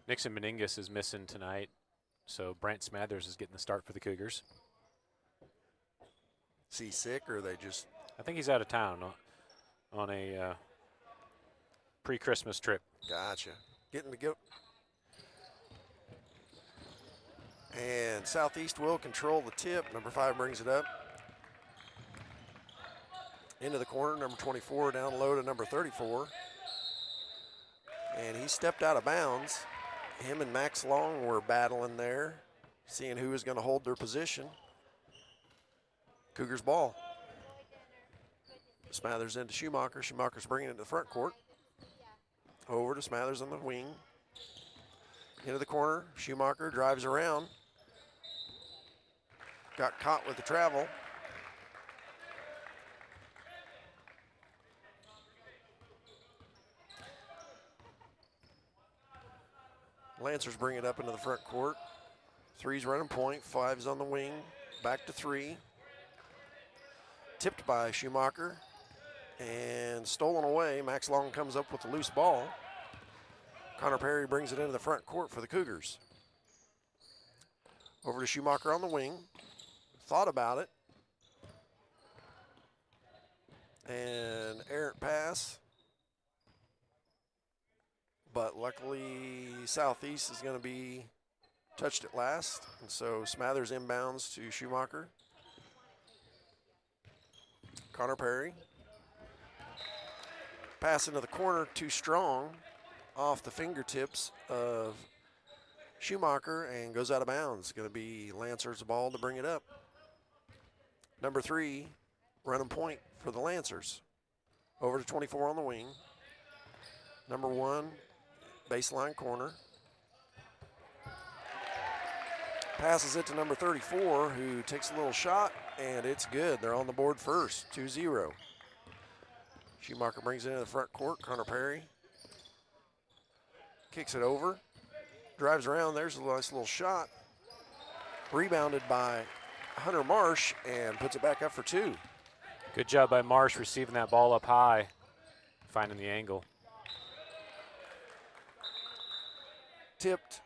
Nixon Meningus is missing tonight, so Brent Smathers is getting the start for the Cougars. Is he sick or are they just? I think he's out of town on a pre-Christmas trip. Gotcha. Getting to go. And Southeast will control the tip. Number 5 brings it up. Into the corner, number 24 down low to number 34. And he stepped out of bounds. Him and Max Long were battling there, seeing who was going to hold their position. Cougars ball. Smathers into Schumacher. Schumacher's bringing it to the front court. Over to Smathers on the wing. Into the corner. Schumacher drives around. Got caught with the travel. Lancers bring it up into the front court. 3's running point, 5's on the wing. Back to 3. Tipped by Schumacher and stolen away. Max Long comes up with the loose ball. Connor Perry brings it into the front court for the Cougars. Over to Schumacher on the wing. Thought about it. And errant pass. But luckily Southeast is going to be touched at last. And so Smathers inbounds to Schumacher. Connor Perry. Pass into the corner, too strong, off the fingertips of Schumacher and goes out of bounds. Going to be Lancers' ball to bring it up. Number 3, running point for the Lancers. Over to 24 on the wing. Number 1, baseline corner. Passes it to number 34, who takes a little shot, and it's good. They're on the board first, 2-0. Schumacher brings it into the front court. Connor Perry kicks it over, drives around. There's a nice little shot. Rebounded by Hunter Marsh and puts it back up for 2. Good job by Marsh receiving that ball up high, finding the angle. Tipped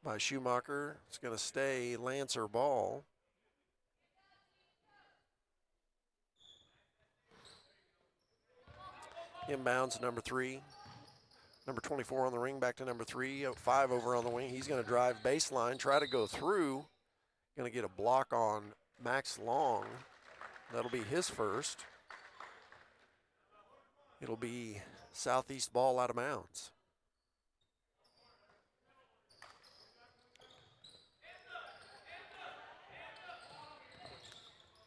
by Schumacher. It's going to stay Lancer ball. Inbounds number 3. Number 24 on the ring, back to number 3. 5 over on the wing. He's going to drive baseline, try to go through. Going to get a block on Max Long. That'll be his first. It'll be Southeast ball out of bounds.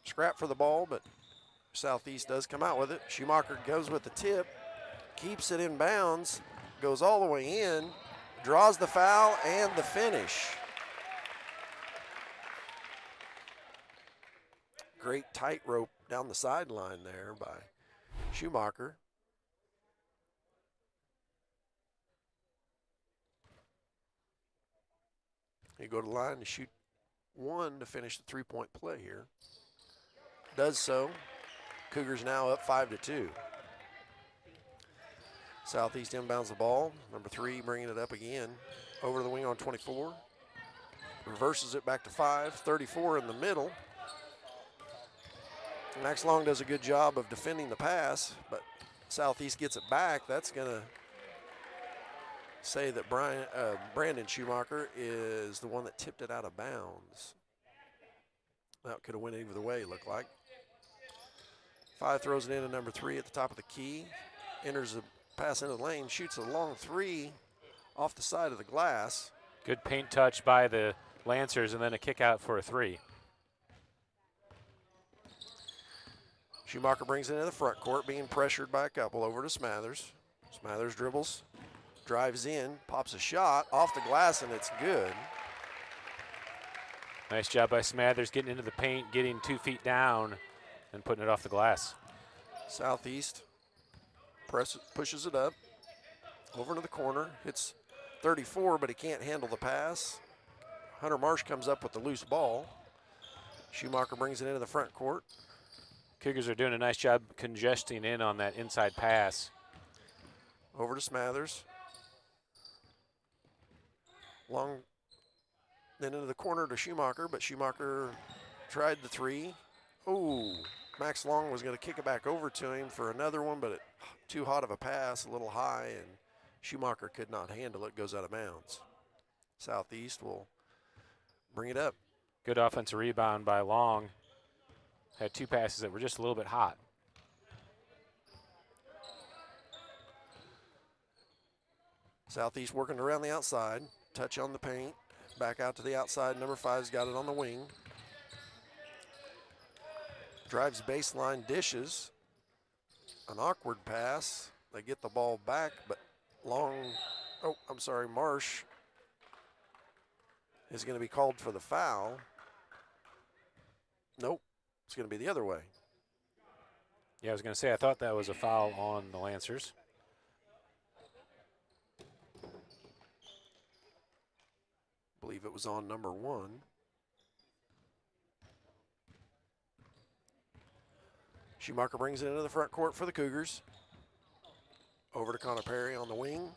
Scrap for the ball, but Southeast does come out with it. Schumacher goes with the tip, keeps it in bounds, goes all the way in, draws the foul and the finish. Great tightrope down the sideline there by Schumacher. You go to the line to shoot 1 to finish the 3-point play here. Does so. Cougars now up 5-2. Southeast inbounds the ball. Number 3 bringing it up again. Over the wing on 24. Reverses it back to 5. 34 in the middle. Max Long does a good job of defending the pass, but Southeast gets it back. That's going to say that Brandon Schumacher is the one that tipped it out of bounds. That could have went either way, looked like. 5 throws it into number 3 at the top of the key. Enters the pass into the lane, shoots a long 3 off the side of the glass. Good paint touch by the Lancers and then a kick out for a 3. Schumacher brings it into the front court, being pressured by a couple. Over to Smathers. Smathers dribbles, drives in, pops a shot off the glass, and it's good. Nice job by Smathers getting into the paint, getting 2 feet down and putting it off the glass. Southeast pushes it up, over to the corner, hits 34, but he can't handle the pass. Hunter Marsh comes up with the loose ball. Schumacher brings it into the front court. Cougars are doing a nice job congesting in on that inside pass. Over to Smathers. Long, then into the corner to Schumacher, but Schumacher tried the three. Oh, Max Long was going to kick it back over to him for another one, but too hot of a pass, a little high, and Schumacher could not handle it, goes out of bounds. Southeast will bring it up. Good offensive rebound by Long. Had two passes that were just a little bit hot. Southeast working around the outside. Touch on the paint. Back out to the outside. Number 5's got it on the wing. Drives baseline, dishes. An awkward pass. They get the ball back, but Marsh is going to be called for the foul. Nope, it's going to be the other way. Yeah, I was going to say, I thought that was a foul on the Lancers. I believe it was on number 1. Schumacher brings it into the front court for the Cougars. Over to Connor Perry on the wing.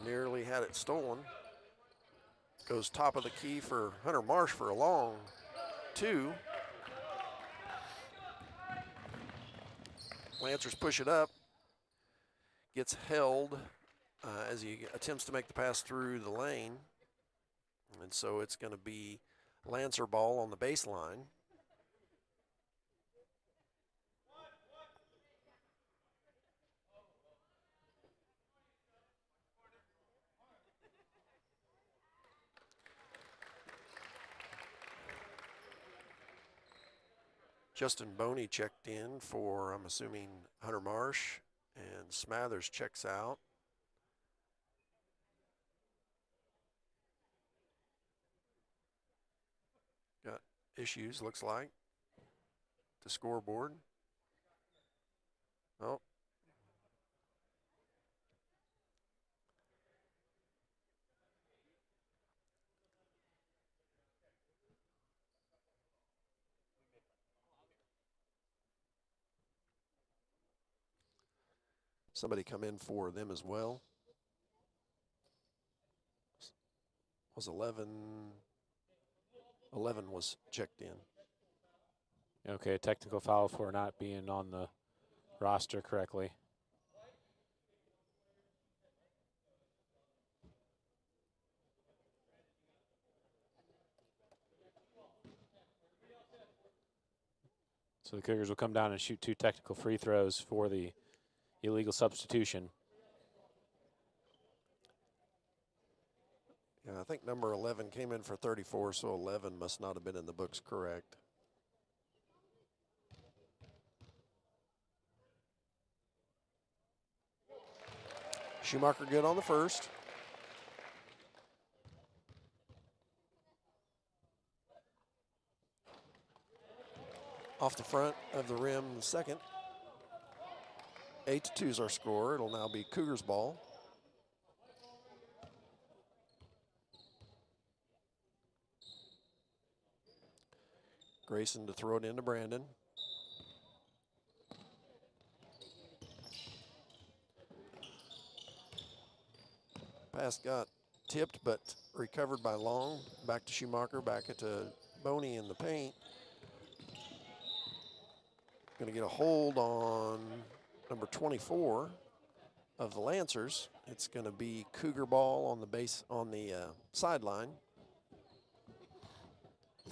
Nearly had it stolen. Goes top of the key for Hunter Marsh for a long 2. Lancers push it up. Gets held as he attempts to make the pass through the lane. And so it's going to be Lancer ball on the baseline. Justin Boney checked in for, I'm assuming, Hunter Marsh, and Smathers checks out. Got issues, looks like, the scoreboard. Oh. Somebody come in for them as well. Was 11 was checked in. Okay, technical foul for not being on the roster correctly. So the Cougars will come down and shoot 2 technical free throws for the illegal substitution. Yeah, I think number 11 came in for 34, so 11 must not have been in the books correct. Schumacher good on the first. Off the front of the rim, the second. 8-2 is our score. It'll now be Cougars ball. Grayson to throw it into Brandon. Pass got tipped, but recovered by Long. Back to Schumacher, back to Boney in the paint. Going to get a hold on number 24 of the Lancers. It's going to be Cougar ball on the base on the sideline.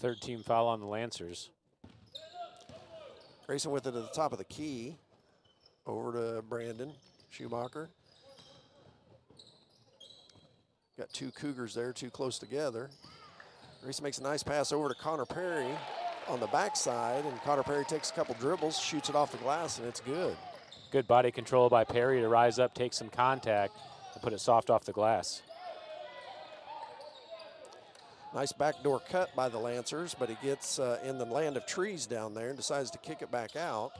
3rd team foul on the Lancers. Grayson with it at the top of the key. Over to Brandon Schumacher. Got 2 Cougars there, 2 close together. Grayson makes a nice pass over to Connor Perry on the backside, and Connor Perry takes a couple dribbles, shoots it off the glass, and it's good. Good body control by Perry to rise up, take some contact, and put it soft off the glass. Nice backdoor cut by the Lancers, but he gets in the land of trees down there and decides to kick it back out.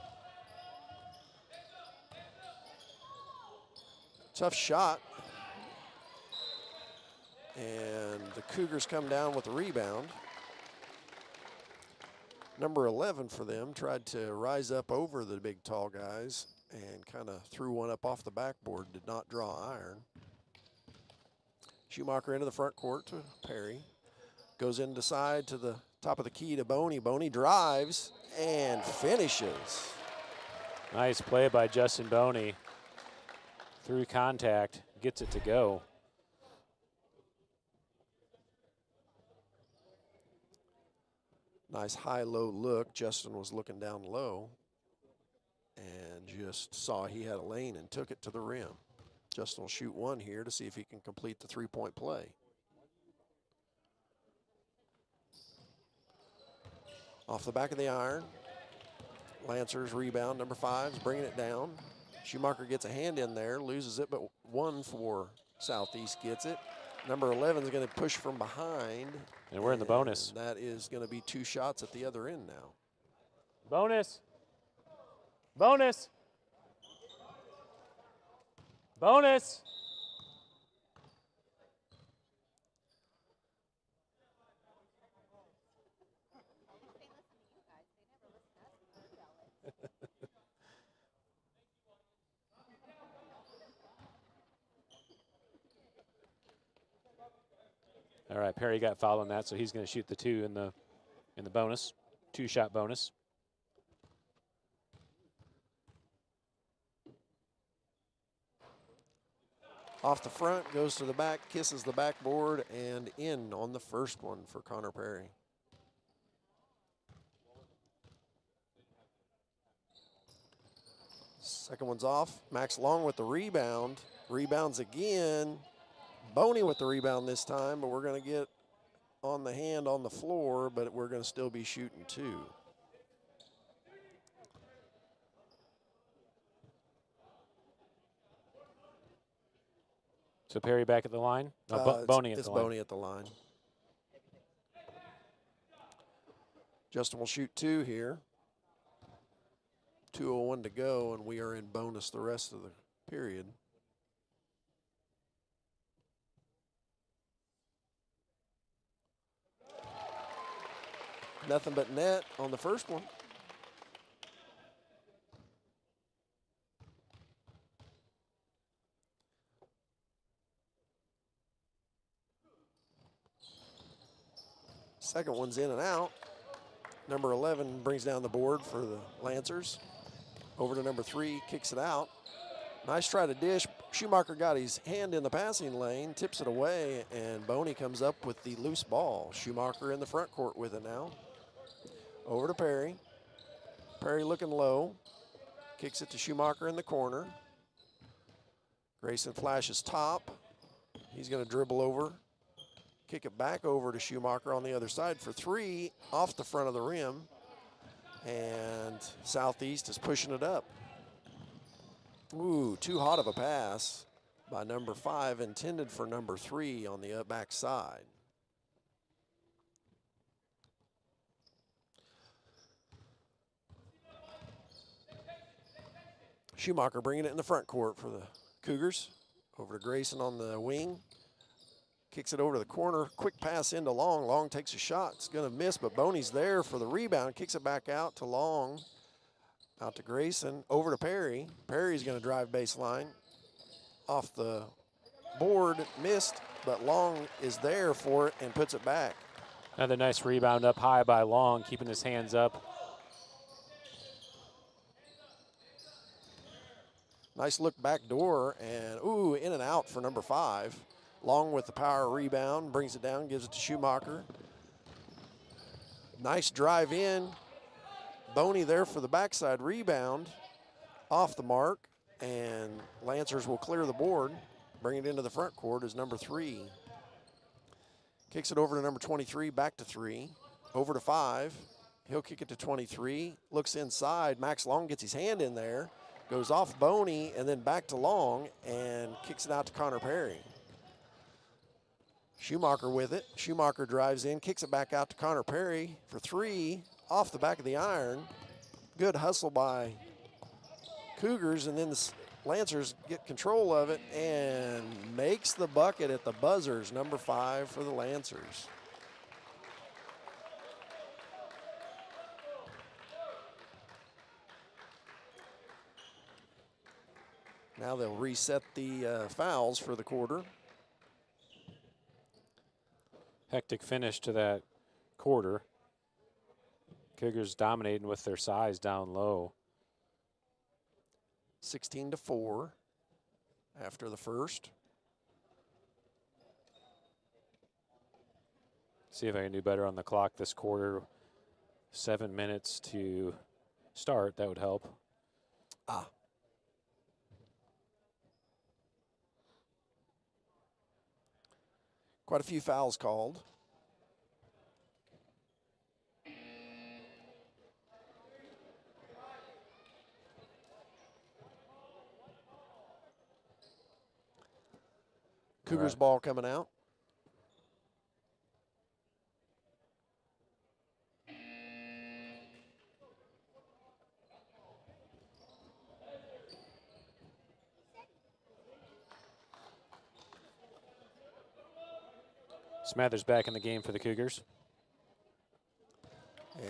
Tough shot. And the Cougars come down with the rebound. Number 11 for them tried to rise up over the big tall guys and kind of threw one up off the backboard, did not draw iron. Schumacher into the front court to Perry. Goes in the side to the top of the key to Boney. Boney drives and finishes. Nice play by Justin Boney. Through contact, gets it to go. Nice high-low look. Justin was looking down low and just saw he had a lane and took it to the rim. Justin will shoot one here to see if he can complete the three-point play. Off the back of the iron. Lancers rebound. Number 5's bringing it down. Schumacher gets a hand in there, loses it, but one for Southeast gets it. Number 11 is going to push from behind. And we're in the bonus. That is going to be 2 shots at the other end now. Bonus. Bonus. Bonus. All right, Perry got fouled on that, so he's going to shoot the 2 in the bonus, 2-shot bonus. Off the front, goes to the back, kisses the backboard, and in on the first one for Connor Perry. Second one's off. Max Long with the rebound. Rebounds again. Boney with the rebound this time, but we're going to get on the hand on the floor, but we're going to still be shooting 2. So Perry back at the line? No, Boney at the line. It's Boney at the line. Justin will shoot 2 here. 2:01 to go, and we are in bonus the rest of the period. Nothing but net on the first one. Second one's in and out. Number 11 brings down the board for the Lancers. Over to number 3, kicks it out. Nice try to dish. Schumacher got his hand in the passing lane, tips it away, and Boney comes up with the loose ball. Schumacher in the front court with it now. Over to Perry. Perry looking low. Kicks it to Schumacher in the corner. Grayson flashes top. He's going to dribble over. Kick it back over to Schumacher on the other side for 3 off the front of the rim. And Southeast is pushing it up. Ooh, too hot of a pass by number 5, intended for number 3 on the back side. Schumacher bringing it in the front court for the Cougars. Over to Grayson on the wing. Kicks it over to the corner. Quick pass into Long. Long takes a shot. It's going to miss, but Boney's there for the rebound. Kicks it back out to Long. Out to Grayson. Over to Perry. Perry's going to drive baseline. Off the board. Missed, but Long is there for it and puts it back. Another nice rebound up high by Long, keeping his hands up. Nice look back door, and ooh, in and out for number 5. Long with the power rebound, brings it down, gives it to Schumacher. Nice drive in. Boney there for the backside rebound. Off the mark, and Lancers will clear the board. Bring it into the front court as number 3. Kicks it over to number 23, back to 3. Over to 5. He'll kick it to 23. Looks inside. Max Long gets his hand in there. Goes off Boney and then back to Long and kicks it out to Connor Perry. Schumacher with it. Schumacher drives in, kicks it back out to Connor Perry for 3 off the back of the iron. Good hustle by Cougars, and then the Lancers get control of it and makes the bucket at the buzzers, number 5 for the Lancers. Now they'll reset the fouls for the quarter. Hectic finish to that quarter. Cougars dominating with their size down low. 16-4 after the first. See if I can do better on the clock this quarter. 7 minutes to start, that would help. Quite a few fouls called. Cougars ball coming out. Smathers back in the game for the Cougars.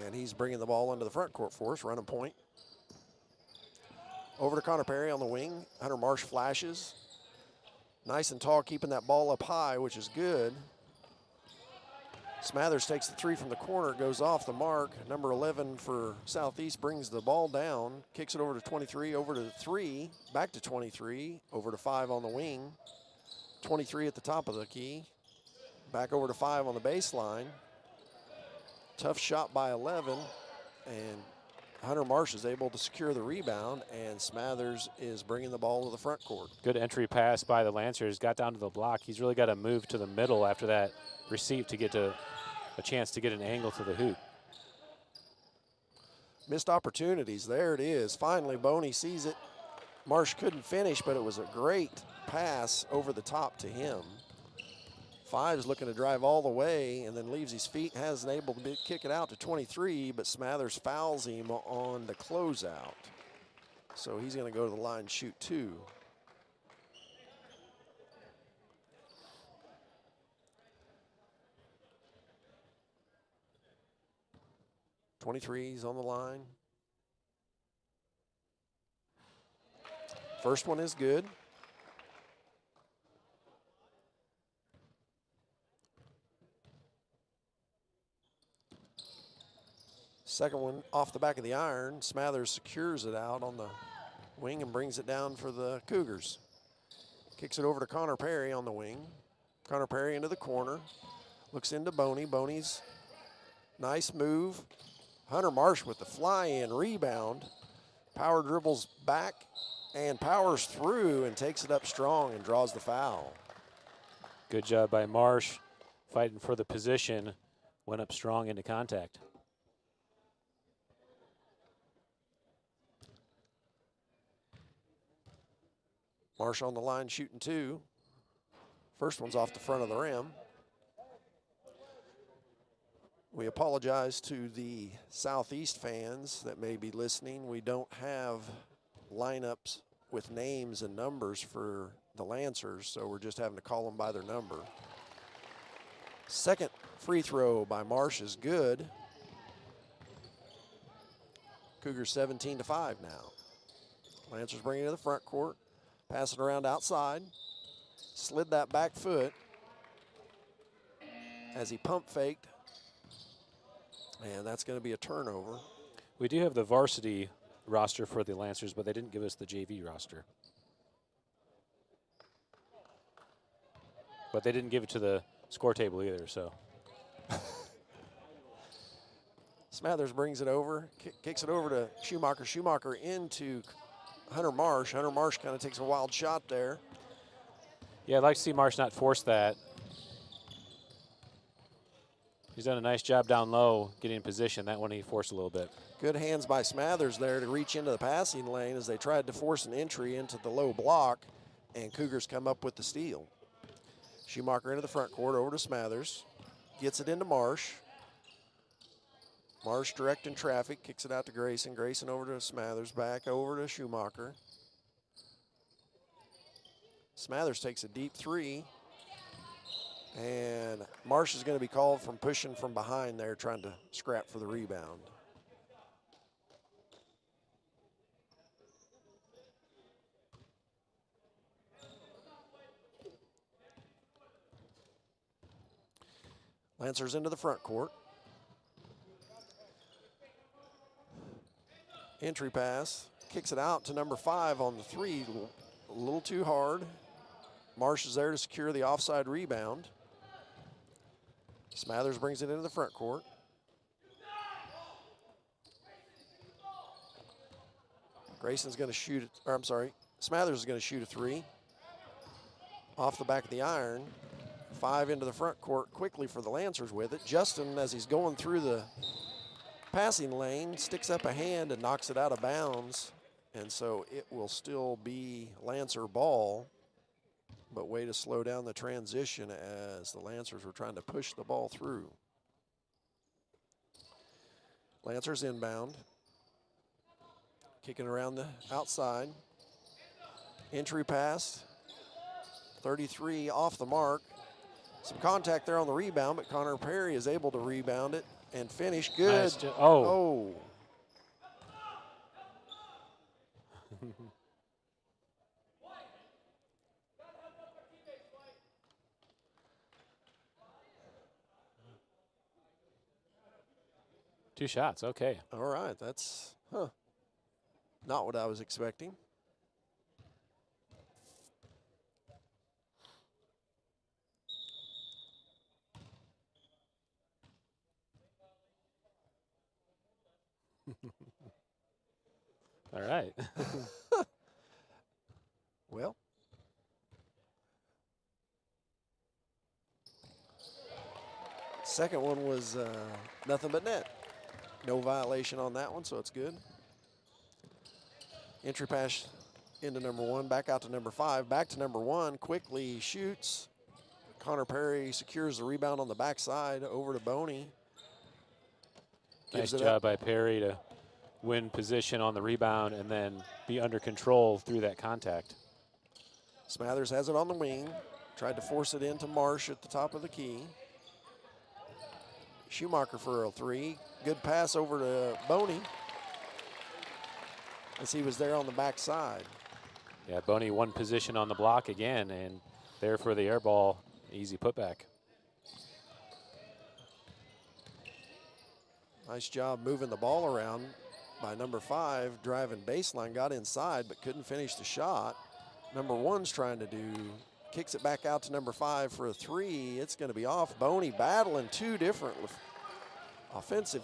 And he's bringing the ball into the front court for us, running point. Over to Connor Perry on the wing. Hunter Marsh flashes. Nice and tall, keeping that ball up high, which is good. Smathers takes the three from the corner, goes off the mark. Number 11 for Southeast brings the ball down, kicks it over to 23, over to 3, back to 23, over to 5 on the wing. 23 at the top of the key. Back over to 5 on the baseline. Tough shot by 11, and Hunter Marsh is able to secure the rebound, and Smathers is bringing the ball to the front court. Good entry pass by the Lancers, got down to the block. He's really got to move to the middle after that receive to get to a chance to get an angle to the hoop. Missed opportunities, there it is. Finally, Boney sees it. Marsh couldn't finish, but it was a great pass over the top to him. 5 is looking to drive all the way and then leaves his feet, hasn't able to kick it out to 23, but Smathers fouls him on the closeout. So he's going to go to the line and shoot 2. '23's on the line. First one is good. Second one off the back of the iron. Smathers secures it out on the wing and brings it down for the Cougars. Kicks it over to Connor Perry on the wing. Connor Perry into the corner. Looks into Boney. Boney's nice move. Hunter Marsh with the fly-in rebound. Power dribbles back and powers through and takes it up strong and draws the foul. Good job by Marsh, fighting for the position. Went up strong into contact. Marsh on the line shooting 2. First one's off the front of the rim. We apologize to the Southeast fans that may be listening. We don't have lineups with names and numbers for the Lancers, so we're just having to call them by their number. Second free throw by Marsh is good. Cougars 17-5 now. Lancers bringing it to the front court. Passing around outside. Slid that back foot as he pump faked. And that's going to be a turnover. We do have the varsity roster for the Lancers, but they didn't give us the JV roster. But they didn't give it to the score table either, so. Smathers brings it over, kicks it over to Schumacher. Schumacher into Hunter Marsh. Hunter Marsh kind of takes a wild shot there. Yeah, I'd like to see Marsh not force that. He's done a nice job down low getting in position. That one he forced a little bit. Good hands by Smathers there to reach into the passing lane as they tried to force an entry into the low block, and Cougars come up with the steal. Schumacher into the front court, over to Smathers. Gets it into Marsh. Marsh directing traffic, kicks it out to Grayson. Grayson over to Smathers, back over to Schumacher. Smathers takes a deep 3. And Marsh is going to be called from pushing from behind there, trying to scrap for the rebound. Lancers into the front court. Entry pass, kicks it out to number 5 on the 3, a little too hard. Marsh is there to secure the offside rebound. Smathers brings it into the front court. Grayson's going to shoot it, or I'm sorry, Smathers is going to shoot a 3. Off the back of the iron. 5 into the front court quickly for the Lancers with it. Justin, as he's going through the passing lane, sticks up a hand and knocks it out of bounds. And so it will still be Lancer ball, but way to slow down the transition as the Lancers were trying to push the ball through. Lancers inbound. Kicking around the outside. Entry pass. 33 off the mark. Some contact there on the rebound, but Connor Perry is able to rebound it and finish good. Nice. Oh. Two shots, okay. All right, that's not what I was expecting. All right. Well, second one was nothing but net. No violation on that one, so it's good. Entry pass into number 1, back out to number 5, back to number 1, quickly shoots. Connor Perry secures the rebound on the backside, over to Boney. Nice job by Perry to win position on the rebound and then be under control through that contact. Smathers has it on the wing. Tried to force it into Marsh at the top of the key. Schumacher for a 3. Good pass over to Boney as he was there on the backside. Yeah, Boney won position on the block again, and there for the air ball, easy putback. Nice job moving the ball around by number 5, driving baseline, got inside but couldn't finish the shot. Number 1's trying to kicks it back out to number 5 for a 3. It's going to be off. Boney battling 2 different offensive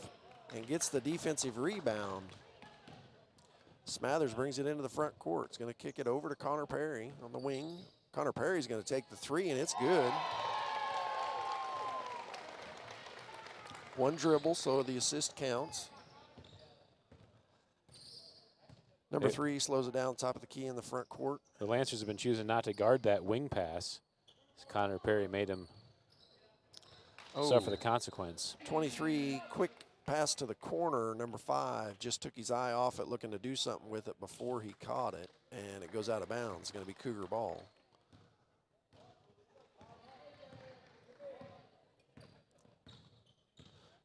and gets the defensive rebound. Smathers brings it into the front court. It's going to kick it over to Connor Perry on the wing. Connor Perry's going to take the 3, and it's good. 1 dribble, so the assist counts. Number 3 slows it down top of the key in the front court. The Lancers have been choosing not to guard that wing pass. Connor Perry made him suffer the consequence. 23, quick pass to the corner. Number 5 just took his eye off it, looking to do something with it before he caught it, and it goes out of bounds. It's going to be Cougar ball.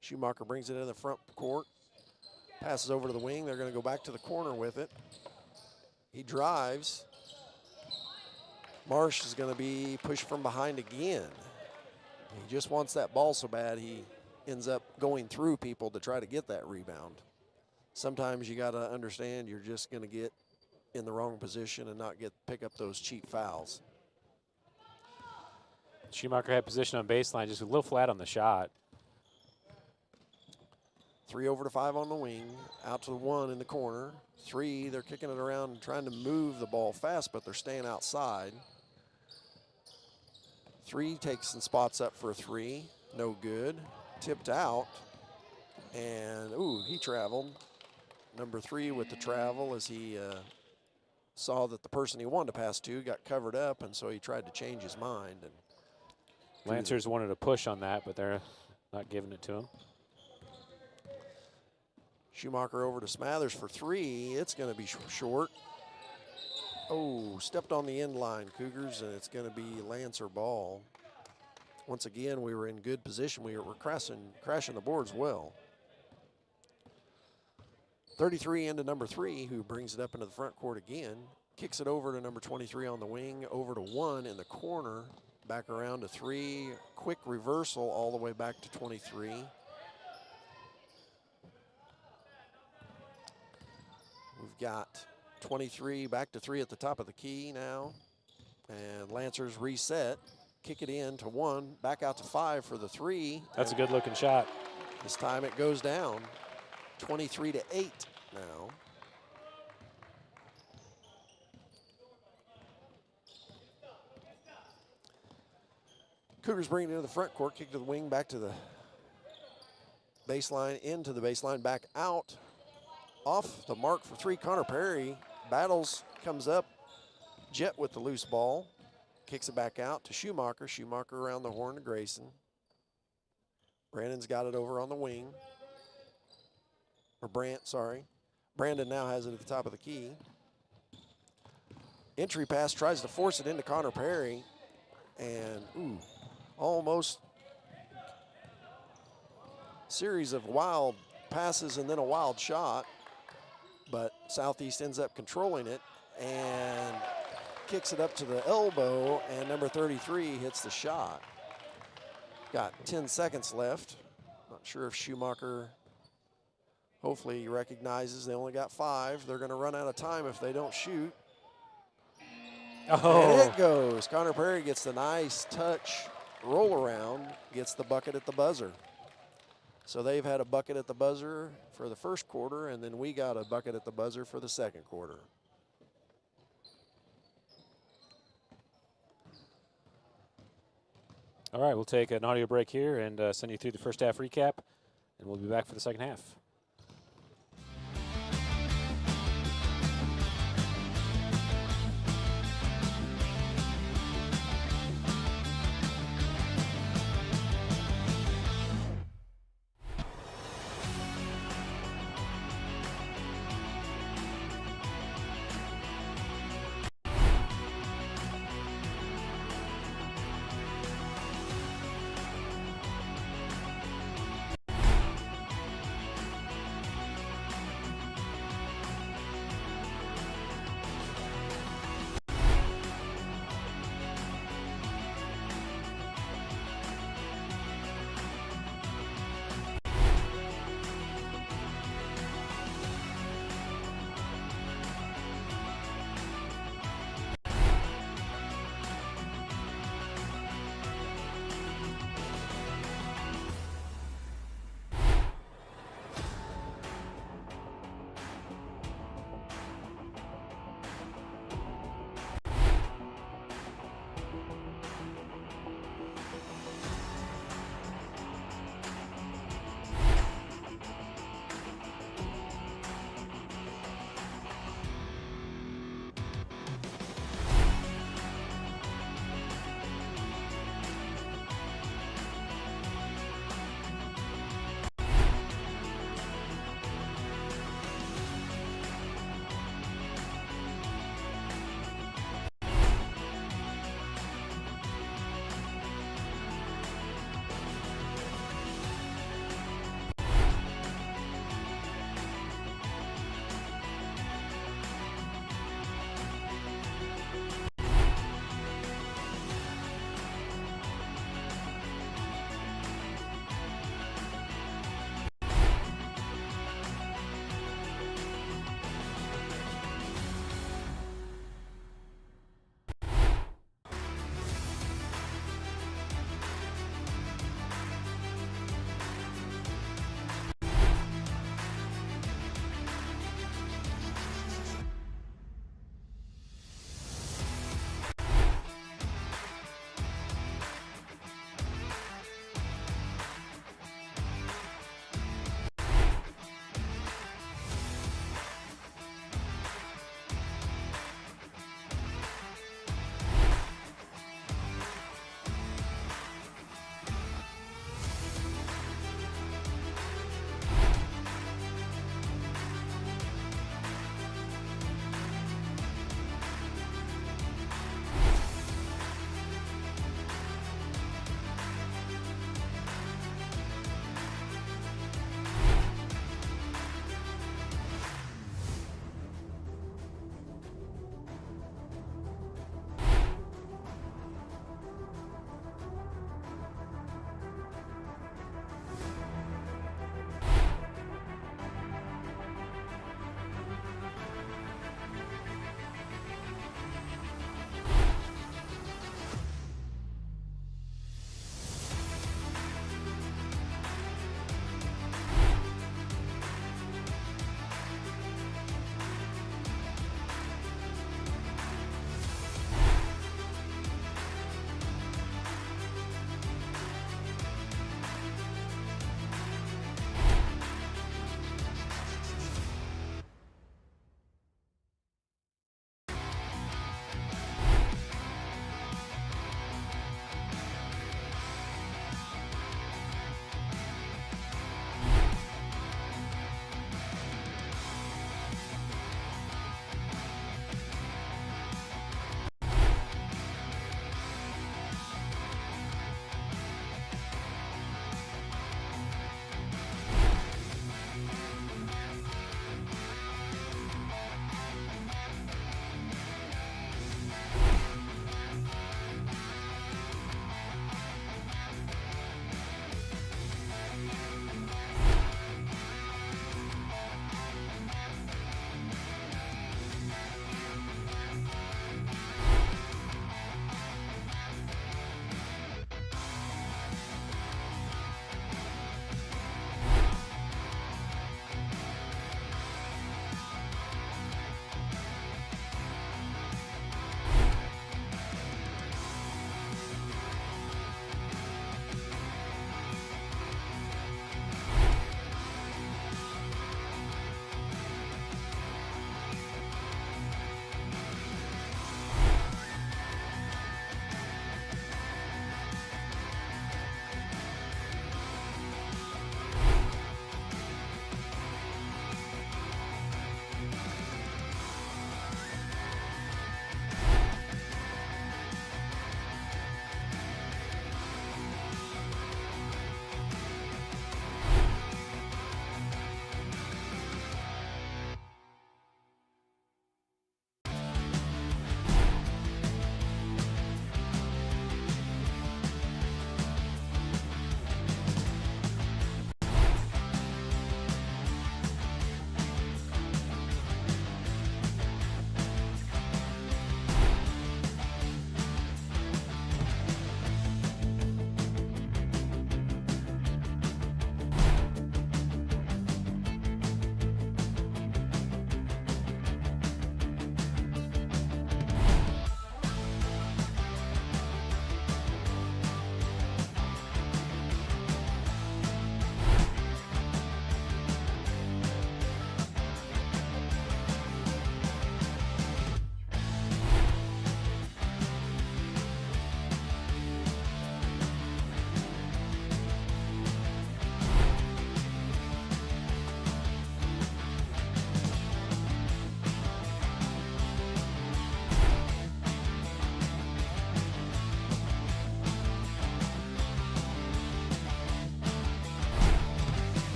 Schumacher brings it in the front court. Passes over to the wing. They're going to go back to the corner with it. He drives. Marsh is going to be pushed from behind again. He just wants that ball so bad he ends up going through people to try to get that rebound. Sometimes you got to understand you're just going to get in the wrong position and not pick up those cheap fouls. Schumacher had position on baseline, just a little flat on the shot. 3 over to 5 on the wing, out to the 1 in the corner. 3, they're kicking it around and trying to move the ball fast, but they're staying outside. 3 takes some spots up for a 3, no good. Tipped out, and he traveled. Number 3 with the travel as he saw that the person he wanted to pass to got covered up, and so he tried to change his mind. And Lancers wanted to push on that, but they're not giving it to him. Schumacher over to Smathers for 3. It's going to be short. Stepped on the end line, Cougars, and it's going to be Lancer ball. Once again, we were in good position. We were crashing the boards well. 33 into number 3, who brings it up into the front court again. Kicks it over to number 23 on the wing, over to 1 in the corner. back around to 3. Quick reversal all the way back to 23. We've got 23 back to 3 at the top of the key now. And Lancers reset, kick it in to 1, back out to 5 for the 3. That's a good looking shot. This time it goes down, 23 to 8 now. Cougars bring it into the front court, kick to the wing, back to the baseline, into the baseline, back out. Off the mark for 3, Connor Perry battles, comes up, Jet with the loose ball, kicks it back out to Schumacher. Schumacher around the horn to Grayson. Brandon's got it over on the wing. Or Brant, sorry. Brandon now has it at the top of the key. Entry pass, tries to force it into Connor Perry. And, almost series of wild passes and then a wild shot. But Southeast ends up controlling it and kicks it up to the elbow, and number 33 hits the shot. Got 10 seconds left. Not sure if Schumacher, hopefully he recognizes they only got 5. They're gonna run out of time if they don't shoot. Oh. And it goes. Connor Perry gets the nice touch roll around, gets the bucket at the buzzer. So they've had a bucket at the buzzer for the first quarter, and then we got a bucket at the buzzer for the second quarter. All right, we'll take an audio break here and send you through the first half recap, and we'll be back for the second half.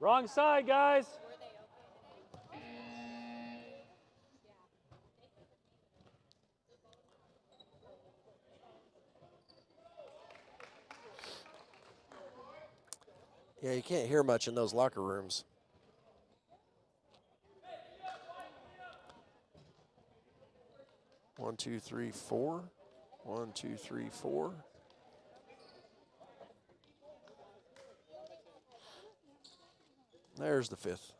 Wrong side, guys. Yeah, you can't hear much in those locker rooms. One, two, three, four. 1, 2, 3, 4. There's the 5th.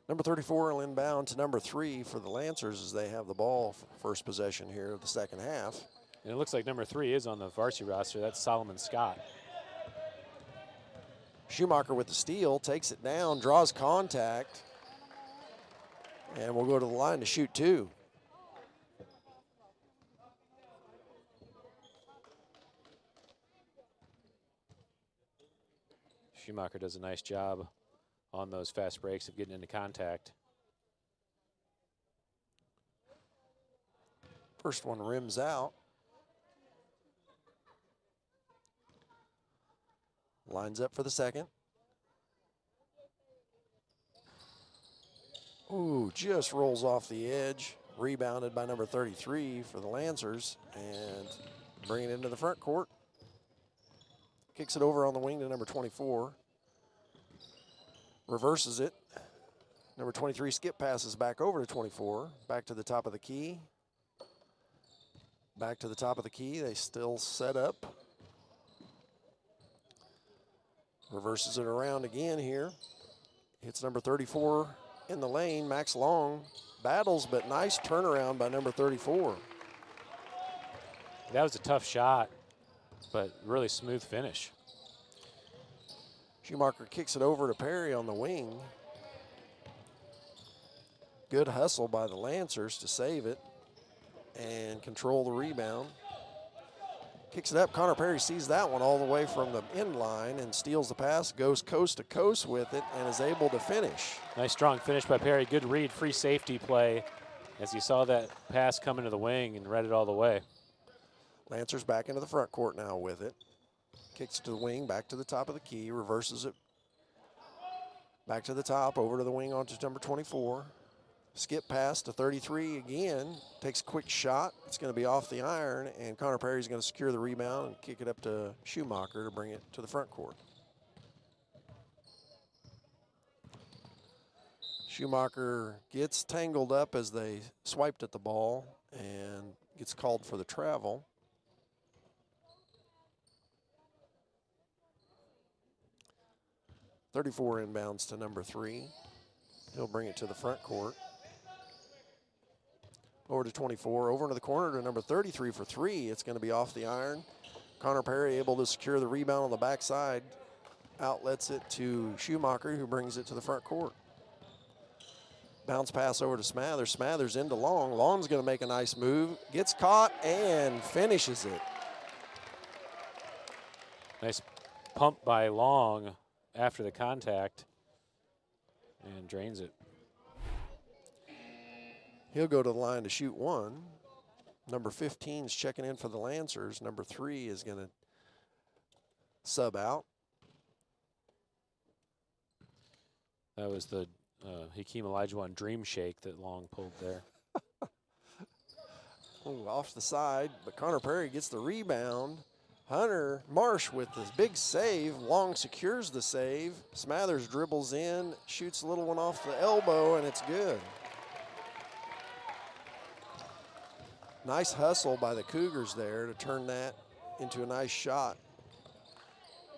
Number 34 will inbound to number 3 for the Lancers as they have the ball first possession here of the second half. And it looks like number 3 is on the varsity roster. That's Solomon Scott. Schumacher with the steal, takes it down, draws contact, and we'll go to the line to shoot 2. Schumacher does a nice job on those fast breaks of getting into contact. First one rims out. Lines up for the second. Ooh, just rolls off the edge. Rebounded by number 33 for the Lancers and bring it into the front court. Kicks it over on the wing to number 24. Reverses it. Number 23 skip passes back over to 24. Back to the top of the key. Back to the top of the key. They still set up. Reverses it around again here. Hits number 34 in the lane. Max Long battles, but nice turnaround by number 34. That was a tough shot, but really smooth finish. Schumacher kicks it over to Perry on the wing. Good hustle by the Lancers to save it and control the rebound. Kicks it up. Connor Perry sees that one all the way from the end line and steals the pass, goes coast to coast with it, and is able to finish. Nice strong finish by Perry. Good read, free safety play as you saw that pass come into the wing and read it all the way. Lancers back into the front court now with it. Kicks it to the wing, back to the top of the key, reverses it. Back to the top, over to the wing onto number 24. Skip pass to 33 again. Takes a quick shot. It's going to be off the iron, and Connor Perry's going to secure the rebound and kick it up to Schumacher to bring it to the front court. Schumacher gets tangled up as they swiped at the ball and gets called for the travel. .34 inbounds to number 3. He'll bring it to the front court. Over to 24, over into the corner to number 33 for 3. It's going to be off the iron. Connor Perry able to secure the rebound on the backside. Outlets it to Schumacher, who brings it to the front court. Bounce pass over to Smathers. Smathers into Long. Long's going to make a nice move. Gets caught and finishes it. Nice pump by Long after the contact and drains it. He'll go to the line to shoot 1. Number 15 is checking in for the Lancers. Number 3 is going to sub out. That was the Hakeem Olajuwon dream shake that Long pulled there. Ooh, off the side, but Connor Perry gets the rebound. Hunter Marsh with the big save. Long secures the save. Smathers dribbles in, shoots a little one off the elbow, and it's good. Nice hustle by the Cougars there to turn that into a nice shot.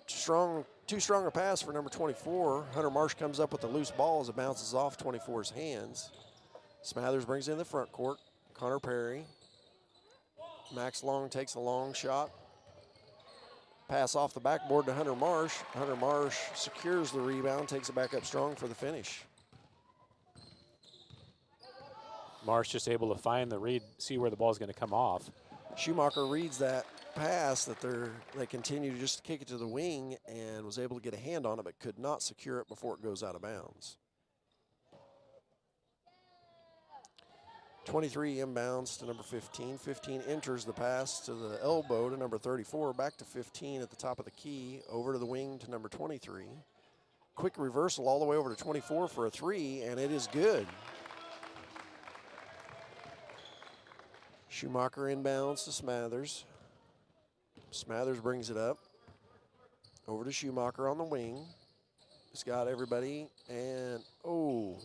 Too strong a pass for number 24. Hunter Marsh comes up with the loose ball as it bounces off 24's hands. Smathers brings it in the front court. Connor Perry. Max Long takes a long shot. Pass off the backboard to Hunter Marsh. Hunter Marsh secures the rebound, takes it back up strong for the finish. Marsh just able to find the read, see where the ball is going to come off. Schumacher reads that pass that they continue to just kick it to the wing and was able to get a hand on it, but could not secure it before it goes out of bounds. 23 inbounds to number 15. 15 enters the pass to the elbow to number 34. Back to 15 at the top of the key. Over to the wing to number 23. Quick reversal all the way over to 24 for a three, and it is good. Schumacher inbounds to Smathers. Smathers brings it up. Over to Schumacher on the wing. He's got everybody, and oh.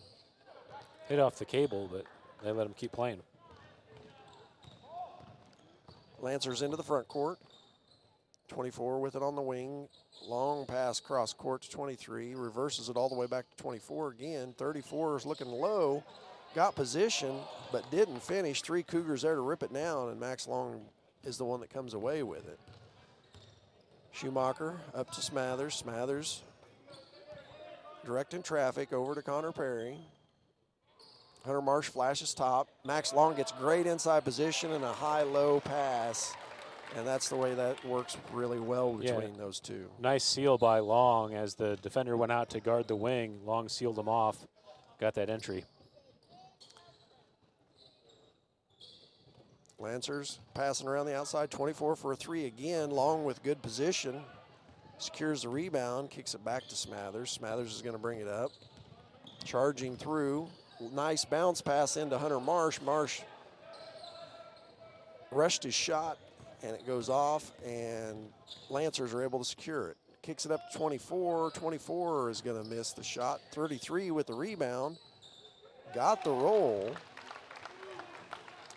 Hit off the cable, but they let him keep playing. Lancers into the front court. 24 with it on the wing. Long pass cross court to 23. Reverses it all the way back to 24 again. 34 is looking low. Got position, but didn't finish. 3 Cougars there to rip it down, and Max Long is the one that comes away with it. Schumacher up to Smathers. Smathers directing traffic over to Connor Perry. Hunter Marsh flashes top. Max Long gets great inside position and a high-low pass. And that's the way that works really well between those two. Nice seal by Long as the defender went out to guard the wing. Long sealed him off, got that entry. Lancers passing around the outside, 24 for a three again. Long with good position. Secures the rebound, kicks it back to Smathers. Smathers is going to bring it up. Charging through. Nice bounce pass into Hunter Marsh. Marsh rushed his shot, and it goes off, and Lancers are able to secure it. Kicks it up to 24. 24 is going to miss the shot. 33 with the rebound. Got the roll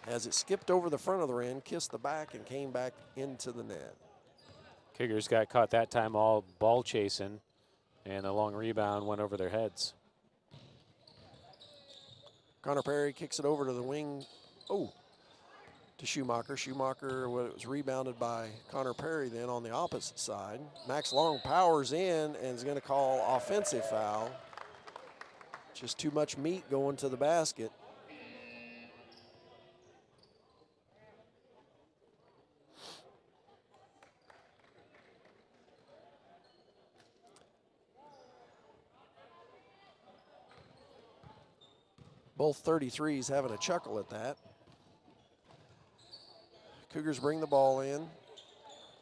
as it skipped over the front of the rim, kissed the back, and came back into the net. Cougars got caught that time all ball chasing, and the long rebound went over their heads. Connor Perry kicks it over to the wing. Oh, to Schumacher. Schumacher was rebounded by Connor Perry then on the opposite side. Max Long powers in and is going to call offensive foul. Just too much meat going to the basket. Both 33s having a chuckle at that. Cougars bring the ball in.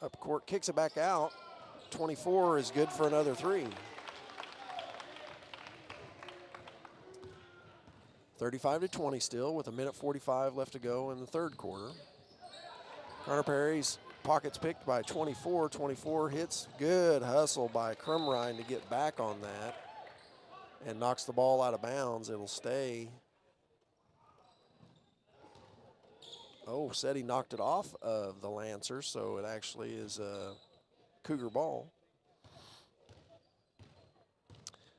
Up court, kicks it back out. 24 is good for another three. 35-20 still with 1:45 left to go in the third quarter. Connor Perry's pockets picked by 24. 24 hits. Good hustle by Crumrine to get back on that and knocks the ball out of bounds. It'll stay. Oh, said he knocked it off of the Lancers, so it actually is a Cougar ball.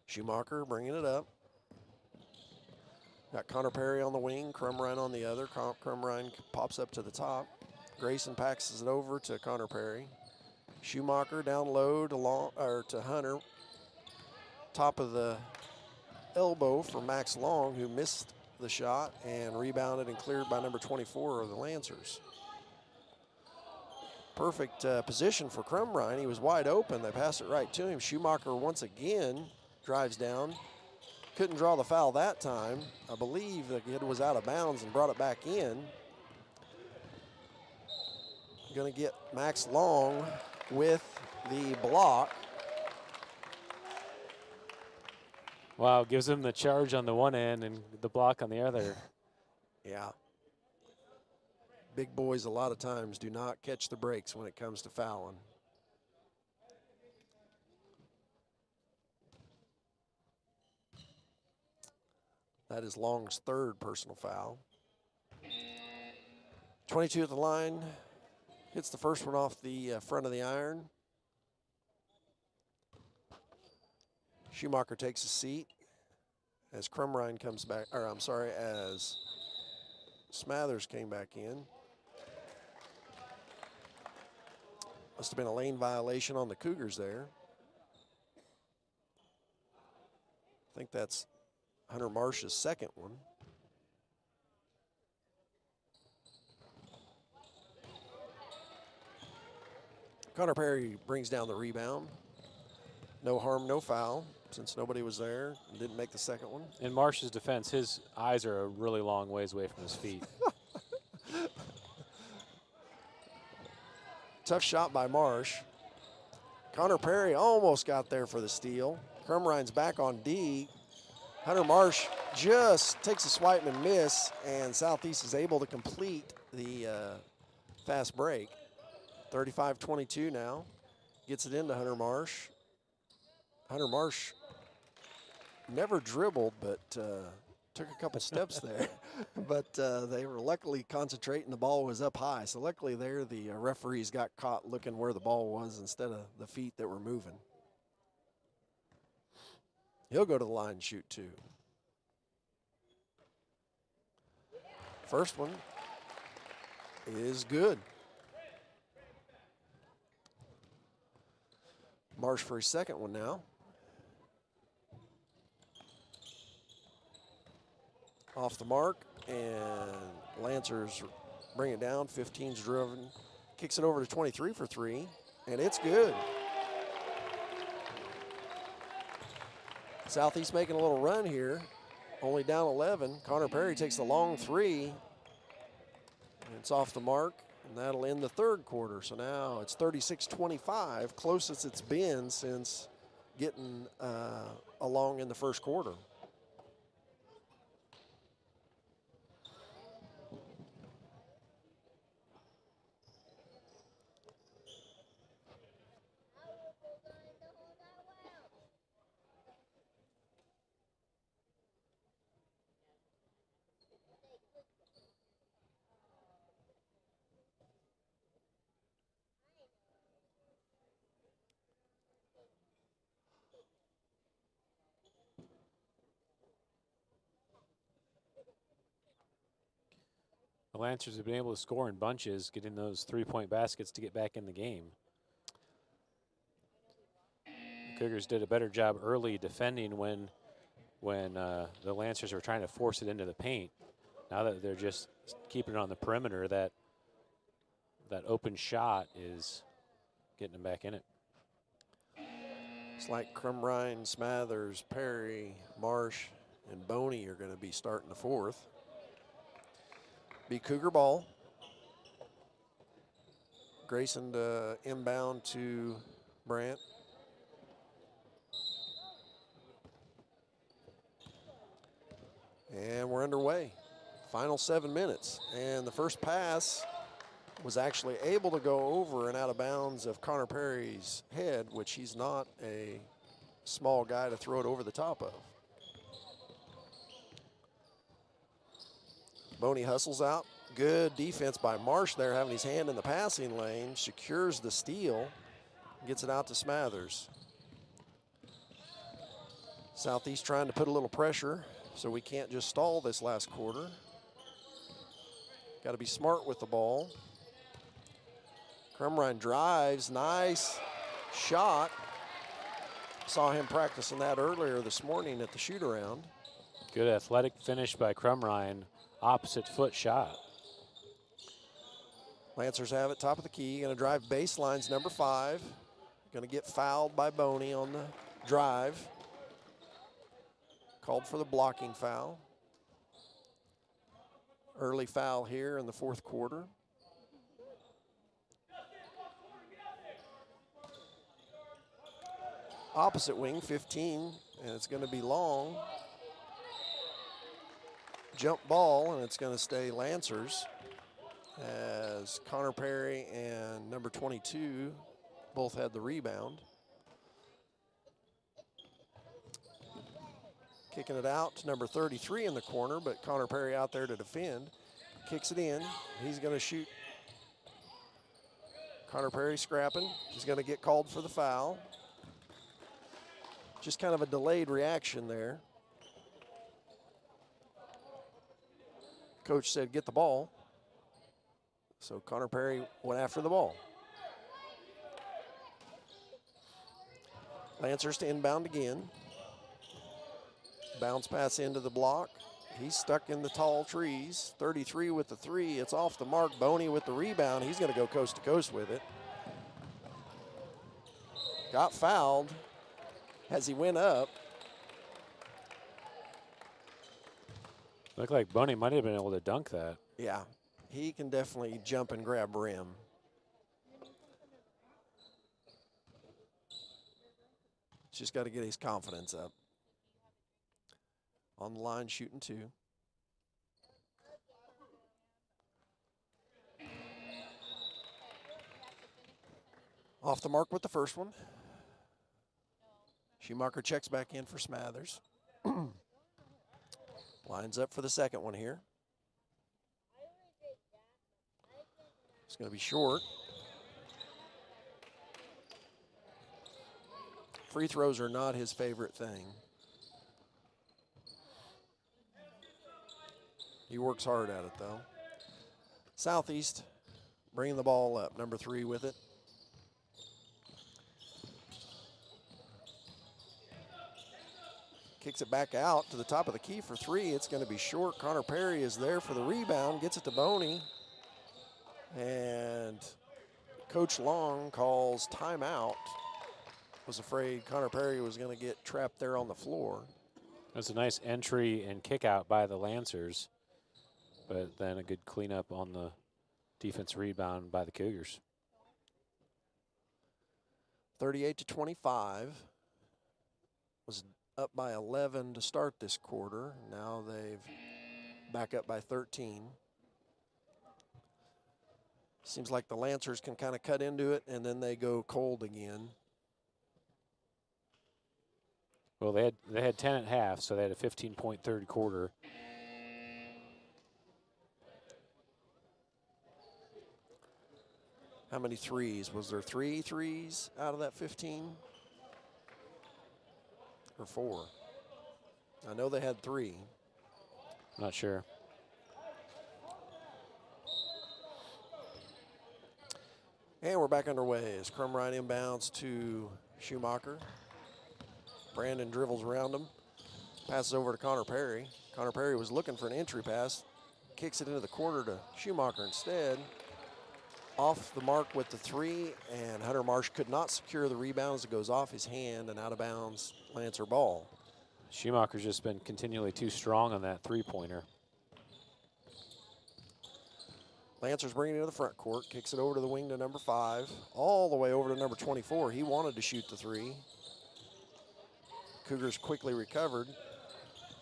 Schumacher bringing it up. Got Connor Perry on the wing, Crumrine on the other. Crumrine pops up to the top. Grayson passes it over to Connor Perry. Schumacher down low to Hunter. Top of the elbow for Max Long, who missed the shot and rebounded and cleared by number 24 of the Lancers. Perfect position for Crumrine. He was wide open. They passed it right to him. Schumacher once again drives down. Couldn't draw the foul that time. I believe the kid was out of bounds and brought it back in. Going to get Max Long with the block. Wow, gives him the charge on the one end and the block on the other. Yeah. Big boys a lot of times do not catch the breaks when it comes to fouling. That is Long's third personal foul. 22 at the line. Hits the first one off the front of the iron. Schumacher takes a seat as Crumrine comes back, or I'm sorry, as Smathers came back in. Must have been a lane violation on the Cougars there. I think that's Hunter Marsh's second one. Connor Perry brings down the rebound. No harm, no foul. since nobody was there and didn't make the second one. In Marsh's defense, his eyes are a really long ways away from his feet. Tough shot by Marsh. Connor Perry almost got there for the steal. Crumrine's back on D. Hunter Marsh just takes a swipe and miss, and Southeast is able to complete the fast break. 35-22 now. Gets it into Hunter Marsh. Hunter Marsh never dribbled, but took a couple steps there. But they were luckily concentrating. The ball was up high. So luckily there, the referees got caught looking where the ball was instead of the feet that were moving. He'll go to the line and shoot two. First one is good. Marsh for his second one now. Off the mark, and Lancers bring it down. 15's driven. Kicks it over to 23 for three, and it's good. Southeast making a little run here. Only down 11. Connor Perry takes the long three. And it's off the mark, and that'll end the third quarter. So now it's 36-25, closest it's been since getting along in the first quarter. The Lancers have been able to score in bunches, getting those three-point baskets to get back in the game. The Cougars did a better job early defending when the Lancers were trying to force it into the paint. Now that they're just keeping it on the perimeter, that open shot is getting them back in it. It's like Crumrine, Smathers, Perry, Marsh, and Boney are going to be starting the fourth. Be Cougar ball. Grayson to inbound to Brandt. And we're underway. Final 7 minutes. And the first pass was actually able to go over and out of bounds of Connor Perry's head, which he's not a small guy to throw it over the top of. Boney hustles out. Good defense by Marsh there, having his hand in the passing lane. Secures the steal. Gets it out to Smathers. Southeast trying to put a little pressure, so we can't just stall this last quarter. Got to be smart with the ball. Crumrine drives. Nice shot. Saw him practicing that earlier this morning at the shoot-around. Good athletic finish by Crumrine. Opposite foot shot. Lancers have it, top of the key. Going to drive baselines, number 5. Going to get fouled by Boney on the drive. Called for the blocking foul. Early foul here in the fourth quarter. Opposite wing, 15, and it's going to be long. Jump ball, and it's going to stay Lancers as Connor Perry and number 22 both had the rebound. Kicking it out to number 33 in the corner, but Connor Perry out there to defend. Kicks it in. He's going to shoot. Connor Perry scrapping. He's going to get called for the foul. Just kind of a delayed reaction there. Coach said, get the ball. So Connor Perry went after the ball. Lancers to inbound again. Bounce pass into the block. He's stuck in the tall trees. 33 with the 3. It's off the mark. Boney with the rebound. He's going to go coast to coast with it. Got fouled. as he went up. Looked like Boney might have been able to dunk that. Yeah, he can definitely jump and grab rim. Just got to get his confidence up. On the line, shooting 2. Off the mark with the first one. Schumacher checks back in for Smathers. Lines up for the second one here. It's going to be short. Free throws are not his favorite thing. He works hard at it, though. Southeast bringing the ball up. Number 3 with it. Kicks it back out to the top of the key for 3. It's going to be short. Connor Perry is there for the rebound. Gets it to Boney. And Coach Long calls timeout. Was afraid Connor Perry was going to get trapped there on the floor. That's a nice entry and kick out by the Lancers, but then a good cleanup on the defense rebound by the Cougars. 38-25. Was up by 11 to start this quarter. Now they've back up by 13. Seems like the Lancers can kind of cut into it, and then they go cold again. Well, they had 10 at half, so they had a 15-point third quarter. How many threes? Was there 3 threes out of that 15? Or 4? I know they had 3. Not sure. And we're back underway as Crumrine inbounds to Schumacher. Brandon dribbles around him. Passes over to Connor Perry. Connor Perry was looking for an entry pass. Kicks it into the corner to Schumacher instead. Off the mark with the 3, and Hunter Marsh could not secure the rebound as it goes off his hand and out of bounds. Lancer ball. Schumacher's just been continually too strong on that three-pointer. Lancers bringing it to the front court. Kicks it over to the wing to number 5. All the way over to number 24. He wanted to shoot the 3. Cougars quickly recovered.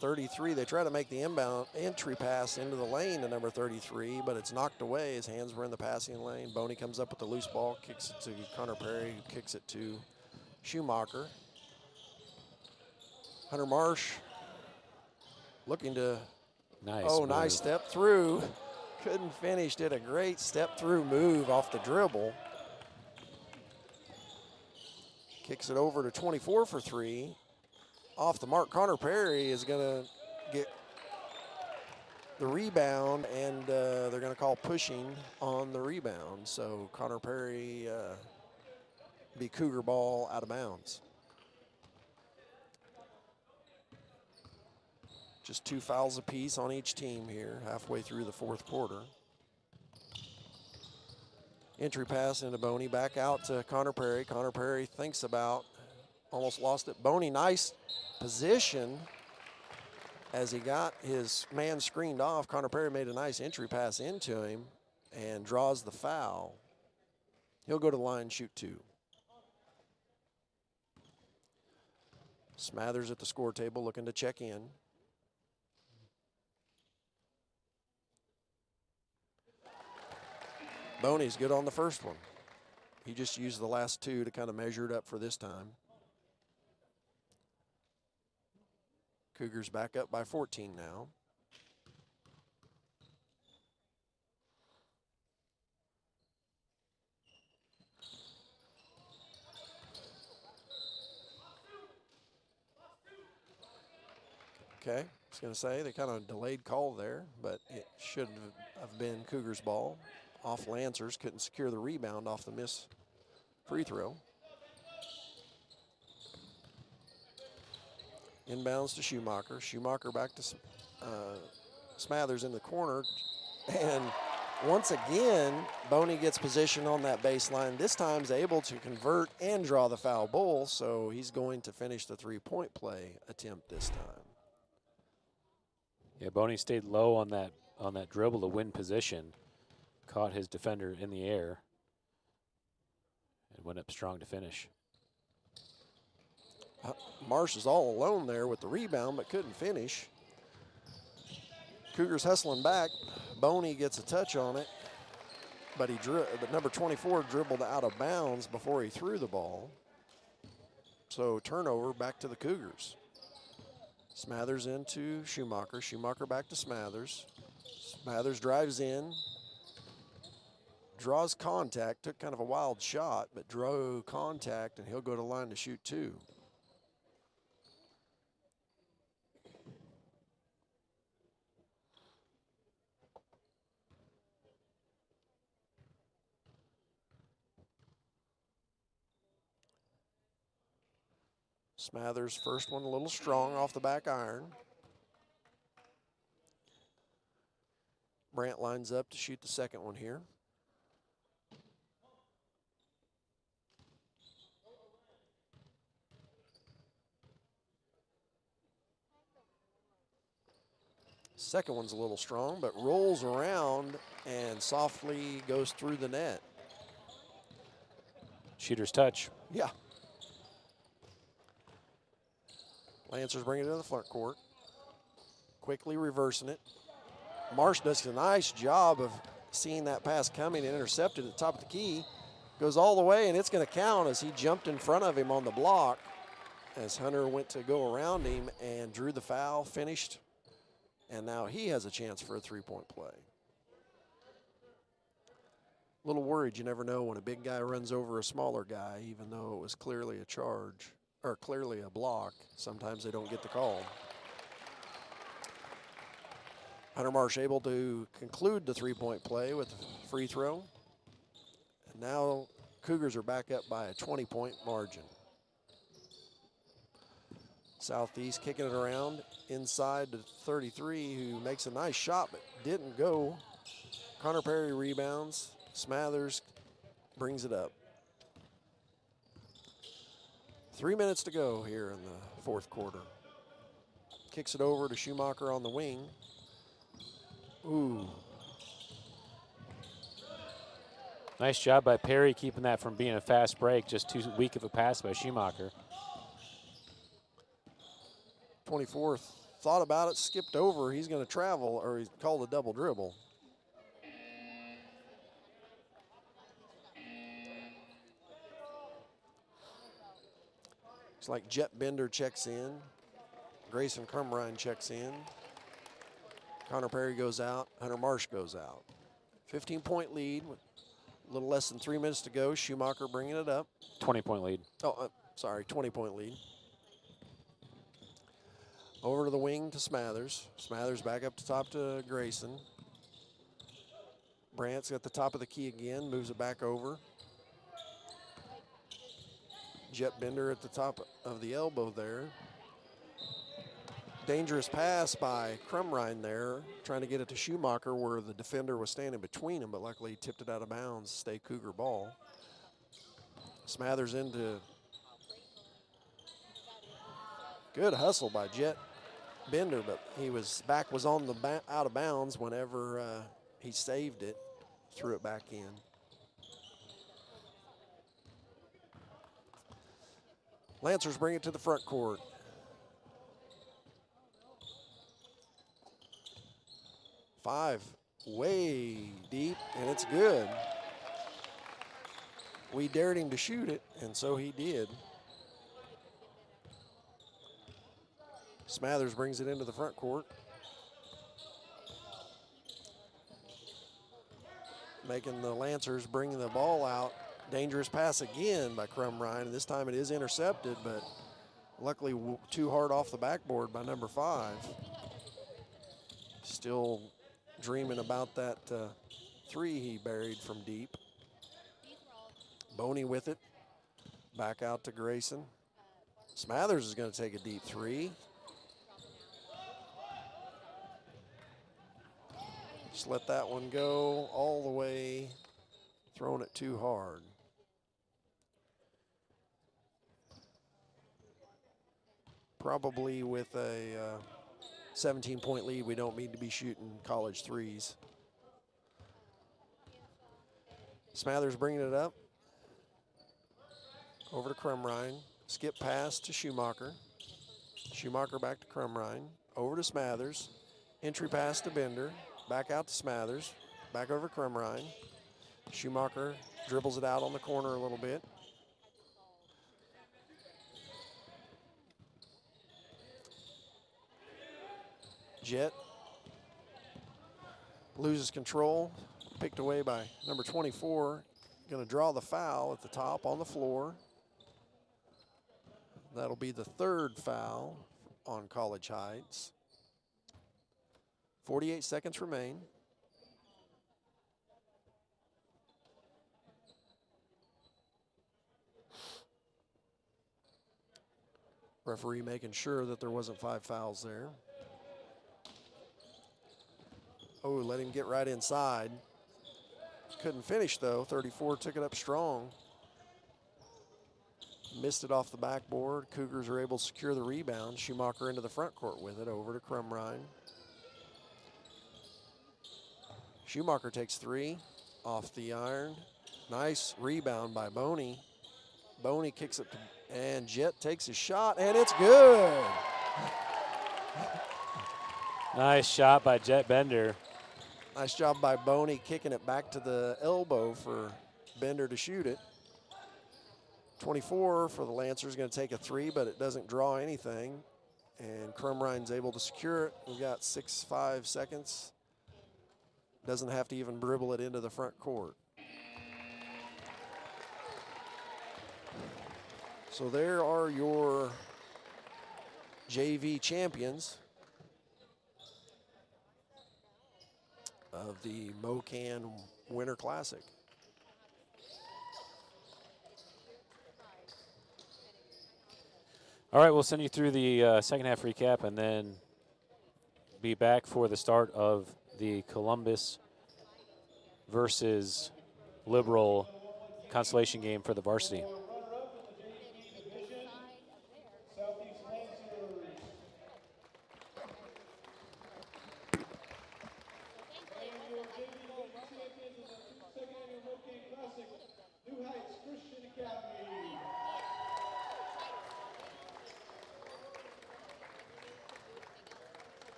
33, they try to make the inbound entry pass into the lane to number 33, but it's knocked away. His hands were in the passing lane. Boney comes up with the loose ball, kicks it to Connor Perry, who kicks it to Schumacher. Hunter Marsh looking to, nice step through. Couldn't finish, did a great step through move off the dribble. Kicks it over to 24 for 3. Off the mark, Connor Perry is going to get the rebound, and they're going to call pushing on the rebound. So Connor Perry be Cougar ball out of bounds. Just 2 fouls apiece on each team here, halfway through the 4th quarter. Entry pass into Boney, back out to Connor Perry. Connor Perry thinks about, almost lost it. Boney, nice position as he got his man screened off. Connor Perry made a nice entry pass into him and draws the foul. He'll go to the line, shoot 2. Smathers at the score table looking to check in. Boney's good on the first one. He just used the last 2 to kind of measure it up for this time. Cougars back up by 14 now. Okay, I was going to say they kind of delayed call there, but it should have been Cougars ball. Off Lancers, couldn't secure the rebound off the miss free throw. Inbounds to Schumacher. Schumacher back to Smathers in the corner. And Once again, Boney gets position on that baseline. This time is able to convert and draw the foul goal, so he's going to finish the three-point play attempt this time. Yeah, Boney stayed low on that dribble to win position, caught his defender in the air, and went up strong to finish. Marsh is all alone there with the rebound, but couldn't finish. Cougars hustling back. Boney gets a touch on it, but number 24 dribbled out of bounds before he threw the ball. So turnover back to the Cougars. Smathers into Schumacher. Schumacher back to Smathers. Smathers drives in, draws contact, took kind of a wild shot, but drew contact, and he'll go to the line to shoot two. Smathers' first one a little strong off the back iron. Brandt lines up to shoot the second one here. Second one's a little strong, but rolls around and softly goes through the net. Shooter's touch. Yeah. Lancers bring it to the front court. Quickly reversing it. Marsh does a nice job of seeing that pass coming and intercepted at the top of the key. Goes all the way, and it's going to count as he jumped in front of him on the block as Hunter went to go around him and drew the foul, finished, and now he has a chance for a three-point play. A little worried, you never know when a big guy runs over a smaller guy, even though it was clearly a charge, or clearly a block. Sometimes they don't get the call. Hunter Marsh able to conclude the three-point play with a free throw. And now Cougars are back up by a 20-point margin. Southeast kicking it around inside to 33, who makes a nice shot but didn't go. Connor Perry rebounds. Smathers brings it up. 3 minutes to go here in the fourth quarter. Kicks it over to Schumacher on the wing. Ooh. Nice job by Perry keeping that from being a fast break. Just too weak of a pass by Schumacher. 24 thought about it, skipped over. He's going to travel, or he called a double dribble. It's like Jet Bender checks in. Grayson Crumrine checks in. Connor Perry goes out. Hunter Marsh goes out. 15-point lead with a little less than 3 minutes to go. Schumacher bringing it up. 20-point lead. Oh, sorry, 20-point lead. Over to the wing to Smathers. Smathers back up to top to Grayson. Brandt's at the top of the key again, moves it back over. Jet Bender at the top of the elbow there. Dangerous pass by Crumrine there, trying to get it to Schumacher where the defender was standing between them, but luckily he tipped it out of bounds, stay Cougar ball. Smathers into, good hustle by Jet Bender, but back was on the out of bounds whenever he saved it, threw it back in. Lancers bring it to the front court. Five, way deep, and it's good. We dared him to shoot it, and so he did. Smathers brings it into the front court. Making the Lancers bring the ball out. Dangerous pass again by Crumrine, and this time it is intercepted, but luckily too hard off the backboard by number 5. Still dreaming about that three he buried from deep. Boney with it. Back out to Grayson. Smathers is going to take a deep three. Just let that one go all the way, throwing it too hard. Probably with a 17-point lead, we don't need to be shooting college threes. Smathers bringing it up. Over to Crumrine. Skip pass to Schumacher. Schumacher back to Crumrine. Over to Smathers. Entry pass to Bender. Back out to Smathers. Back over to Crumrine. Schumacher dribbles it out on the corner a little bit. Jet loses control. Picked away by number 24. Going to draw the foul at the top on the floor. That'll be the third foul on College Heights. 48 seconds remain. Referee making sure that there wasn't 5 fouls there. Oh, let him get right inside. Couldn't finish though. 34 took it up strong. Missed it off the backboard. Cougars are able to secure the rebound. Schumacher into the front court with it. Over to Crumrine. Schumacher takes 3 off the iron. Nice rebound by Boney. Boney kicks it to, and Jet takes a shot, and it's good. Nice shot by Jet Bender. Nice job by Boney kicking it back to the elbow for Bender to shoot it. 24 for the Lancers, going to take a 3, but it doesn't draw anything. And Crumrine's able to secure it. We've got 5 seconds. Doesn't have to even dribble it into the front court. So there are your JV champions of the MOKan Winter Classic. All right, we'll send you through the second half recap and then be back for the start of the Columbus versus Liberal consolation game for the varsity.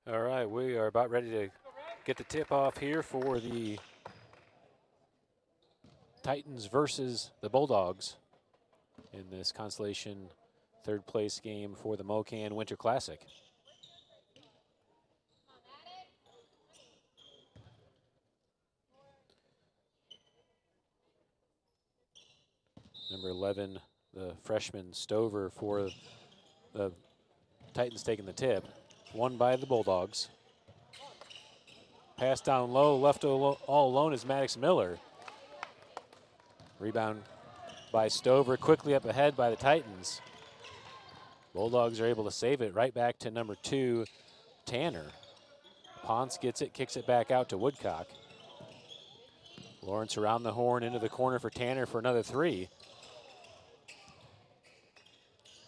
All right, we are about ready to get the tip off here for the Titans versus the Bulldogs in this Constellation third place game for the MOKan Winter Classic. Number 11, the freshman Stover for the Titans taking the tip. Won by the Bulldogs. Pass down low, left all alone is Maddox Miller. Rebound by Stover, quickly up ahead by the Titans. Bulldogs are able to save it right back to number 2, Tanner. Ponce gets it, kicks it back out to Woodcock. Lawrence around the horn into the corner for Tanner for another 3.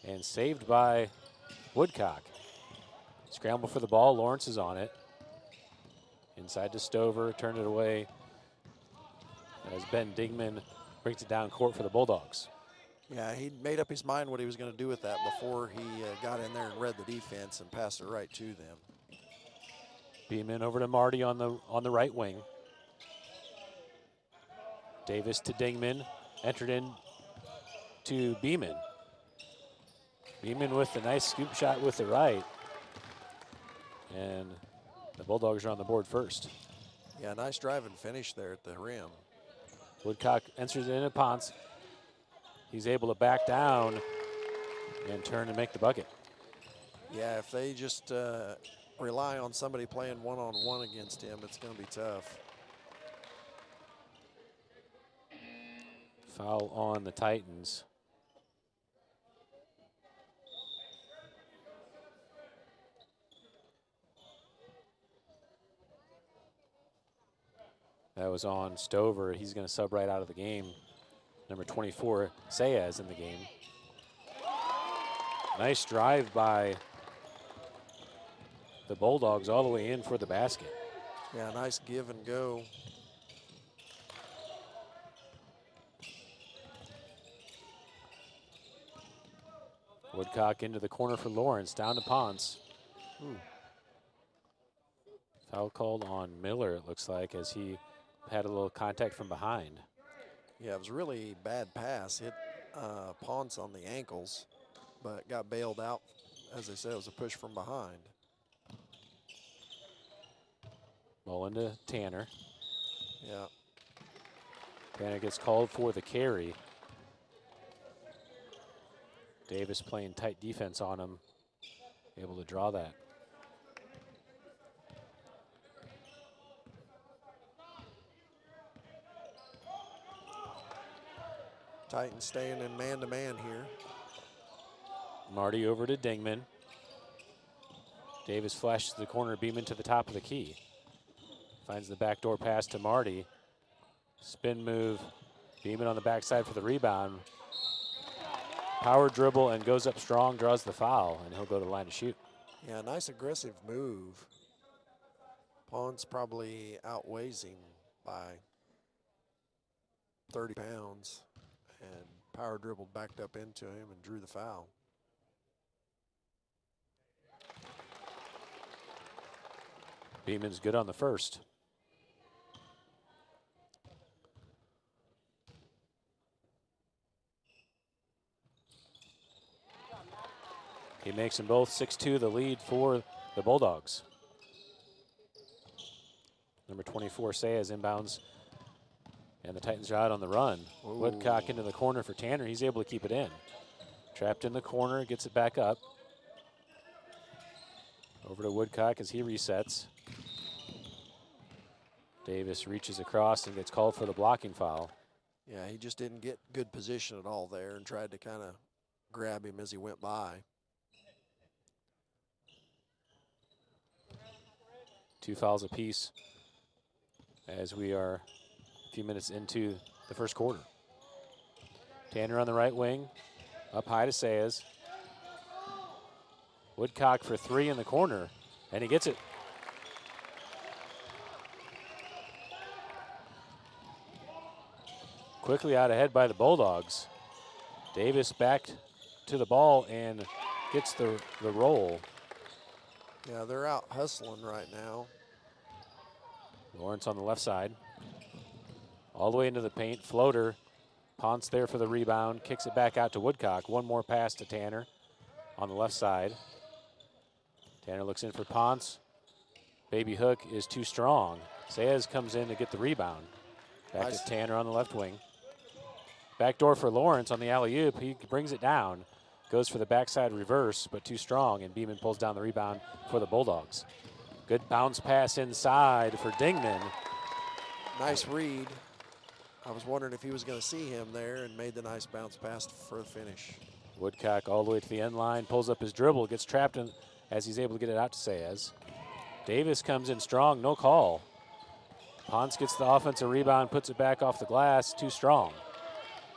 And saved by Woodcock. Scramble for the ball, Lawrence is on it. Inside to Stover, turn it away as Ben Dingman brings it down court for the Bulldogs. Yeah, he made up his mind what he was going to do with that before he got in there and read the defense and passed it right to them. Beeman over to Marty on the right wing. Davis to Dingman, entered in to Beeman. Beeman with the nice scoop shot with the right. And the Bulldogs are on the board first. Yeah, nice drive and finish there at the rim. Woodcock enters it into Ponce. He's able to back down and turn and make the bucket. Yeah, if they just rely on somebody playing one-on-one against him, it's going to be tough. Foul on the Titans. That was on Stover. He's going to sub right out of the game. Number 24, Sayez in the game. Nice drive by the Bulldogs all the way in for the basket. Yeah, nice give and go. Woodcock into the corner for Lawrence, down to Ponce. Ooh. Foul called on Miller, it looks like, as he had a little contact from behind. Yeah, it was a really bad pass. Hit Ponce on the ankles, but got bailed out. As they said, it was a push from behind. Ball into Tanner. Yeah. Tanner gets called for the carry. Davis playing tight defense on him, able to draw that. Titans staying in man-to-man here. Marty over to Dingman. Davis flashes the corner, Beeman to the top of the key. Finds the backdoor pass to Marty. Spin move, Beeman on the backside for the rebound. Power dribble and goes up strong, draws the foul, and he'll go to the line to shoot. Yeah, nice aggressive move. Ponce probably outweighs him by 30 pounds and power dribbled backed up into him and drew the foul. Beeman's good on the first. He makes them both 6-2, the lead for the Bulldogs. Number 24, Sayez inbounds, and the Titans are out on the run. Ooh. Woodcock into the corner for Tanner. He's able to keep it in. Trapped in the corner, gets it back up. Over to Woodcock as he resets. Davis reaches across and gets called for the blocking foul. Yeah, he just didn't get good position at all there and tried to kind of grab him as he went by. 2 fouls apiece as we are a few minutes into the first quarter. Tanner on the right wing, up high to Sayez. Woodcock for 3 in the corner, and he gets it. Quickly out ahead by the Bulldogs. Davis back to the ball and gets the roll. Yeah, they're out hustling right now. Lawrence on the left side. All the way into the paint, floater. Ponce there for the rebound, kicks it back out to Woodcock. One more pass to Tanner on the left side. Tanner looks in for Ponce. Baby hook is too strong. Saez comes in to get the rebound. Back to Tanner on the left wing. Backdoor for Lawrence on the alley-oop. He brings it down. Goes for the backside reverse, but too strong, and Beeman pulls down the rebound for the Bulldogs. Good bounce pass inside for Dingman. Nice read. I was wondering if he was going to see him there and made the nice bounce pass for the finish. Woodcock all the way to the end line, pulls up his dribble, gets trapped in as he's able to get it out to Saez. Davis comes in strong, no call. Ponce gets the offensive rebound, puts it back off the glass, too strong.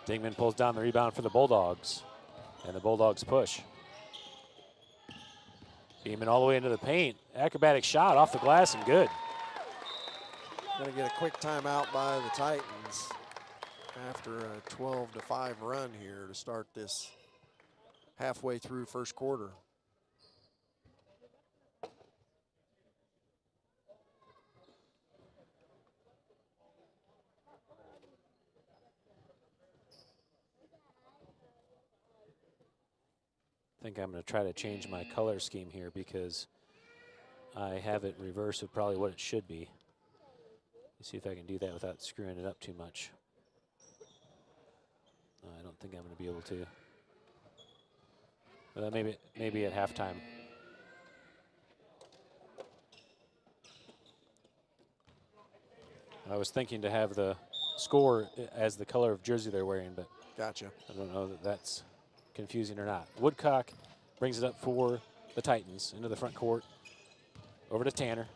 Dingman pulls down the rebound for the Bulldogs, and the Bulldogs push. Beeman all the way into the paint. Acrobatic shot off the glass and good. Going to get a quick timeout by the Titans after a 12-5 run here to start this halfway through first quarter. I think I'm going to try to change my color scheme here because I have it reversed of probably what it should be. Let's see if I can do that without screwing it up too much. I don't think I'm going to be able to. But maybe at halftime. I was thinking to have the score as the color of jersey they're wearing, but gotcha. I don't know that that's confusing or not. Woodcock brings it up for the Titans into the front court. Over to Tanner.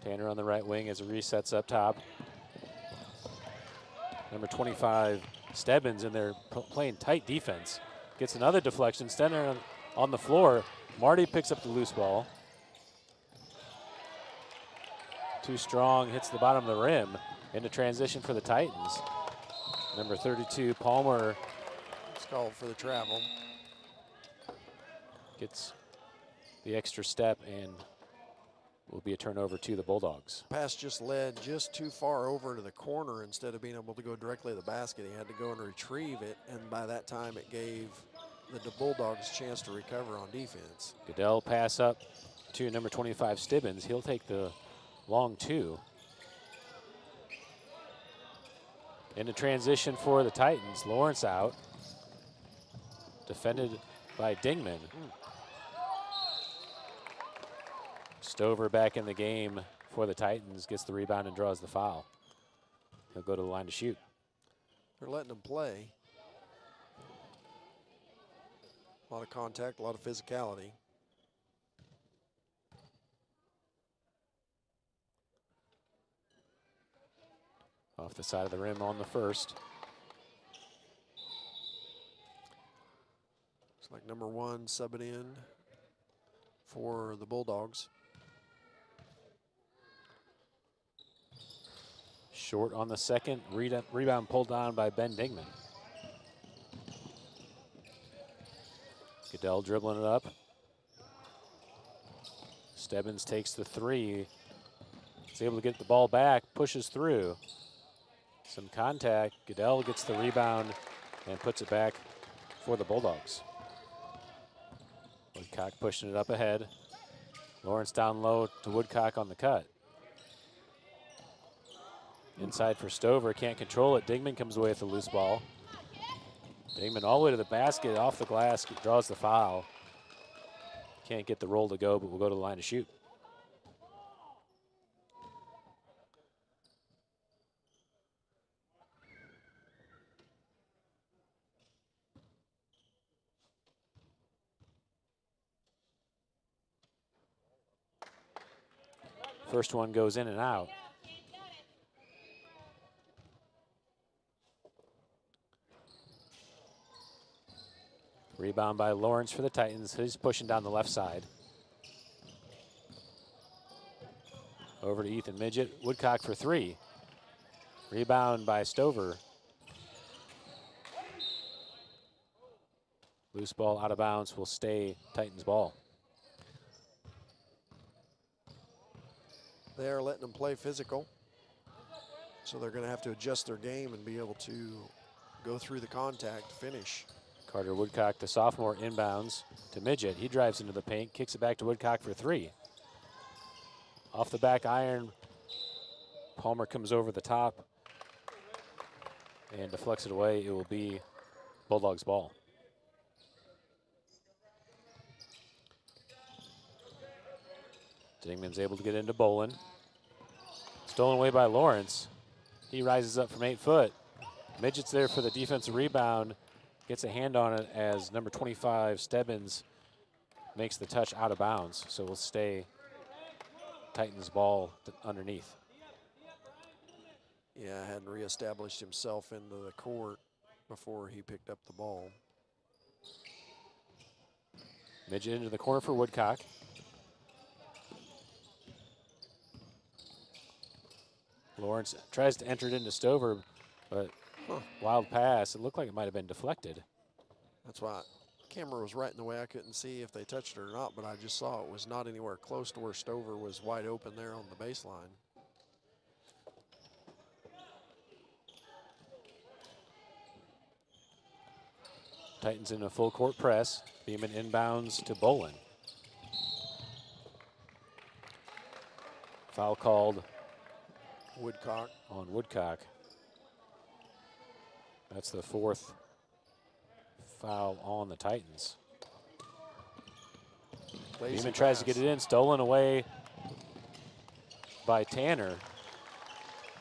Tanner on the right wing as it resets up top. Number 25, Stebbins in there playing tight defense. Gets another deflection. Stenner on the floor. Marty picks up the loose ball. Too strong, hits the bottom of the rim. Into transition for the Titans. Number 32, Palmer. It's called for the travel. Gets the extra step and will be a turnover to the Bulldogs. Pass just led just too far over to the corner instead of being able to go directly to the basket. He had to go and retrieve it, and by that time it gave the Bulldogs a chance to recover on defense. Goodell pass up to number 25, Stibbins. He'll take the long two. Into transition for the Titans. Lawrence out. Defended by Dingman. Stover back in the game for the Titans. Gets the rebound and draws the foul. He'll go to the line to shoot. They're letting him play. A lot of contact, a lot of physicality. Off the side of the rim on the first. It's like number 1 subbing in for the Bulldogs. Short on the second. Rebound pulled down by Ben Dingman. Goodell dribbling it up. Stebbins takes the three. He's able to get the ball back, pushes through. Some contact. Goodell gets the rebound and puts it back for the Bulldogs. Woodcock pushing it up ahead. Lawrence down low to Woodcock on the cut. Inside for Stover, can't control it. Dingman comes away with the loose ball. Dingman all the way to the basket, off the glass, draws the foul. Can't get the roll to go, but we'll go to the line to shoot. First one goes in and out. Rebound by Lawrence for the Titans. He's pushing down the left side. Over to Ethan Midget. Woodcock for three. Rebound by Stover. Loose ball out of bounds will stay Titans ball. They are letting them play physical. So they're going to have to adjust their game and be able to go through the contact to finish. Carter Woodcock, the sophomore, inbounds to Midget. He drives into the paint, kicks it back to Woodcock for three. Off the back iron, Palmer comes over the top and deflects it away. It will be Bulldogs ball. Dingman's able to get into Bolin. Stolen away by Lawrence. He rises up from 8 foot. Midget's there for the defensive rebound. Gets a hand on it as number 25, Stebbins, makes the touch out of bounds. So we'll stay Titans ball underneath. Yeah, hadn't reestablished himself into the court before he picked up the ball. Midget into the corner for Woodcock. Lawrence tries to enter it into Stover, but wild pass. It looked like it might have been deflected. That's why the camera was right in the way. I couldn't see if they touched it or not, but I just saw it was not anywhere close to where Stover was wide open there on the baseline. Titans in a full court press. Beeman inbounds to Bolin. Foul called Woodcock. On Woodcock. That's the 4th foul on the Titans. Beeman tries to get it in, stolen away by Tanner,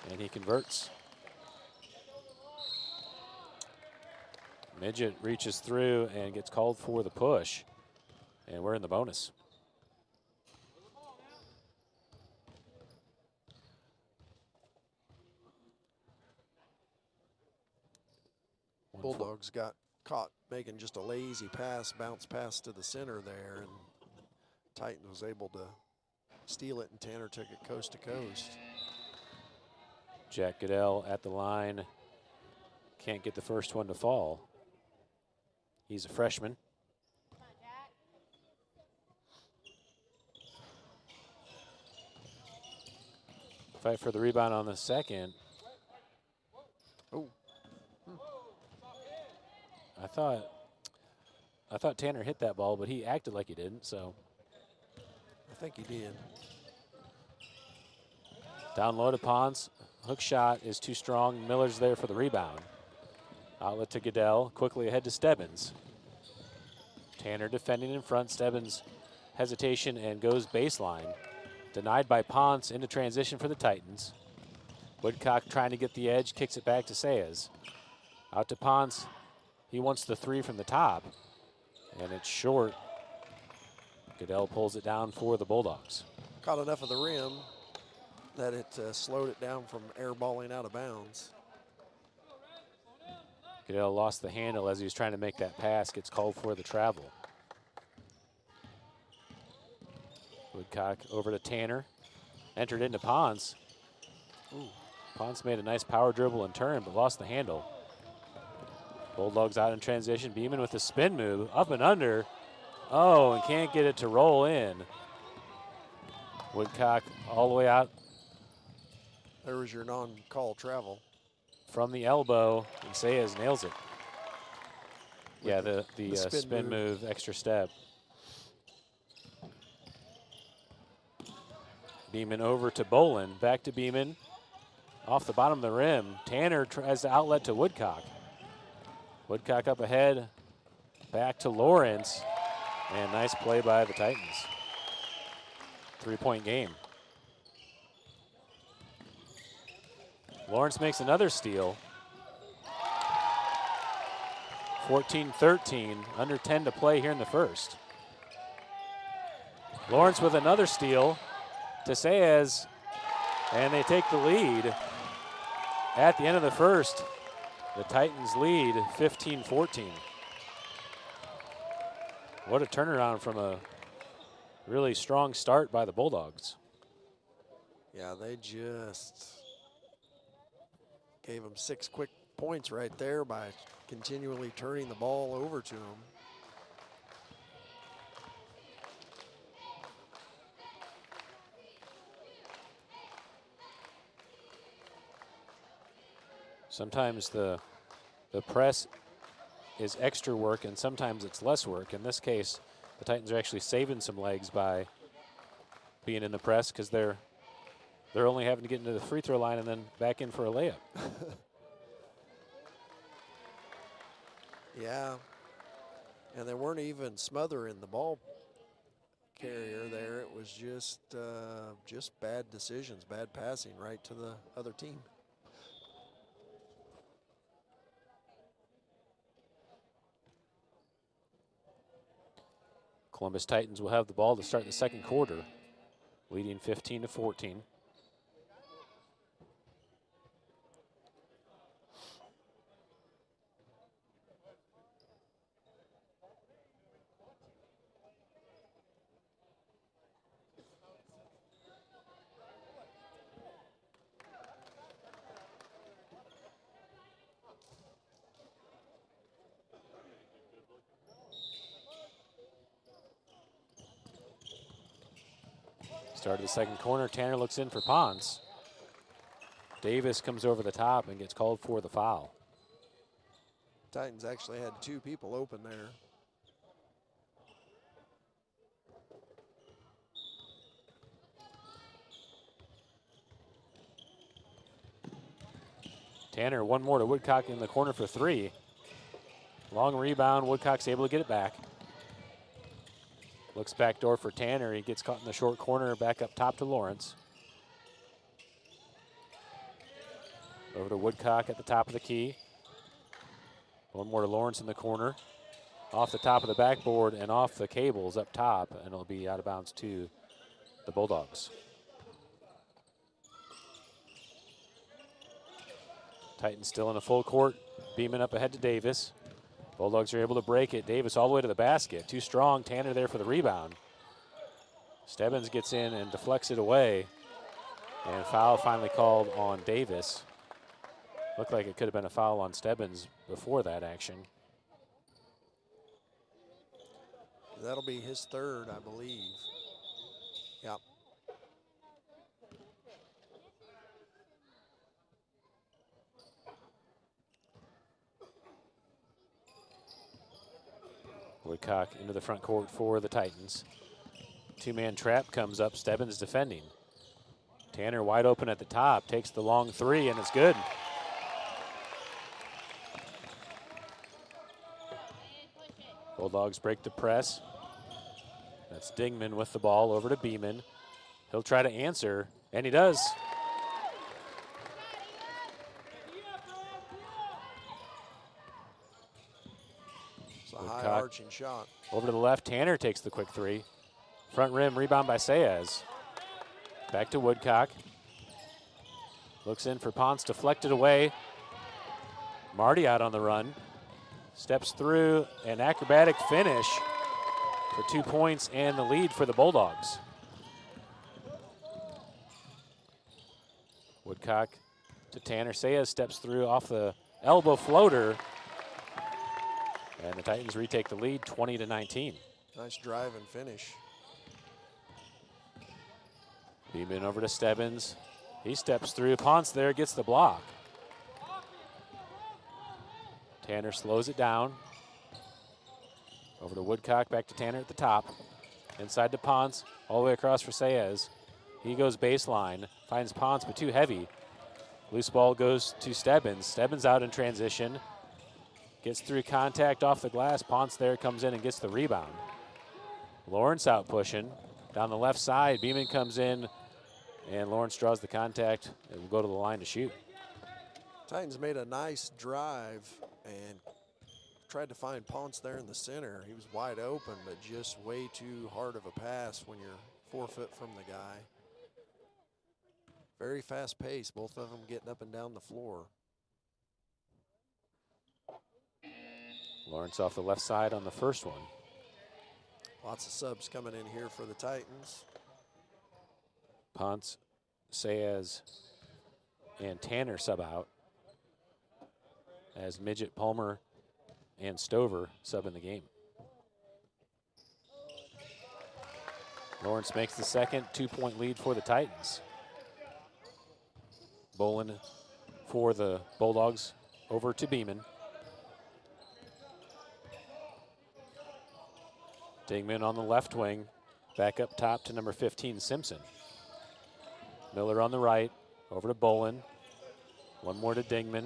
and he converts. Midget reaches through and gets called for the push, and we're in the bonus. Bulldogs got caught making just a lazy pass, bounce pass to the center there, and Titan was able to steal it, and Tanner took it coast to coast. Jack Goodell at the line. Can't get the first one to fall. He's a freshman. Fight for the rebound on the second. Oh. I thought Tanner hit that ball, but he acted like he didn't, so. I think he did. Down low to Pons. Hook shot is too strong. Miller's there for the rebound. Outlet to Goodell. Quickly ahead to Stebbins. Tanner defending in front. Stebbins hesitation and goes baseline. Denied by Ponce into transition for the Titans. Woodcock trying to get the edge. Kicks it back to Sayes. Out to Ponce. He wants the three from the top. And it's short. Goodell pulls it down for the Bulldogs. Caught enough of the rim that it slowed it down from airballing out of bounds. Goodell lost the handle as he was trying to make that pass. Gets called for the travel. Woodcock over to Tanner. Entered into Ponce. Ponce made a nice power dribble and turn, but lost the handle. Bulldogs out in transition. Beeman with a spin move, up and under. Oh, and can't get it to roll in. Woodcock all the way out. There was your non-call travel. From the elbow, and Sayes nails it. Yeah, the spin move, extra step. Beeman over to Bolin, back to Beeman. Off the bottom of the rim, Tanner tries to outlet to Woodcock. Woodcock up ahead, back to Lawrence, and nice play by the Titans. 3-point game. Lawrence makes another steal. 14-13, under 10 to play here in the first. Lawrence with another steal to Sayes, and they take the lead. At the end of the first, the Titans lead 15-14. What a turnaround from a really strong start by the Bulldogs. Yeah, they just gave them 6 quick points right there by continually turning the ball over to them. Sometimes the press is extra work and sometimes it's less work. In this case, the Titans are actually saving some legs by being in the press because they're only having to get into the free throw line and then back in for a layup. Yeah, and they weren't even smothering the ball carrier there. It was just bad decisions, bad passing right to the other team. Columbus Titans will have the ball to start the second quarter, leading 15-14. Start of the second corner, Tanner looks in for Ponce. Davis comes over the top and gets called for the foul. Titans actually had two people open there. Tanner, one more to Woodcock in the corner for three. Long rebound, Woodcock's able to get it back. Looks back door for Tanner. He gets caught in the short corner, back up top to Lawrence. Over to Woodcock at the top of the key. One more to Lawrence in the corner. Off the top of the backboard and off the cables up top, and it'll be out of bounds to the Bulldogs. Titans still in a full court, beaming up ahead to Davis. Bulldogs are able to break it. Davis all the way to the basket. Too strong. Tanner there for the rebound. Stebbins gets in and deflects it away. And foul finally called on Davis. Looked like it could have been a foul on Stebbins before that action. That'll be his third, I believe. Yep. Woodcock into the front court for the Titans. Two-man trap comes up. Stebbins defending. Tanner wide open at the top. Takes the long three, and it's good. Bulldogs break the press. That's Dingman with the ball over to Beeman. He'll try to answer, and he does. It's a high arching shot. Over to the left, Tanner takes the quick three. Front rim, rebound by Saez. Back to Woodcock. Looks in for Ponce, deflected away. Marty out on the run. Steps through, an acrobatic finish for 2 points and the lead for the Bulldogs. Woodcock to Tanner. Saez steps through off the elbow floater. And the Titans retake the lead, 20-19. Nice drive and finish. Beeman over to Stebbins. He steps through. Ponce there gets the block. Tanner slows it down. Over to Woodcock, back to Tanner at the top. Inside to Ponce, all the way across for Saez. He goes baseline, finds Ponce, but too heavy. Loose ball goes to Stebbins. Stebbins out in transition. Gets through contact off the glass. Ponce there comes in and gets the rebound. Lawrence out pushing. Down the left side, Beeman comes in, and Lawrence draws the contact and will go to the line to shoot. Titans made a nice drive and tried to find Ponce there in the center. He was wide open, but just way too hard of a pass when you're 4 foot from the guy. Very fast pace, both of them getting up and down the floor. Lawrence off the left side on the first one. Lots of subs coming in here for the Titans. Ponce, Saez, and Tanner sub out as Midget, Palmer, and Stover sub in the game. Lawrence makes the second, 2-point lead for the Titans. Bolin for the Bulldogs over to Beeman. Dingman on the left wing. Back up top to number 15, Simpson. Miller on the right. Over to Bolin. One more to Dingman.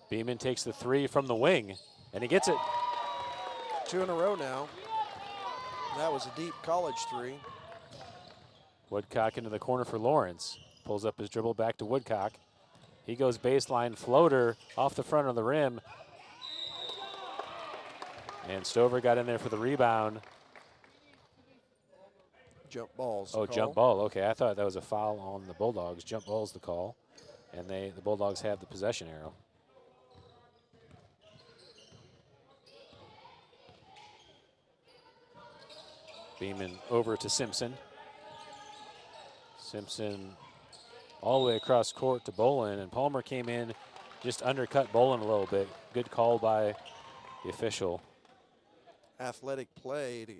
Beeman takes the three from the wing, and he gets it. 2 in a row now. That was a deep college three. Woodcock into the corner for Lawrence. Pulls up his dribble back to Woodcock. He goes baseline floater off the front of the rim. And Stover got in there for the rebound. Jump balls. Oh, jump ball. Okay, I thought that was a foul on the Bulldogs. Jump ball's the call. And the Bulldogs have the possession arrow. Beeman over to Simpson. Simpson all the way across court to Bolin, and Palmer came in, just undercut Bolin a little bit. Good call by the official. Athletic play to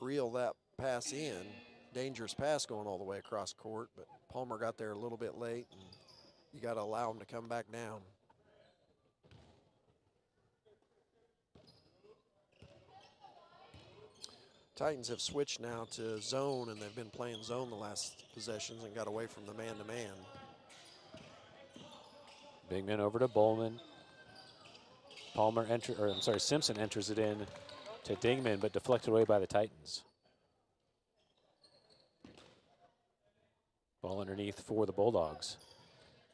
reel that pass in. Dangerous pass going all the way across court, but Palmer got there a little bit late, and you got to allow him to come back down. Titans have switched now to zone, and they've been playing zone the last possessions and got away from the man-to-man. Bigman over to Bowman. Simpson enters it in to Dingman, but deflected away by the Titans. Ball underneath for the Bulldogs.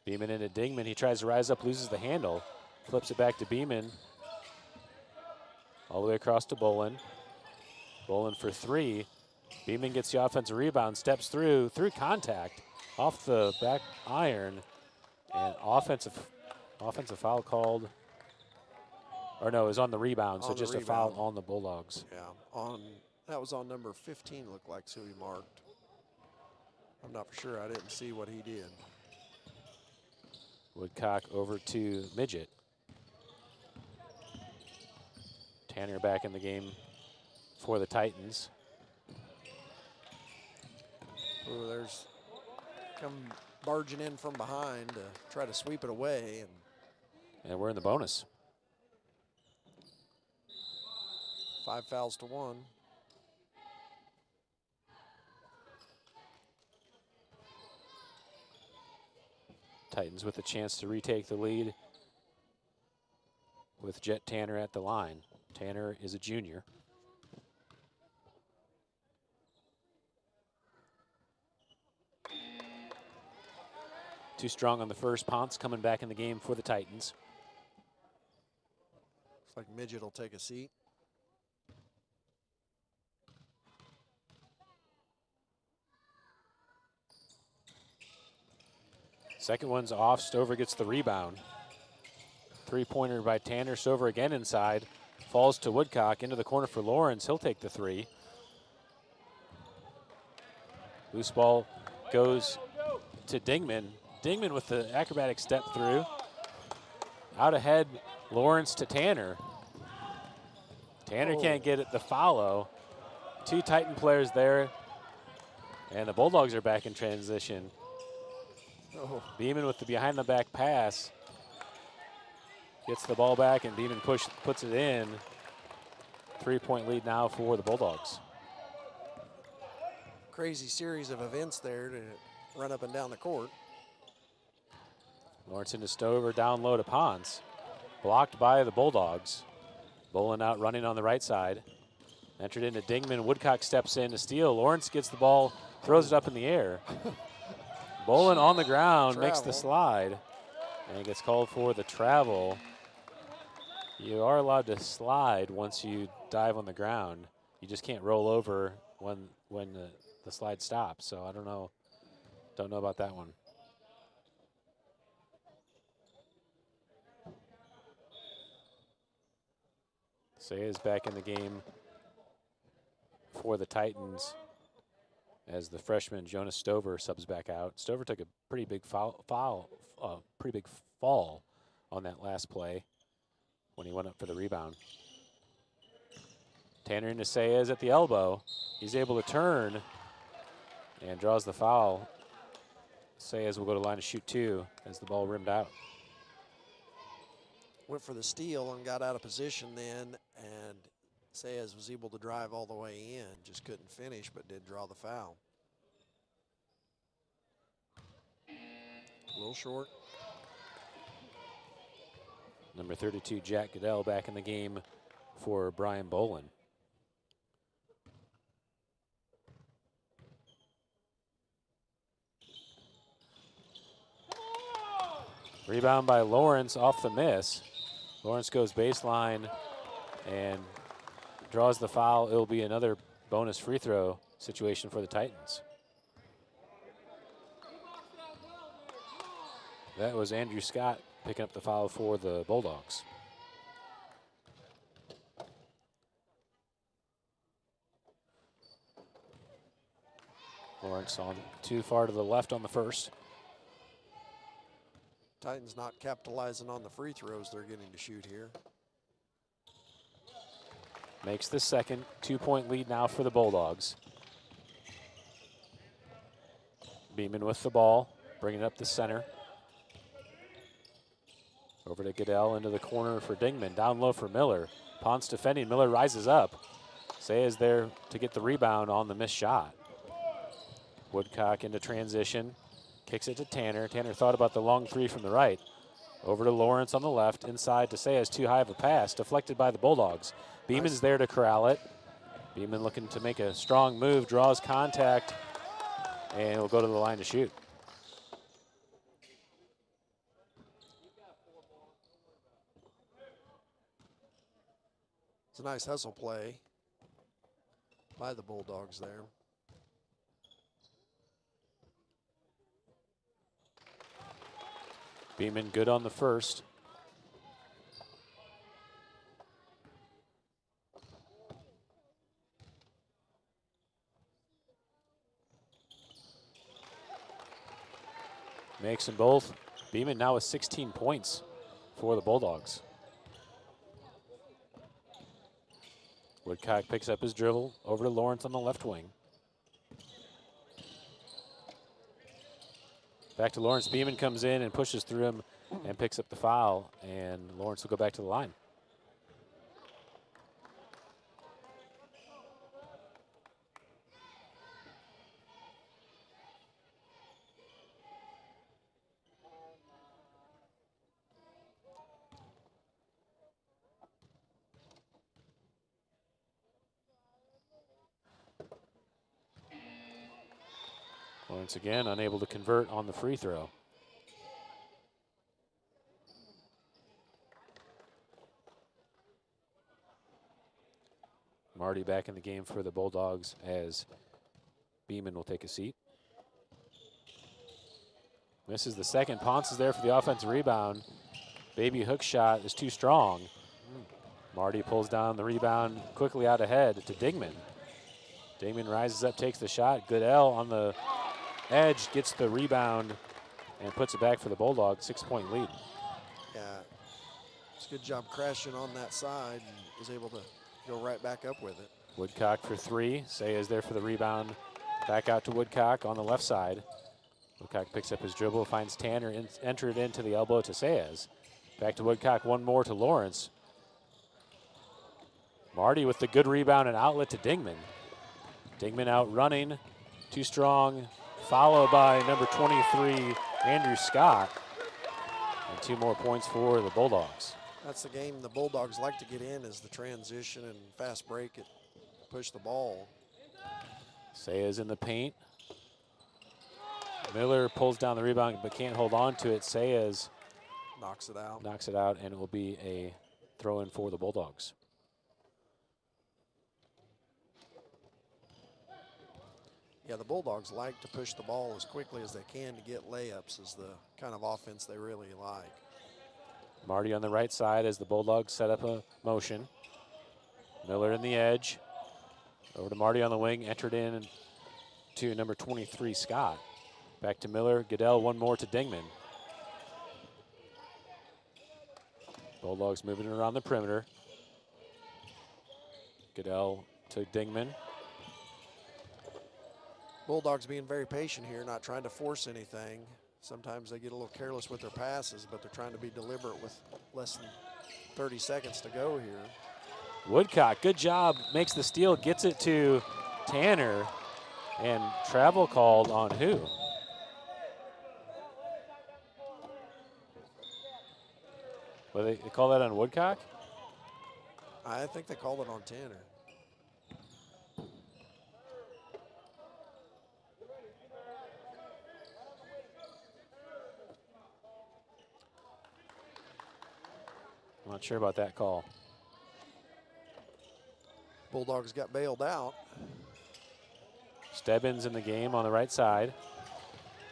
Beeman into Dingman. He tries to rise up, loses the handle. Flips it back to Beeman. All the way across to Bolin. Bolin for three. Beeman gets the offensive rebound, steps through contact, off the back iron, and offensive foul called. Or no, it was on the rebound, so just a foul on the Bulldogs. Yeah, that was on number 15, looked like, so he marked. I'm not for sure. I didn't see what he did. Woodcock over to Midget. Tanner back in the game for the Titans. Ooh, there's come barging in from behind to try to sweep it away. And we're in the bonus. 5 fouls to 1. Titans with a chance to retake the lead with Jet Tanner at the line. Tanner is a junior. Too strong on the first. Ponce coming back in the game for the Titans. Looks like Midget will take a seat. Second one's off. Stover gets the rebound. Three-pointer by Tanner. Stover again inside. Falls to Woodcock. Into the corner for Lawrence. He'll take the three. Loose ball goes to Dingman. Dingman with the acrobatic step through. Out ahead, Lawrence to Tanner. Tanner can't get it the follow. Two Titan players there. And the Bulldogs are back in transition. Beeman with the behind-the-back pass. Gets the ball back, and Beeman puts it in. 3-point lead now for the Bulldogs. Crazy series of events there to run up and down the court. Lawrence into Stover, down low to Ponce. Blocked by the Bulldogs. Bolin out running on the right side. Entered into Dingman. Woodcock steps in to steal. Lawrence gets the ball, throws it up in the air. Bolin on the ground, makes the slide, and gets called for the travel. You are allowed to slide once you dive on the ground. You just can't roll over when the slide stops. So I don't know about that one. Sayes back in the game for the Titans as the freshman Jonas Stover subs back out. Stover took a pretty big fall on that last play when he went up for the rebound. Tanner into Sayes at the elbow. He's able to turn and draws the foul. Sayers will go to line to shoot 2 as the ball rimmed out. Went for the steal and got out of position then, and Sayers was able to drive all the way in. Just couldn't finish, but did draw the foul. A little short. Number 32, Jack Goodell, back in the game for Brian Bolin. Rebound by Lawrence off the miss. Lawrence goes baseline and draws the foul. It'll be another bonus free throw situation for the Titans. That was Andrew Scott picking up the foul for the Bulldogs. Lawrence on too far to the left on the first. Titans not capitalizing on the free throws they're getting to shoot here. Makes the second. 2-point lead now for the Bulldogs. Beeman with the ball, bringing it up the center. Over to Goodell into the corner for Dingman. Down low for Miller. Ponce defending. Miller rises up. Sayers there to get the rebound on the missed shot. Woodcock into transition. Kicks it to Tanner. Tanner thought about the long three from the right. Over to Lawrence on the left. Inside to Sayers. Too high of a pass. Deflected by the Bulldogs. Beeman's there to corral it. Beeman looking to make a strong move. Draws contact. And will go to the line to shoot. It's a nice hustle play by the Bulldogs there. Beeman good on the first. Makes them both. Beeman now with 16 points for the Bulldogs. Woodcock picks up his dribble over to Lawrence on the left wing. Back to Lawrence. Beeman comes in and pushes through him and picks up the foul, and Lawrence will go back to the line. Lawrence again unable to convert on the free throw. Marty back in the game for the Bulldogs as Beeman will take a seat. Misses the second. Ponce is there for the offensive rebound. Baby hook shot is too strong. Marty pulls down the rebound quickly out ahead to Dingman. Dingman rises up, takes the shot. Goodell on the edge gets the rebound and puts it back for the Bulldogs. 6-point lead. Yeah, it's a good job crashing on that side and was able to go right back up with it. Woodcock for three. Sayers there for the rebound. Back out to Woodcock on the left side. Woodcock picks up his dribble, finds Tanner, entered into the elbow to Sayers. Back to Woodcock, one more to Lawrence. Marty with the good rebound and outlet to Dingman. Dingman out running, too strong, followed by number 23, Andrew Scott. And 2 more points for the Bulldogs. That's the game the Bulldogs like to get in, is the transition and fast break it, push the ball. Sayers in the paint. Miller pulls down the rebound but can't hold on to it. Sayers knocks it out. Knocks it out, and it will be a throw-in for the Bulldogs. Yeah, the Bulldogs like to push the ball as quickly as they can to get layups, is the kind of offense they really like. Marty on the right side as the Bulldogs set up a motion. Miller in the edge. Over to Marty on the wing, entered in to number 23, Scott. Back to Miller, Goodell, one more to Dingman. Bulldogs moving around the perimeter. Goodell to Dingman. Bulldogs being very patient here, not trying to force anything. Sometimes they get a little careless with their passes, but they're trying to be deliberate with less than 30 seconds to go here. Woodcock, good job, makes the steal, gets it to Tanner, and travel called on who? Well, they call that on Woodcock? I think they called it on Tanner. I'm not sure about that call. Bulldogs got bailed out. Stebbins in the game on the right side.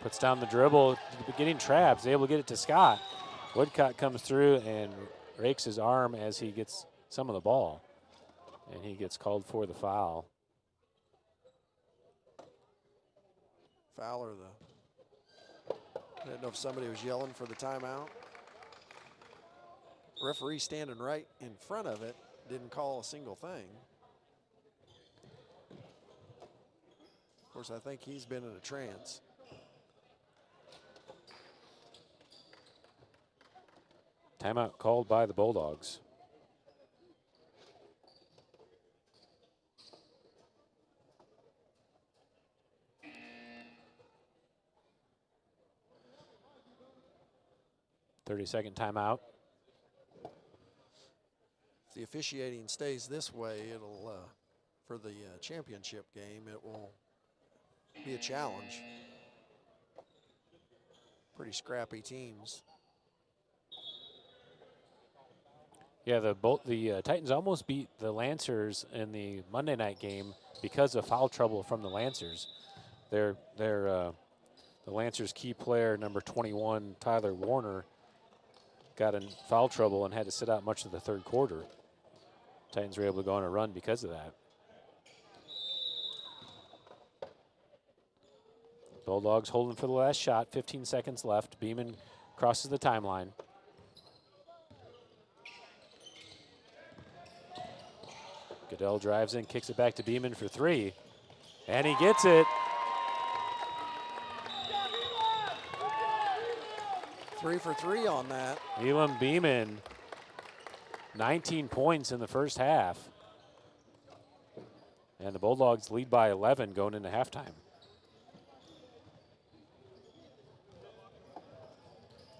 Puts down the dribble, getting trapped, is able to get it to Scott. Woodcock comes through and rakes his arm as he gets some of the ball. And he gets called for the foul. Fowler, I didn't know if somebody was yelling for the timeout. Referee standing right in front of it didn't call a single thing. Of course, I think he's been in a trance. Timeout called by the Bulldogs. "30-second timeout." If the officiating stays this way, it'll for the championship game, it will be a challenge. Pretty scrappy teams. Yeah, the Titans almost beat the Lancers in the Monday night game because of foul trouble from the Lancers. The Lancers' key player, number 21, Tyler Warner, got in foul trouble and had to sit out much of the third quarter. Titans were able to go on a run because of that. Bulldogs holding for the last shot, 15 seconds left. Beeman crosses the timeline. Goodell drives in, kicks it back to Beeman for three, and he gets it. 3 for 3 on that. Elam Beeman, 19 points in the first half. And the Bulldogs lead by 11 going into halftime.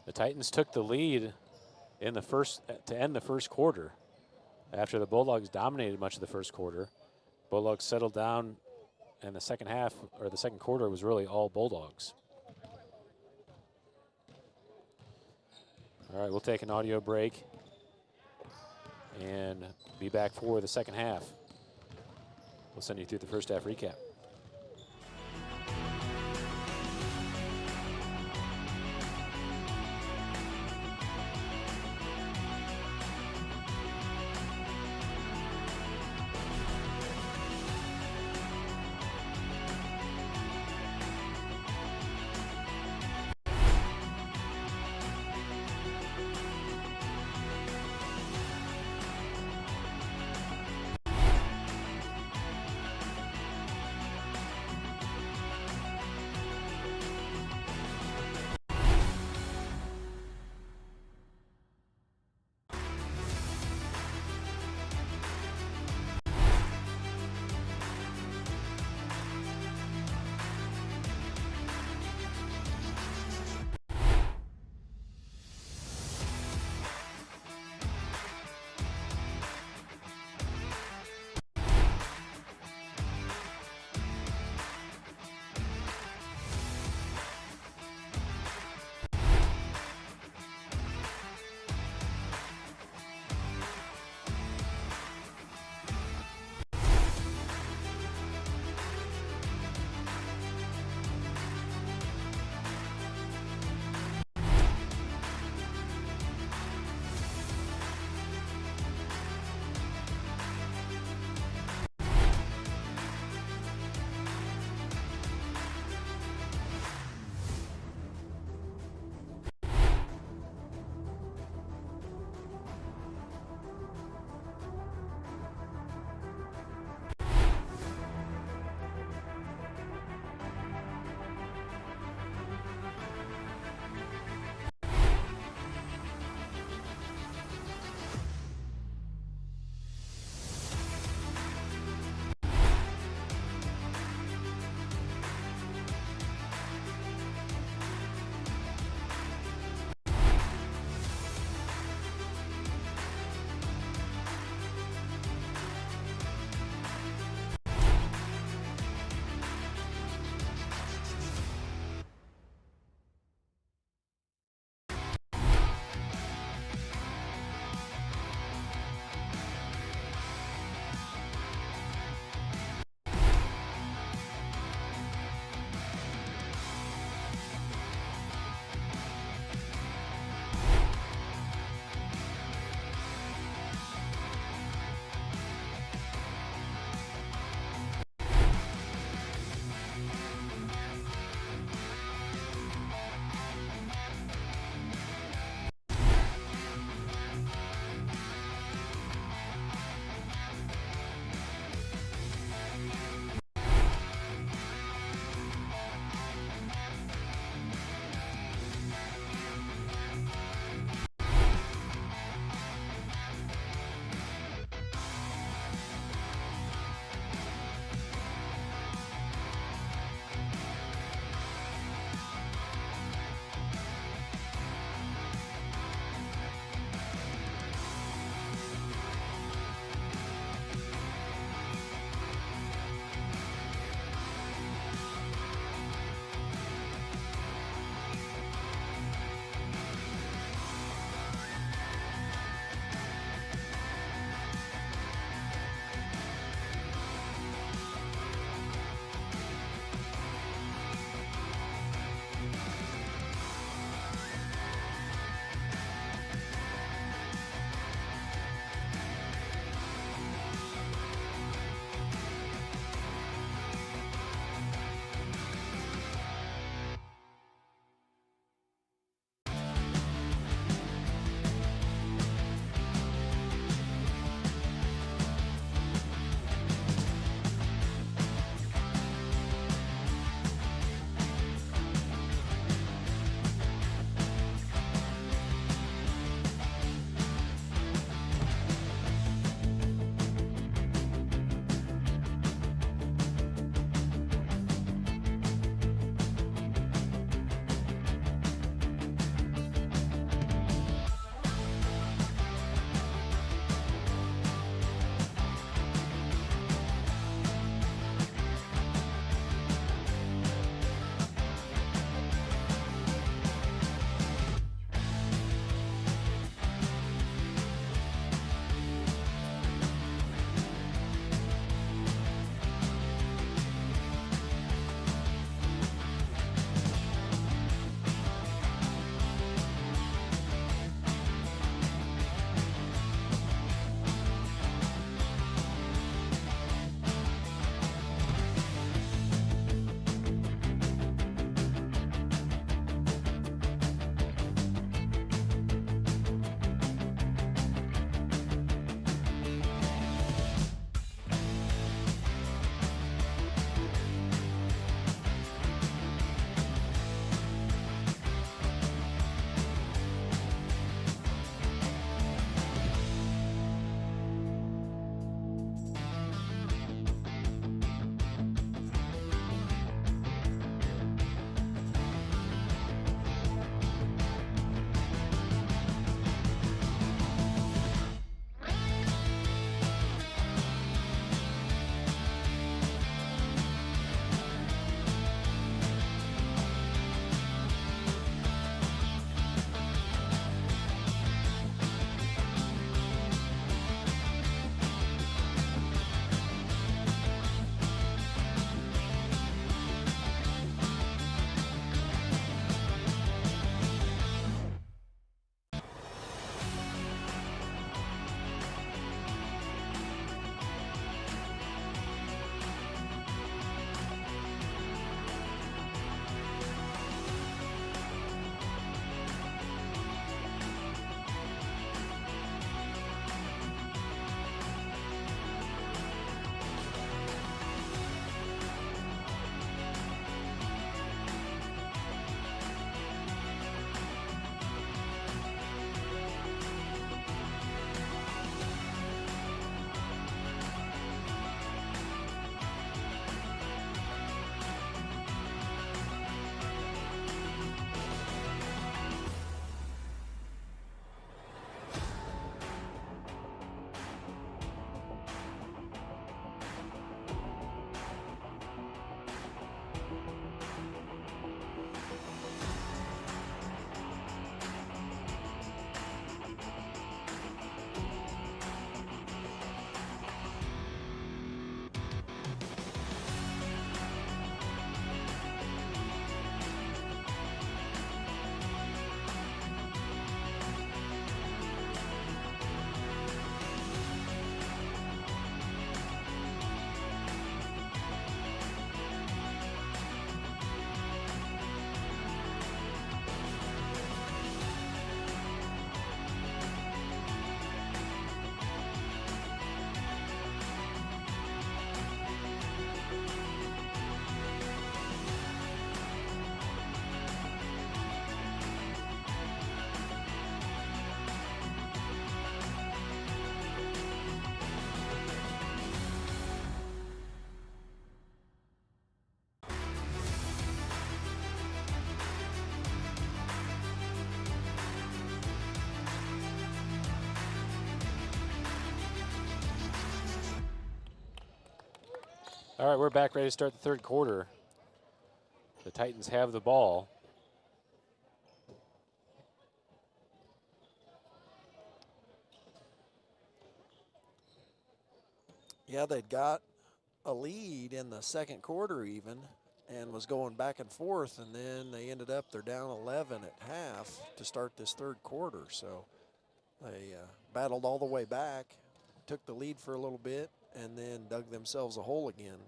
The Titans took the lead in the to end the first quarter. After the Bulldogs dominated much of the first quarter, Bulldogs settled down, and the second half, or the second quarter, was really all Bulldogs. All right, we'll take an audio break and be back for the second half. We'll send you through the first half recap. All right, we're back ready to start the third quarter. The Titans have the ball. Yeah, they'd got a lead in the second quarter even and was going back and forth, and then they ended up, they're down 11 at half to start this third quarter. So they battled all the way back, took the lead for a little bit, and then dug themselves a hole again.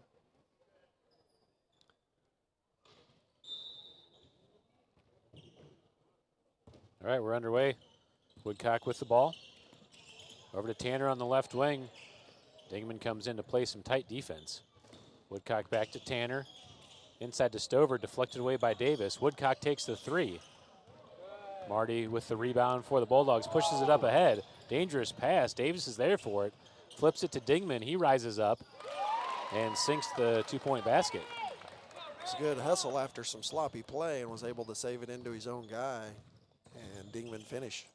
All right, we're underway. Woodcock with the ball. Over to Tanner on the left wing. Dingman comes in to play some tight defense. Woodcock back to Tanner. Inside to Stover, deflected away by Davis. Woodcock takes the three. Marty with the rebound for the Bulldogs, pushes it up ahead. Dangerous pass, Davis is there for it. Flips it to Dingman, he rises up and sinks the two-point basket. It's a good hustle after some sloppy play and was able to save it into his own guy, and Dingman finish.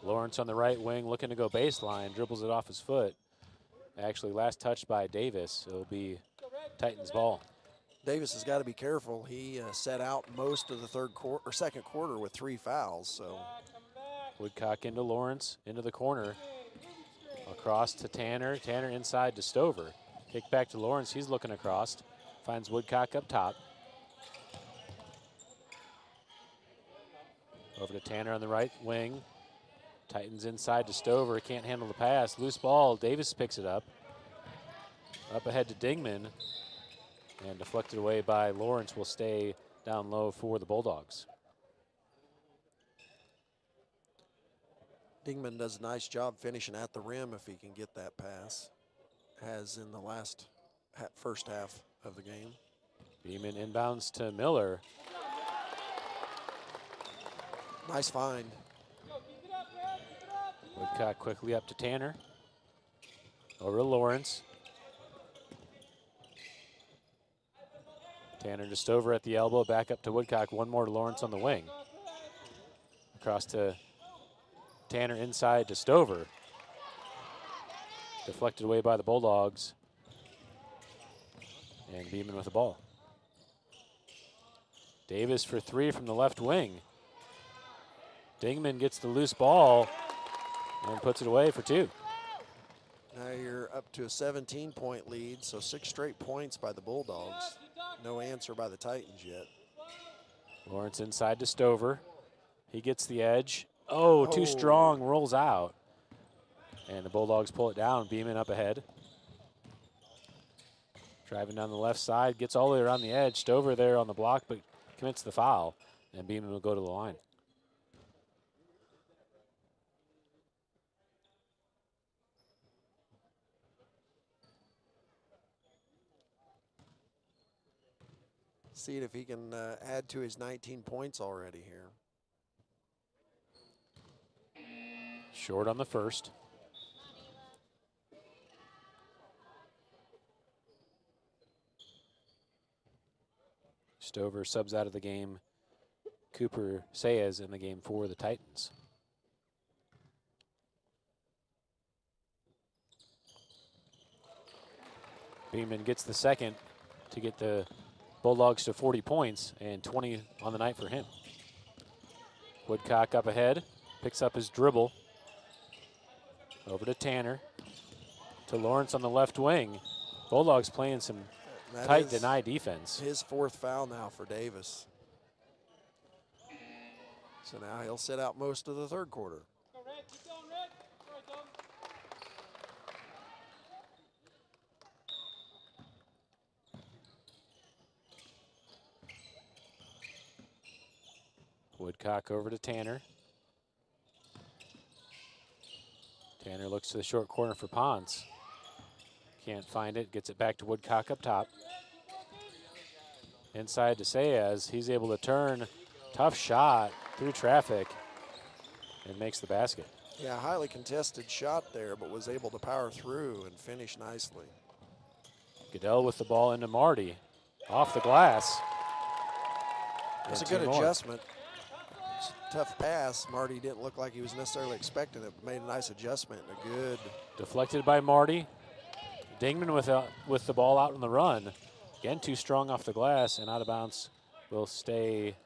Lawrence on the right wing looking to go baseline, dribbles it off his foot. Actually last touched by Davis. It'll be Titans ball. Davis has got to be careful. He set out most of the second quarter with 3 fouls. So Woodcock into Lawrence, into the corner. Across to Tanner. Tanner inside to Stover. Kick back to Lawrence. He's looking across. Finds Woodcock up top. Over to Tanner on the right wing. Titans inside to Stover. Can't handle the pass. Loose ball. Davis picks it up. Up ahead to Dingman. And deflected away by Lawrence. Will stay down low for the Bulldogs. Dingman does a nice job finishing at the rim if he can get that pass, as in the first half of the game. Beeman inbounds to Miller. Nice find. Woodcock quickly up to Tanner. Over to Lawrence. Tanner to Stover at the elbow, back up to Woodcock. One more to Lawrence on the wing. Across to Tanner inside to Stover. Deflected away by the Bulldogs. And Beeman with the ball. Davis for three from the left wing. Dingman gets the loose ball and puts it away for two. Now you're up to a 17-point lead, so 6 straight points by the Bulldogs. No answer by the Titans yet. Lawrence inside to Stover. He gets the edge. Oh, too strong, rolls out. And the Bulldogs pull it down. Beeman up ahead. Driving down the left side, gets all the way around the edge. Stover there on the block, but commits the foul. And Beeman will go to the line. See if he can add to his 19 points already here. Short on the first. Stover subs out of the game. Cooper Sayes in the game for the Titans. Beeman gets the second to get the Bulldogs to 40 points and 20 on the night for him. Woodcock up ahead, picks up his dribble. Over to Tanner, to Lawrence on the left wing. Bulldogs playing some tight deny defense. His 4th foul now for Davis. So now he'll sit out most of the third quarter. Woodcock over to Tanner. Tanner looks to the short corner for Ponce. Can't find it, gets it back to Woodcock up top. Inside to Sayes, he's able to turn, tough shot through traffic and makes the basket. Yeah, highly contested shot there, but was able to power through and finish nicely. Goodell with the ball into Marty, off the glass. That's a good adjustment. Tough pass. Marty didn't look like he was necessarily expecting it, but made a nice adjustment and a good. Deflected by Marty. Dingman with the ball out on the run. Again, too strong off the glass and out of bounds. Will stay.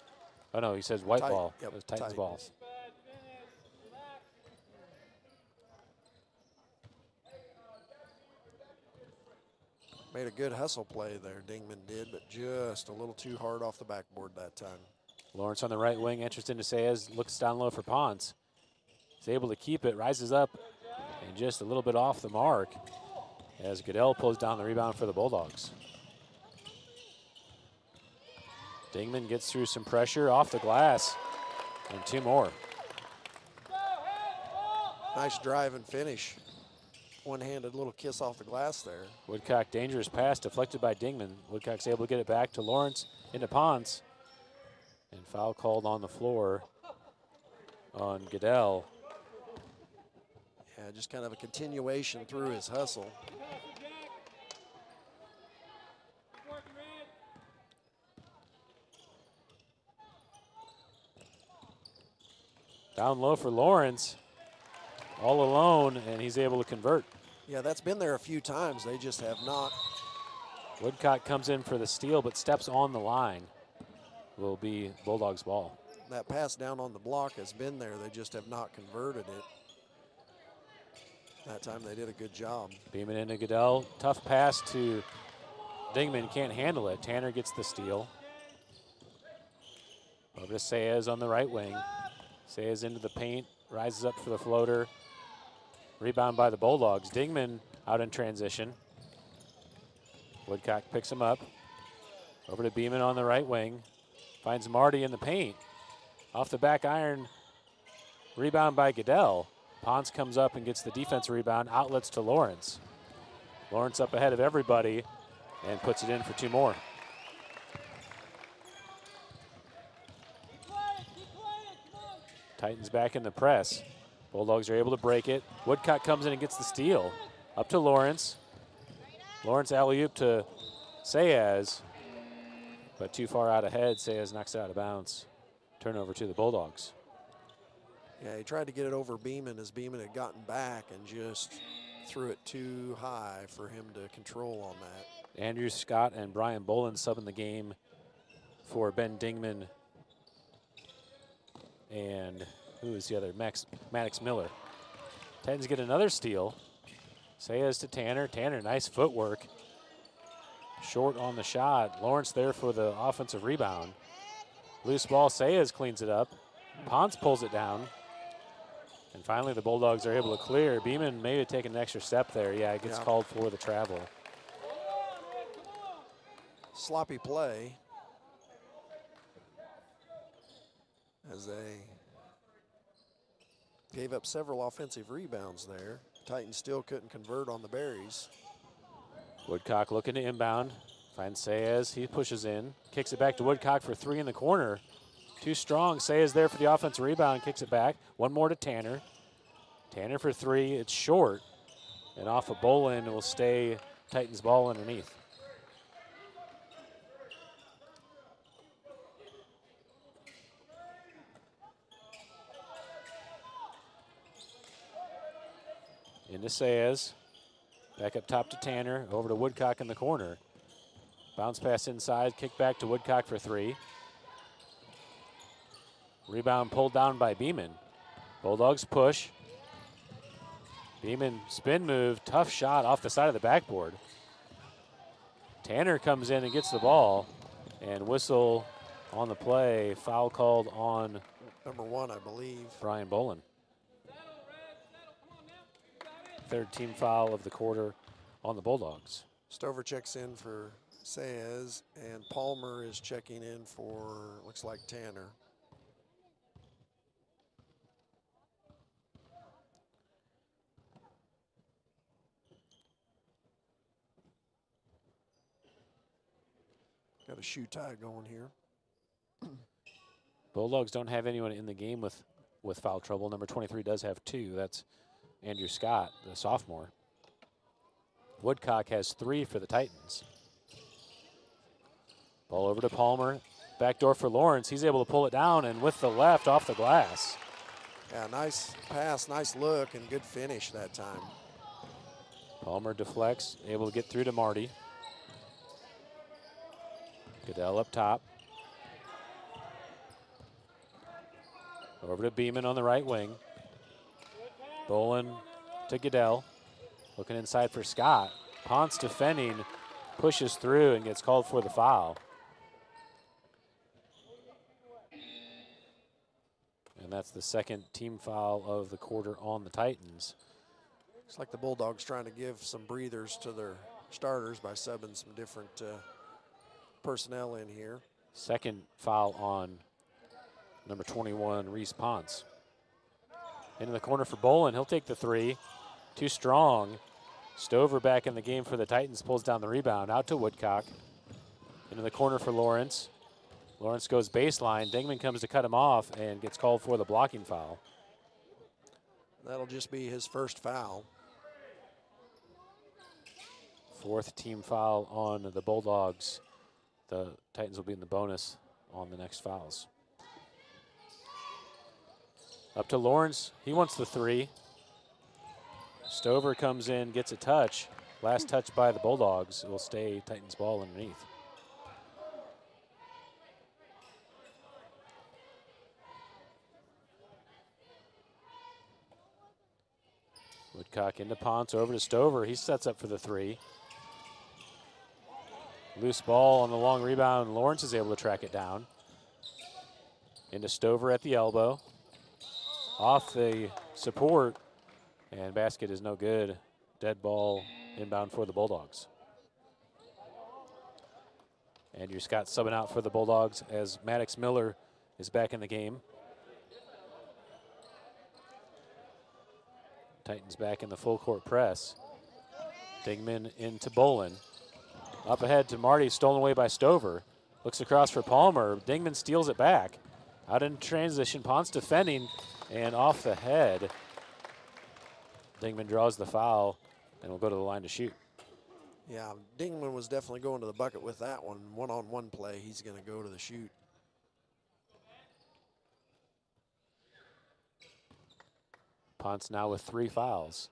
Oh no, he says white ball. Yep, It was Titans ball. Made a good hustle play there, Dingman did, but just a little too hard off the backboard that time. Lawrence on the right wing, enters into Saez, looks down low for Ponce. He's able to keep it, rises up, and just a little bit off the mark as Goodell pulls down the rebound for the Bulldogs. Dingman gets through some pressure off the glass, and two more. Nice drive and finish. One-handed little kiss off the glass there. Woodcock, dangerous pass deflected by Dingman. Woodcock's able to get it back to Lawrence into Ponce. And foul called on the floor on Goodell. Yeah, just kind of a continuation through his hustle. Down low for Lawrence. All alone, and he's able to convert. Yeah, that's been there a few times. They just have not. Woodcock comes in for the steal, but steps on the line. Will be Bulldogs ball. That pass down on the block has been there. They just have not converted it. That time they did a good job. Beeman into Goodell. Tough pass to Dingman. Can't handle it. Tanner gets the steal. Over to Saez on the right wing. Saez into the paint. Rises up for the floater. Rebound by the Bulldogs. Dingman out in transition. Woodcock picks him up. Over to Beeman on the right wing. Finds Marty in the paint. Off the back iron. Rebound by Goodell. Ponce comes up and gets the defensive rebound. Outlets to Lawrence. Lawrence up ahead of everybody and puts it in for two more. Titans back in the press. Bulldogs are able to break it. Woodcock comes in and gets the steal. Up to Lawrence. Lawrence alley-oop to Saez, but too far out ahead. Saez knocks it out of bounds. Turnover to the Bulldogs. Yeah, he tried to get it over Beeman as Beeman had gotten back and just threw it too high for him to control on that. Andrew Scott and Brian Bolin subbing the game for Ben Dingman and who is the other? Maddox Miller. Titans get another steal. Saez to Tanner. Tanner, nice footwork. Short on the shot. Lawrence there for the offensive rebound. Loose ball, Saez cleans it up. Ponce pulls it down. And finally the Bulldogs are able to clear. Beeman may have taken an extra step there. Yeah, it gets called for the travel. Sloppy play as they gave up several offensive rebounds there. Titans still couldn't convert on the Berries. Woodcock looking to inbound. Finds Saez. He pushes in. Kicks it back to Woodcock for three in the corner. Too strong. Saez there for the offensive rebound. Kicks it back. One more to Tanner. Tanner for three. It's short. And off of Bolin, it will stay Titans ball underneath. Into Saez. Back up top to Tanner. Over to Woodcock in the corner. Bounce pass inside. Kick back to Woodcock for three. Rebound pulled down by Beeman. Bulldogs push. Beeman spin move. Tough shot off the side of the backboard. Tanner comes in and gets the ball. And whistle on the play. Foul called on number one, I believe. Brian Bolin. Third team foul of the quarter on the Bulldogs. Stover checks in for Saez, and Palmer is checking in for, looks like, Tanner. Got a shoe tie going here. Bulldogs don't have anyone in the game with foul trouble. Number 23 does have two. That's Andrew Scott, the sophomore. Woodcock has three for the Titans. Ball over to Palmer. Backdoor for Lawrence. He's able to pull it down, and with the left off the glass. Yeah, nice pass, nice look, and good finish that time. Palmer deflects, able to get through to Marty. Goodell up top. Over to Beeman on the right wing. Bolin to Goodell. Looking inside for Scott. Ponce defending, pushes through and gets called for the foul. And that's the second team foul of the quarter on the Titans. Looks like the Bulldogs trying to give some breathers to their starters by subbing some different personnel in here. Second foul on number 21, Reese Ponce. Into the corner for Bolin. He'll take the three. Too strong. Stover back in the game for the Titans, pulls down the rebound. Out to Woodcock. Into the corner for Lawrence. Lawrence goes baseline. Dingman comes to cut him off and gets called for the blocking foul. That'll just be his first foul. Fourth team foul on the Bulldogs. The Titans will be in the bonus on the next fouls. Up to Lawrence. He wants the three. Stover comes in, gets a touch. Last touch by the Bulldogs. It will stay Titans ball underneath. Woodcock into Ponce, over to Stover. He sets up for the three. Loose ball on the long rebound. Lawrence is able to track it down. Into Stover at the elbow. Off the support, and basket is no good. Dead ball inbound for the Bulldogs. Andrew Scott subbing out for the Bulldogs as Maddox Miller is back in the game. Titans back in the full court press. Dingman into Bolin. Up ahead to Marty, stolen away by Stover. Looks across for Palmer. Dingman steals it back. Out in transition, Ponce defending and off the head. Dingman draws the foul and will go to the line to shoot. Yeah, Dingman was definitely going to the bucket with that one. One-on-one play, he's going to go to the shoot. Ponce now with 3 fouls.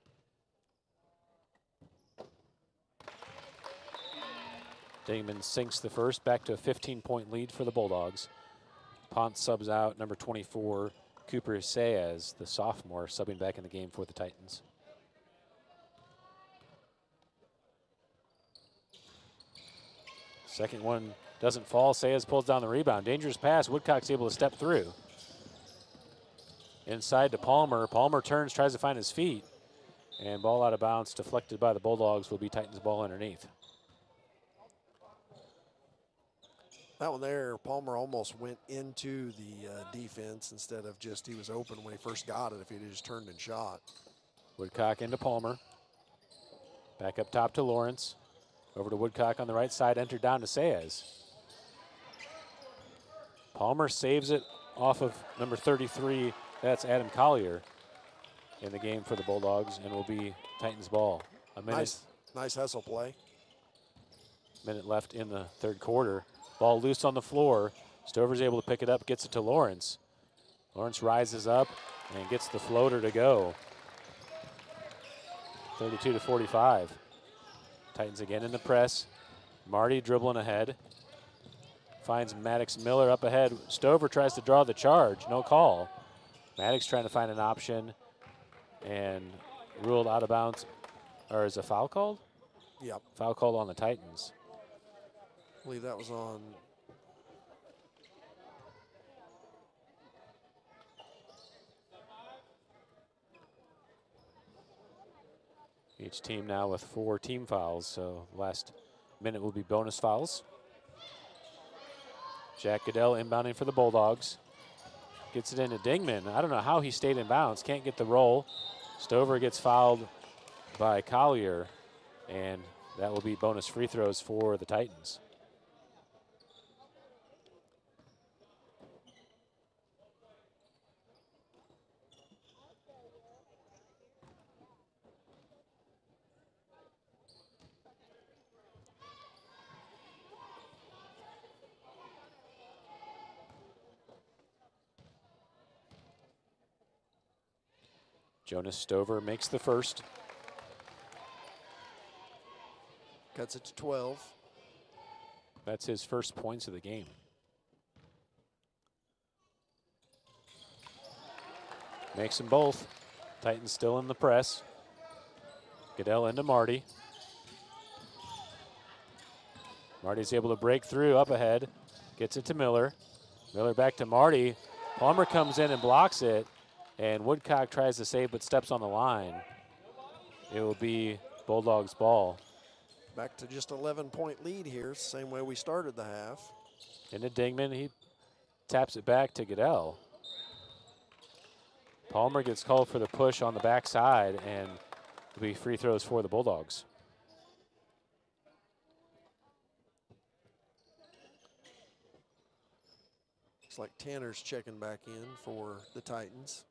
Dingman sinks the first, back to a 15-point lead for the Bulldogs. Ponce subs out number 24, Cooper Saez, the sophomore, subbing back in the game for the Titans. Second one doesn't fall. Saez pulls down the rebound. Dangerous pass. Woodcock's able to step through. Inside to Palmer. Palmer turns, tries to find his feet. And ball out of bounds, deflected by the Bulldogs, will be Titans ball underneath. That one there, Palmer almost went into the defense instead of just, he was open when he first got it if he'd just turned and shot. Woodcock into Palmer. Back up top to Lawrence. Over to Woodcock on the right side, entered down to Saez. Palmer saves it off of number 33. That's Adam Collier in the game for the Bulldogs, and will be Titans ball. A minute. Nice hustle play. Minute left in the third quarter. Ball loose on the floor. Stover's able to pick it up, gets it to Lawrence. Lawrence rises up and gets the floater to go. 32-45. Titans again in the press. Marty dribbling ahead. Finds Maddox Miller up ahead. Stover tries to draw the charge, no call. Maddox trying to find an option and ruled out of bounds. Or is a foul called? Yep. Foul called on the Titans. I believe that was on. Each team now with 4 team fouls, so last minute will be bonus fouls. Jack Goodell inbounding for the Bulldogs. Gets it into Dingman. I don't know how he stayed in bounds. Can't get the roll. Stover gets fouled by Collier, and that will be bonus free throws for the Titans. Jonas Stover makes the first. Cuts it to 12. That's his first points of the game. Makes them both. Titans still in the press. Goodell into Marty. Marty's able to break through up ahead. Gets it to Miller. Miller back to Marty. Palmer comes in and blocks it. And Woodcock tries to save but steps on the line. It will be Bulldogs ball. Back to just 11-point lead here, same way we started the half. Into Dingman, he taps it back to Goodell. Palmer gets called for the push on the backside, and it'll be free throws for the Bulldogs. Looks like Tanner's checking back in for the Titans.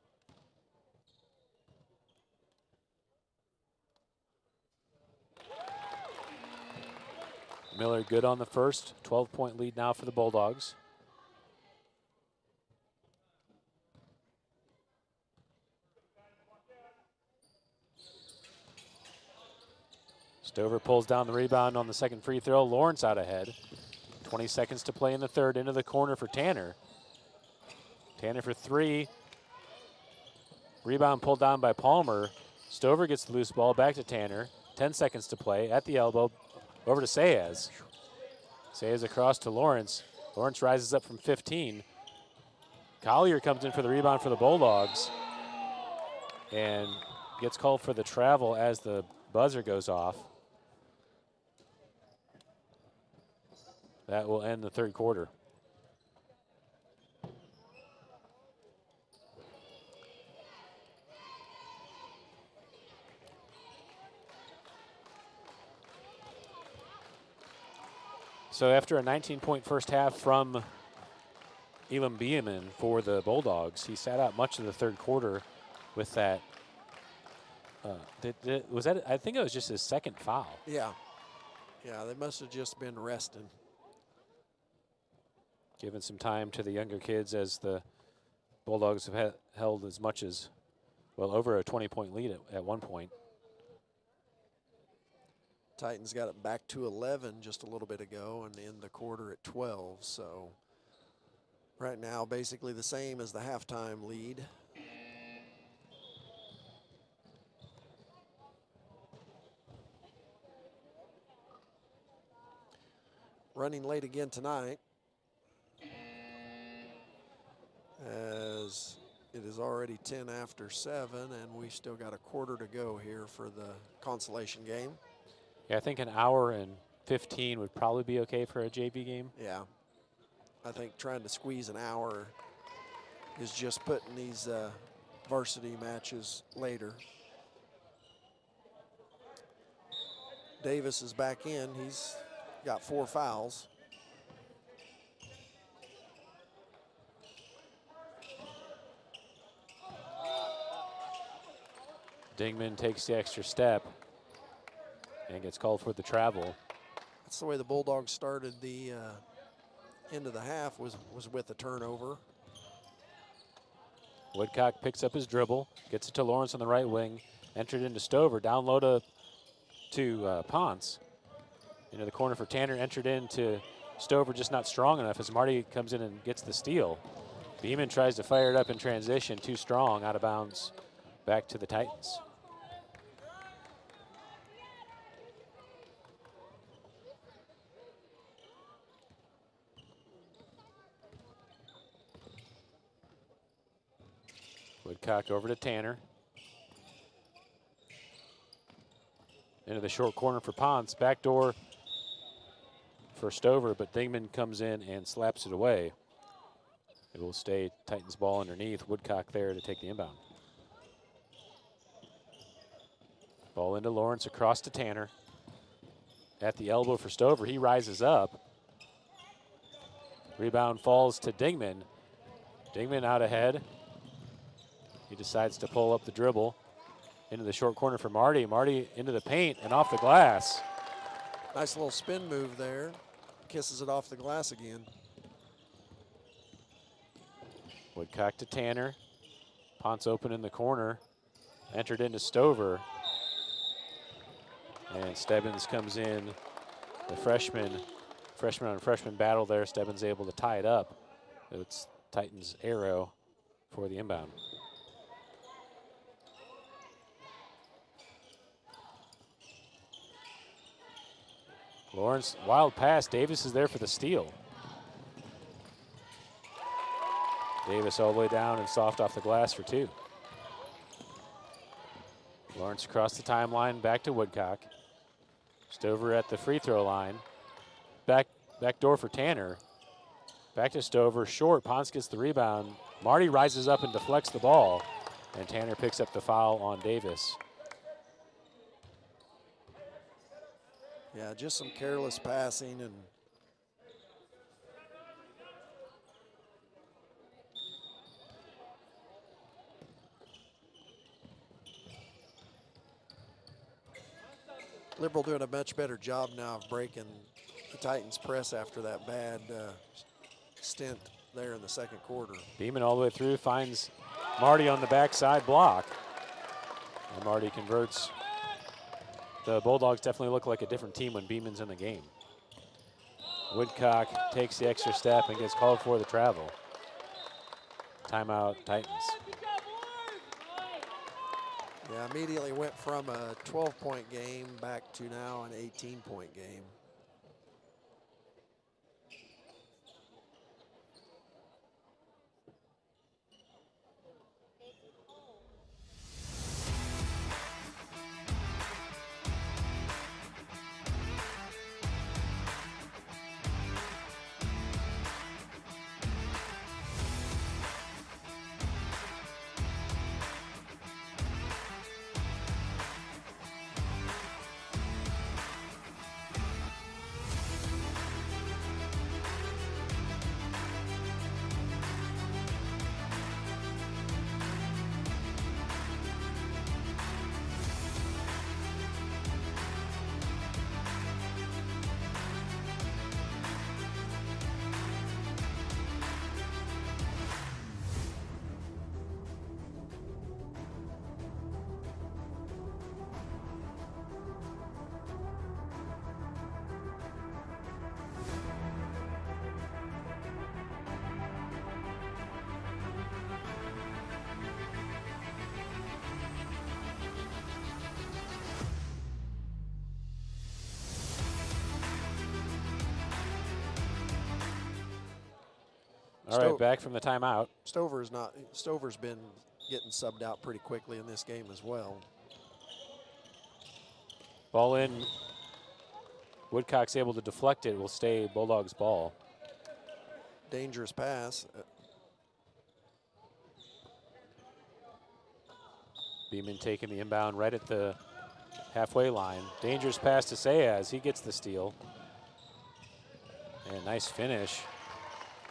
Miller good on the first. 12-point lead now for the Bulldogs. Stover pulls down the rebound on the second free throw. Lawrence out ahead. 20 seconds to play in the third. Into the corner for Tanner. Tanner for three. Rebound pulled down by Palmer. Stover gets the loose ball back to Tanner. 10 seconds to play at the elbow. Over to Saez. Saez across to Lawrence. Lawrence rises up from 15. Collier comes in for the rebound for the Bulldogs and gets called for the travel as the buzzer goes off. That will end the third quarter. So after a 19-point first half from Elam Beeman for the Bulldogs, he sat out much of the third quarter with that. Was that? I think it was just his second foul. Yeah. Yeah, they must have just been resting. Giving some time to the younger kids as the Bulldogs have held as much as, well, over a 20-point lead at one point. Titans got it back to 11 just a little bit ago and in the quarter at 12. So right now, basically the same as the halftime lead. Running late again tonight, as it is already 10 after 7, and we still got a quarter to go here for the consolation game. Yeah, I think an hour and 15 would probably be okay for a JV game. Yeah. I think trying to squeeze an hour is just putting these varsity matches later. Davis is back in. He's got 4 fouls. Dingman takes the extra step and gets called for the travel. That's the way the Bulldogs started the end of the half was with a turnover. Woodcock picks up his dribble, gets it to Lawrence on the right wing, entered into Stover, down low to Ponce. Into the corner for Tanner, entered into Stover, just not strong enough as Marty comes in and gets the steal. Beeman tries to fire it up in transition, too strong, out of bounds, back to the Titans. Woodcock over to Tanner. Into the short corner for Ponce. Backdoor for Stover, but Dingman comes in and slaps it away. It will stay Titans ball underneath. Woodcock there to take the inbound. Ball into Lawrence, across to Tanner. At the elbow for Stover. He rises up. Rebound falls to Dingman. Dingman out ahead. He decides to pull up the dribble into the short corner for Marty. Marty into the paint and off the glass. Nice little spin move there. Kisses it off the glass again. Woodcock to Tanner. Ponce open in the corner. Entered into Stover. And Stebbins comes in the freshman on freshman battle there. Stebbins able to tie it up. It's Titans arrow for the inbound. Lawrence, wild pass. Davis is there for the steal. Davis all the way down and soft off the glass for two. Lawrence across the timeline, back to Woodcock. Stover at the free throw line. Back door for Tanner. Back to Stover, short. Ponce gets the rebound. Marty rises up and deflects the ball, and Tanner picks up the foul on Davis. Yeah, just some careless passing and Liberal doing a much better job now of breaking the Titans press after that bad stint there in the second quarter. Beeman all the way through, finds Marty on the backside block. And Marty converts. The Bulldogs definitely look like a different team when Beeman's in the game. Woodcock takes the extra step and gets called for the travel. Timeout, Titans. Yeah, immediately went from a 12-point game back to now an 18-point game. All right, back from the timeout. Stover's been getting subbed out pretty quickly in this game as well. Ball in. Woodcock's able to deflect it. Will stay Bulldogs ball. Dangerous pass. Beeman taking the inbound right at the halfway line. Dangerous pass to Sayas. He gets the steal. And nice finish.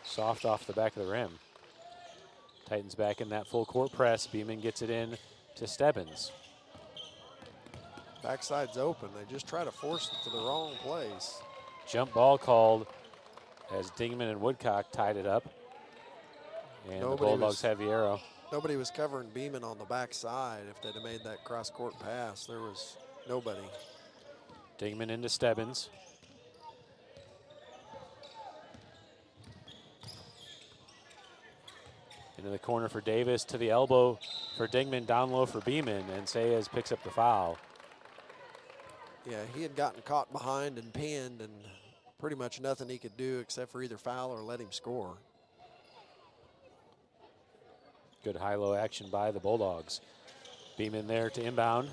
Soft off the back of the rim. Titans back in that full court press. Beeman gets it in to Stebbins. Backside's open. They just try to force it to the wrong place. Jump ball called as Dingman and Woodcock tied it up. And the Bulldogs have the arrow. Nobody was covering Beeman on the backside. If they'd have made that cross-court pass, there was nobody. Dingman into Stebbins. Into the corner for Davis, to the elbow for Dingman, down low for Beeman, and Sayas picks up the foul. Yeah, he had gotten caught behind and pinned, and pretty much nothing he could do except for either foul or let him score. Good high-low action by the Bulldogs. Beeman there to inbound.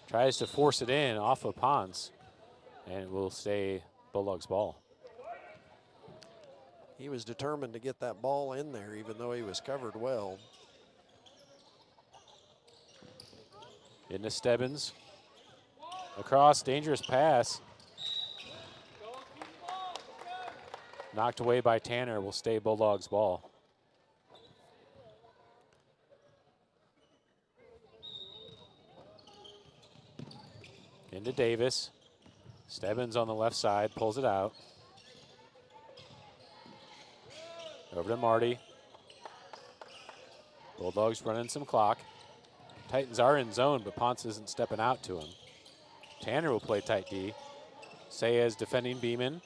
Tries to force it in off of Ponce, and it will stay Bulldogs ball. He was determined to get that ball in there, even though he was covered well. Into Stebbins. Across, dangerous pass. Knocked away by Tanner, will stay Bulldogs ball. Into Davis. Stebbins on the left side, pulls it out. Over to Marty. Bulldogs running some clock. Titans are in zone, but Ponce isn't stepping out to him. Tanner will play tight D. Sayez defending Beeman.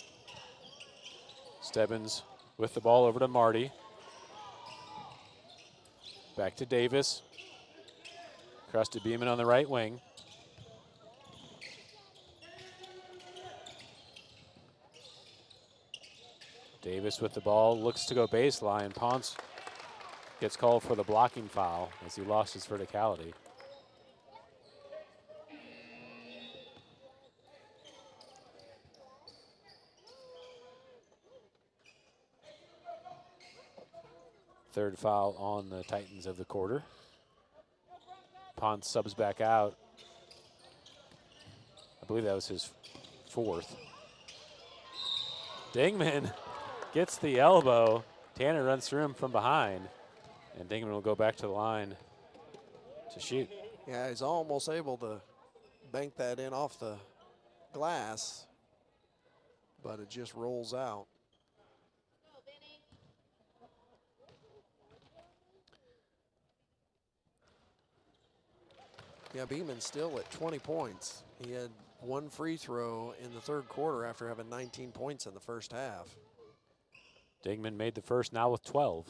Stebbins with the ball over to Marty. Back to Davis. Across to Beeman on the right wing. Davis with the ball, looks to go baseline. Ponce gets called for the blocking foul as he lost his verticality. Third foul on the Titans of the quarter. Ponce subs back out. I believe that was his fourth. Dingman gets the elbow. Tanner runs through him from behind. And Dingman will go back to the line to shoot. Yeah, he's almost able to bank that in off the glass, but it just rolls out. Yeah, Beeman's still at 20 points. He had one free throw in the third quarter after having 19 points in the first half. Dingman made the first, now with 12.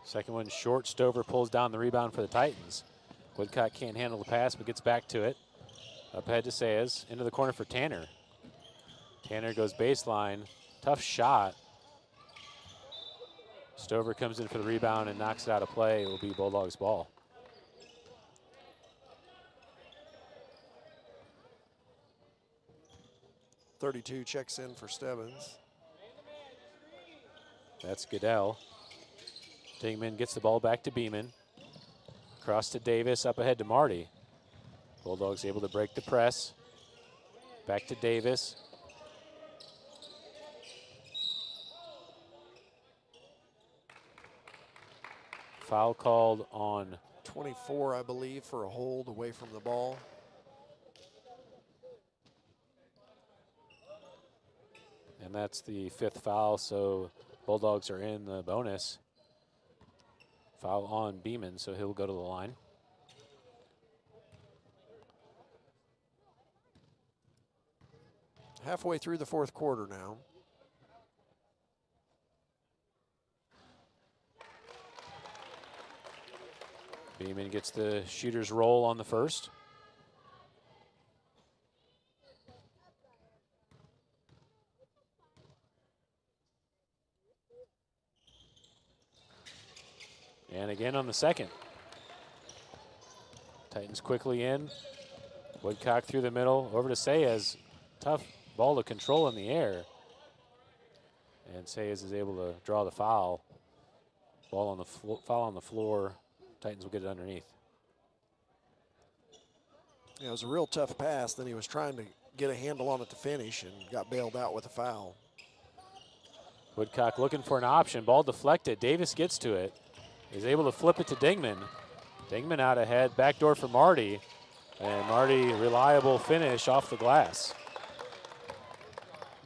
Second one short. Stover pulls down the rebound for the Titans. Woodcock can't handle the pass, but gets back to it. Up ahead to Sayez, into the corner for Tanner. Tanner goes baseline, tough shot. Stover comes in for the rebound and knocks it out of play. It will be Bulldogs ball. .32 checks in for Stebbins. That's Goodell. Dingman gets the ball back to Beeman. Across to Davis, up ahead to Marty. Bulldogs able to break the press. Back to Davis. Foul called on 24, I believe, for a hold away from the ball. And that's the fifth foul, so Bulldogs are in the bonus. Foul on Beeman, so he'll go to the line. Halfway through the fourth quarter now. Beeman gets the shooter's roll on the first. And again on the second. Titans quickly in. Woodcock through the middle, over to Sayez. Tough ball to control in the air. And Sayez is able to draw the foul. Ball on the foul on the floor. Titans will get it underneath. Yeah, it was a real tough pass. Then he was trying to get a handle on it to finish and got bailed out with a foul. Woodcock looking for an option. Ball deflected. Davis gets to it. He's able to flip it to Dingman. Dingman out ahead. Backdoor for Marty. And Marty, reliable finish off the glass.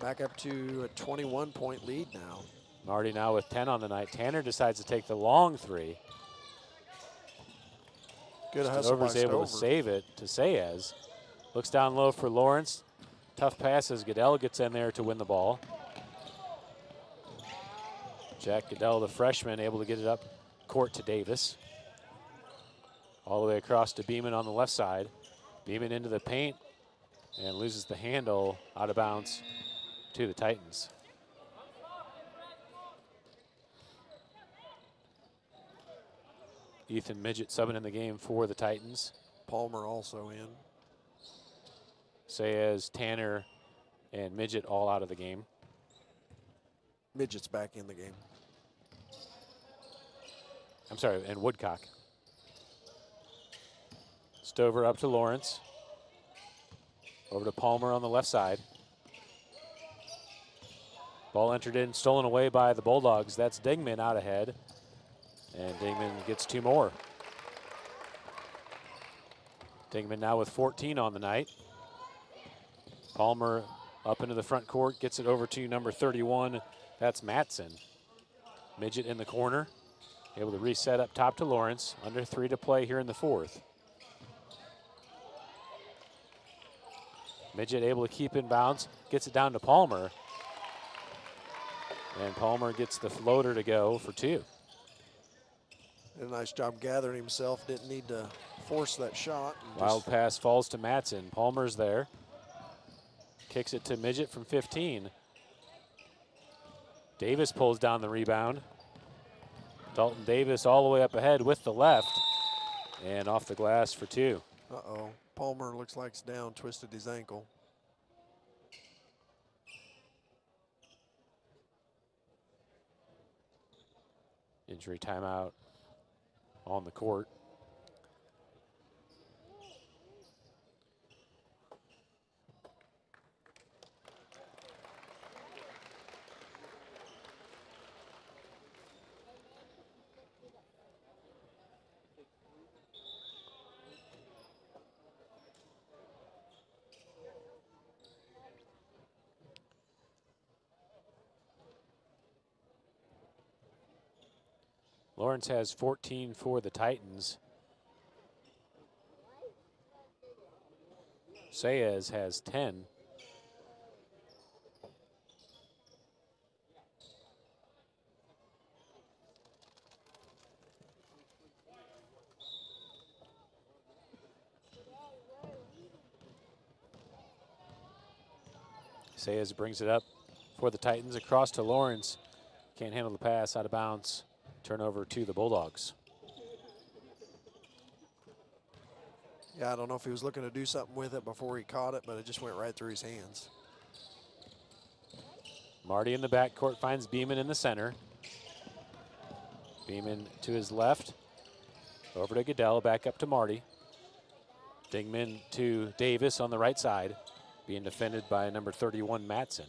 Back up to a 21-point lead now. Marty now with 10 on the night. Tanner decides to take the long three. Good hustle by Stover's able to Stover. save it to Sayez. Looks down low for Lawrence. Tough pass as Goodell gets in there to win the ball. Jack Goodell, the freshman, able to get it up court to Davis. All the way across to Beeman on the left side. Beeman into the paint and loses the handle out of bounds to the Titans. Ethan Midget subbing in the game for the Titans. Palmer also in. Sayez, Tanner, and Midget all out of the game. Midget's back in the game. I'm sorry, and Woodcock. Stover up to Lawrence. Over to Palmer on the left side. Ball entered in, stolen away by the Bulldogs. That's Dingman out ahead. And Dingman gets two more. Dingman now with 14 on the night. Palmer up into the front court, gets it over to number 31. That's Matson. Midget in the corner. Able to reset up top to Lawrence. Under 3 to play here in the fourth. Midget able to keep in bounds, gets it down to Palmer. And Palmer gets the floater to go for 2. Did a nice job gathering himself, didn't need to force that shot. Wild pass falls to Matson. Palmer's there. Kicks it to Midget from 15. Davis pulls down the rebound. Dalton Davis all the way up ahead with the left. And off the glass for 2. Uh-oh. Palmer looks like he's down, twisted his ankle. Injury timeout on the court. Lawrence has 14 for the Titans. Saez has 10. Saez brings it up for the Titans across to Lawrence. Can't handle the pass, out of bounds. Turnover to the Bulldogs. Yeah, I don't know if he was looking to do something with it before he caught it, but it just went right through his hands. Marty in the backcourt finds Beeman in the center. Beeman to his left. Over to Goodell, back up to Marty. Dingman to Davis on the right side, being defended by number 31, Matson.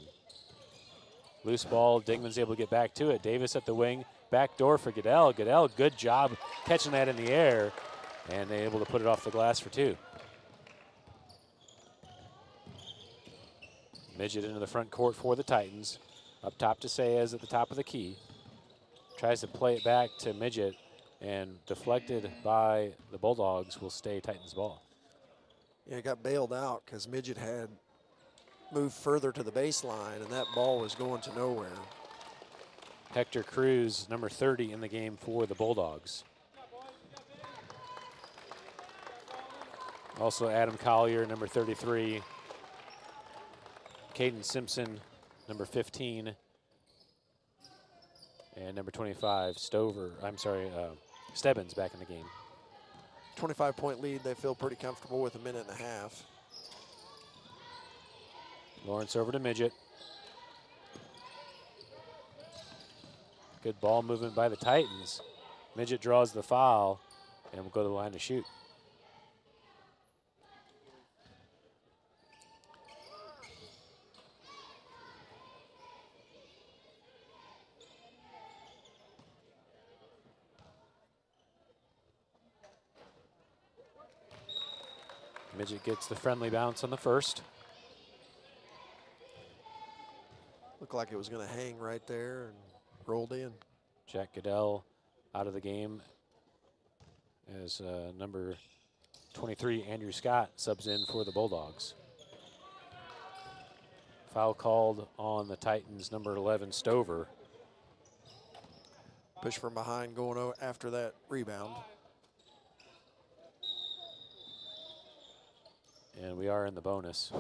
Loose ball, Dingman's able to get back to it. Davis at the wing, back door for Goodell. Goodell, good job catching that in the air, and they're able to put it off the glass for 2. Midget into the front court for the Titans. Up top to Saez at the top of the key. Tries to play it back to Midget, and deflected by the Bulldogs, will stay Titans ball. Yeah, it got bailed out because Midget had moved further to the baseline, and that ball was going to nowhere. Hector Cruz, number 30 in the game for the Bulldogs. Also Adam Collier, number 33. Caden Simpson, number 15. And number 25, Stebbins back in the game. 25-point lead, they feel pretty comfortable with a minute and a half. Lawrence over to Midget. Good ball movement by the Titans. Midget draws the foul and will go to the line to shoot. Midget gets the friendly bounce on the first. Looked like it was going to hang right there and rolled in. Jack Goodell out of the game as number 23, Andrew Scott, subs in for the Bulldogs. Foul called on the Titans, number 11, Stover. Push from behind going after that rebound. And we are in the bonus.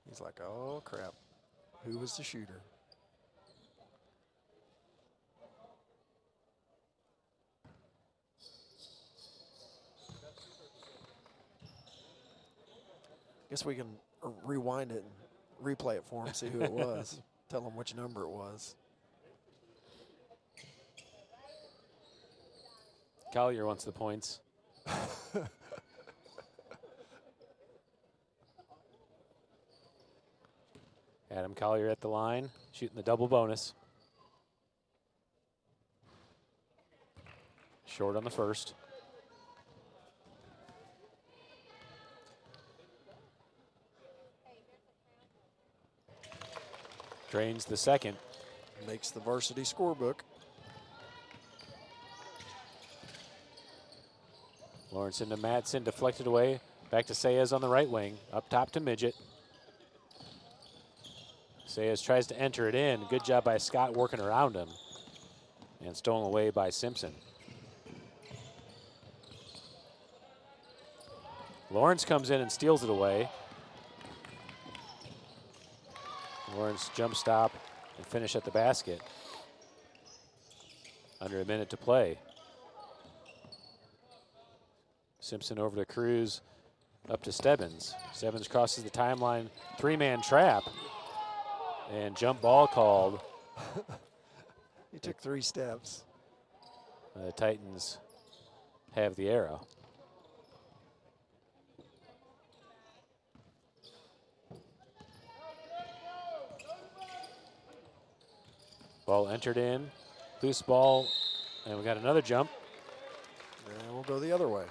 He's like, oh, crap. Who was the shooter? Guess we can rewind it and replay it for him, see who it was. Tell him which number it was. Collier wants the points. Adam Collier at the line, shooting the double bonus. Short on the first. Drains the second. Makes the varsity scorebook. Lawrence into Madsen, deflected away. Back to Sayes on the right wing. Up top to Midget. Sayes tries to enter it in. Good job by Scott working around him. And stolen away by Simpson. Lawrence comes in and steals it away. Lawrence jump stop and finish at the basket. Under a minute to play. Simpson over to Cruz, up to Stebbins. Stebbins crosses the timeline, three-man trap. And jump ball called. He took 3 steps. The Titans have the arrow. Ball entered in, loose ball, and we got another jump. And we'll go the other way.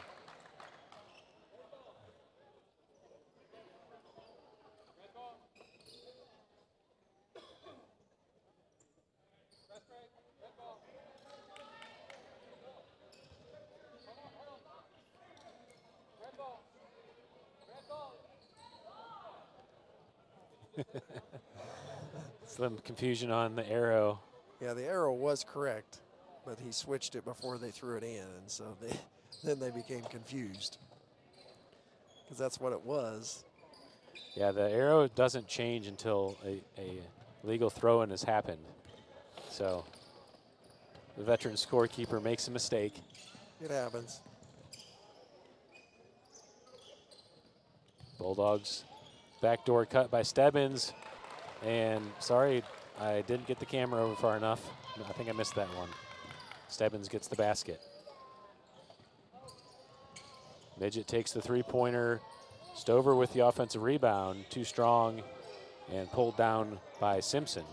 Some confusion on the arrow. Yeah, the arrow was correct, but he switched it before they threw it in, and so then they became confused. Because that's what it was. Yeah, the arrow doesn't change until a legal throw-in has happened. So the veteran scorekeeper makes a mistake. It happens. Bulldogs backdoor cut by Stebbins. And sorry, I didn't get the camera over far enough. I think I missed that one. Stebbins gets the basket. Midget takes the three-pointer. Stover with the offensive rebound, too strong, and pulled down by Simpson.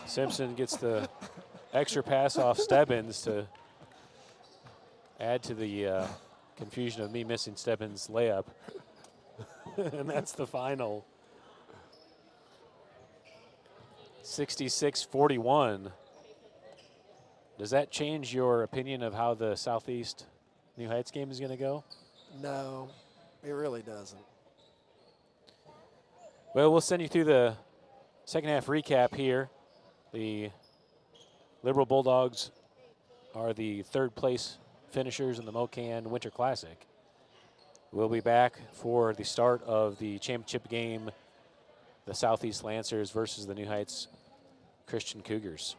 Simpson gets the extra pass off Stebbins to add to the confusion of me missing Stebbins' layup. And that's the final. 66-41. Does that change your opinion of how the Southeast New Heights game is going to go? No, it really doesn't. Well, we'll send you through the second half recap here. The Liberal Bulldogs are the third place finishers in the MOKan Winter Classic. We'll be back for the start of the championship game, the Southeast Lancers versus the New Heights Christian Cougars.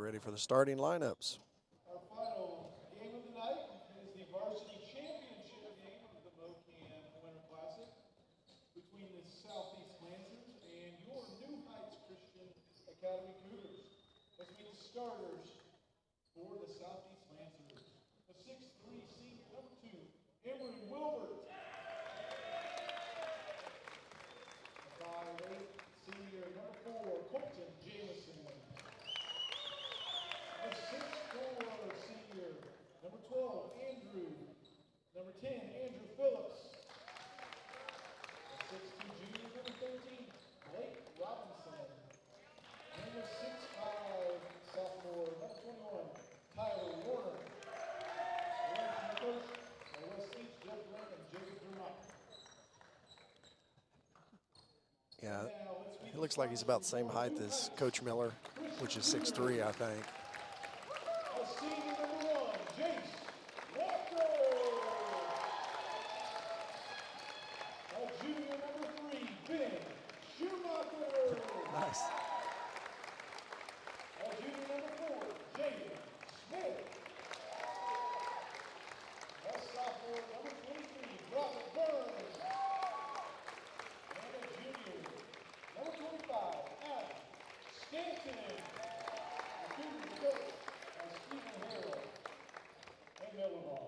ready for the starting lineups. Our final game of the night is the varsity championship game of the MOKan Winter Classic between the Southeast Lancers and your New Heights Christian Academy Cougars. Let's meet the starters for the Southeast Lancers. The 6'3" senior, number 2, Emory Wilbert. The 5'8" senior, number 4, Colton Jameson. The 6'4" senior, number 12, Andrew. Number 10, Andrew Phillips. The 6'2" junior, number 13, Blake Robinson. And the 6'5" sophomore, number 21, Tyler Warner. The coach, West East, Jeff Lynn, and Jacob Drummond. Yeah, he looks like he's about the same height as Coach Miller, which is 6'3", I think. Senior number 1, Jace Walker. Junior number 3, Ben Schumacher. Nice. Junior number 4, Jaden Smith. Sophomore number 23, Robert Burns. And a junior, number 25, Adam Stanton. The Cougars coach are Stephen Harrell and Miller Ball.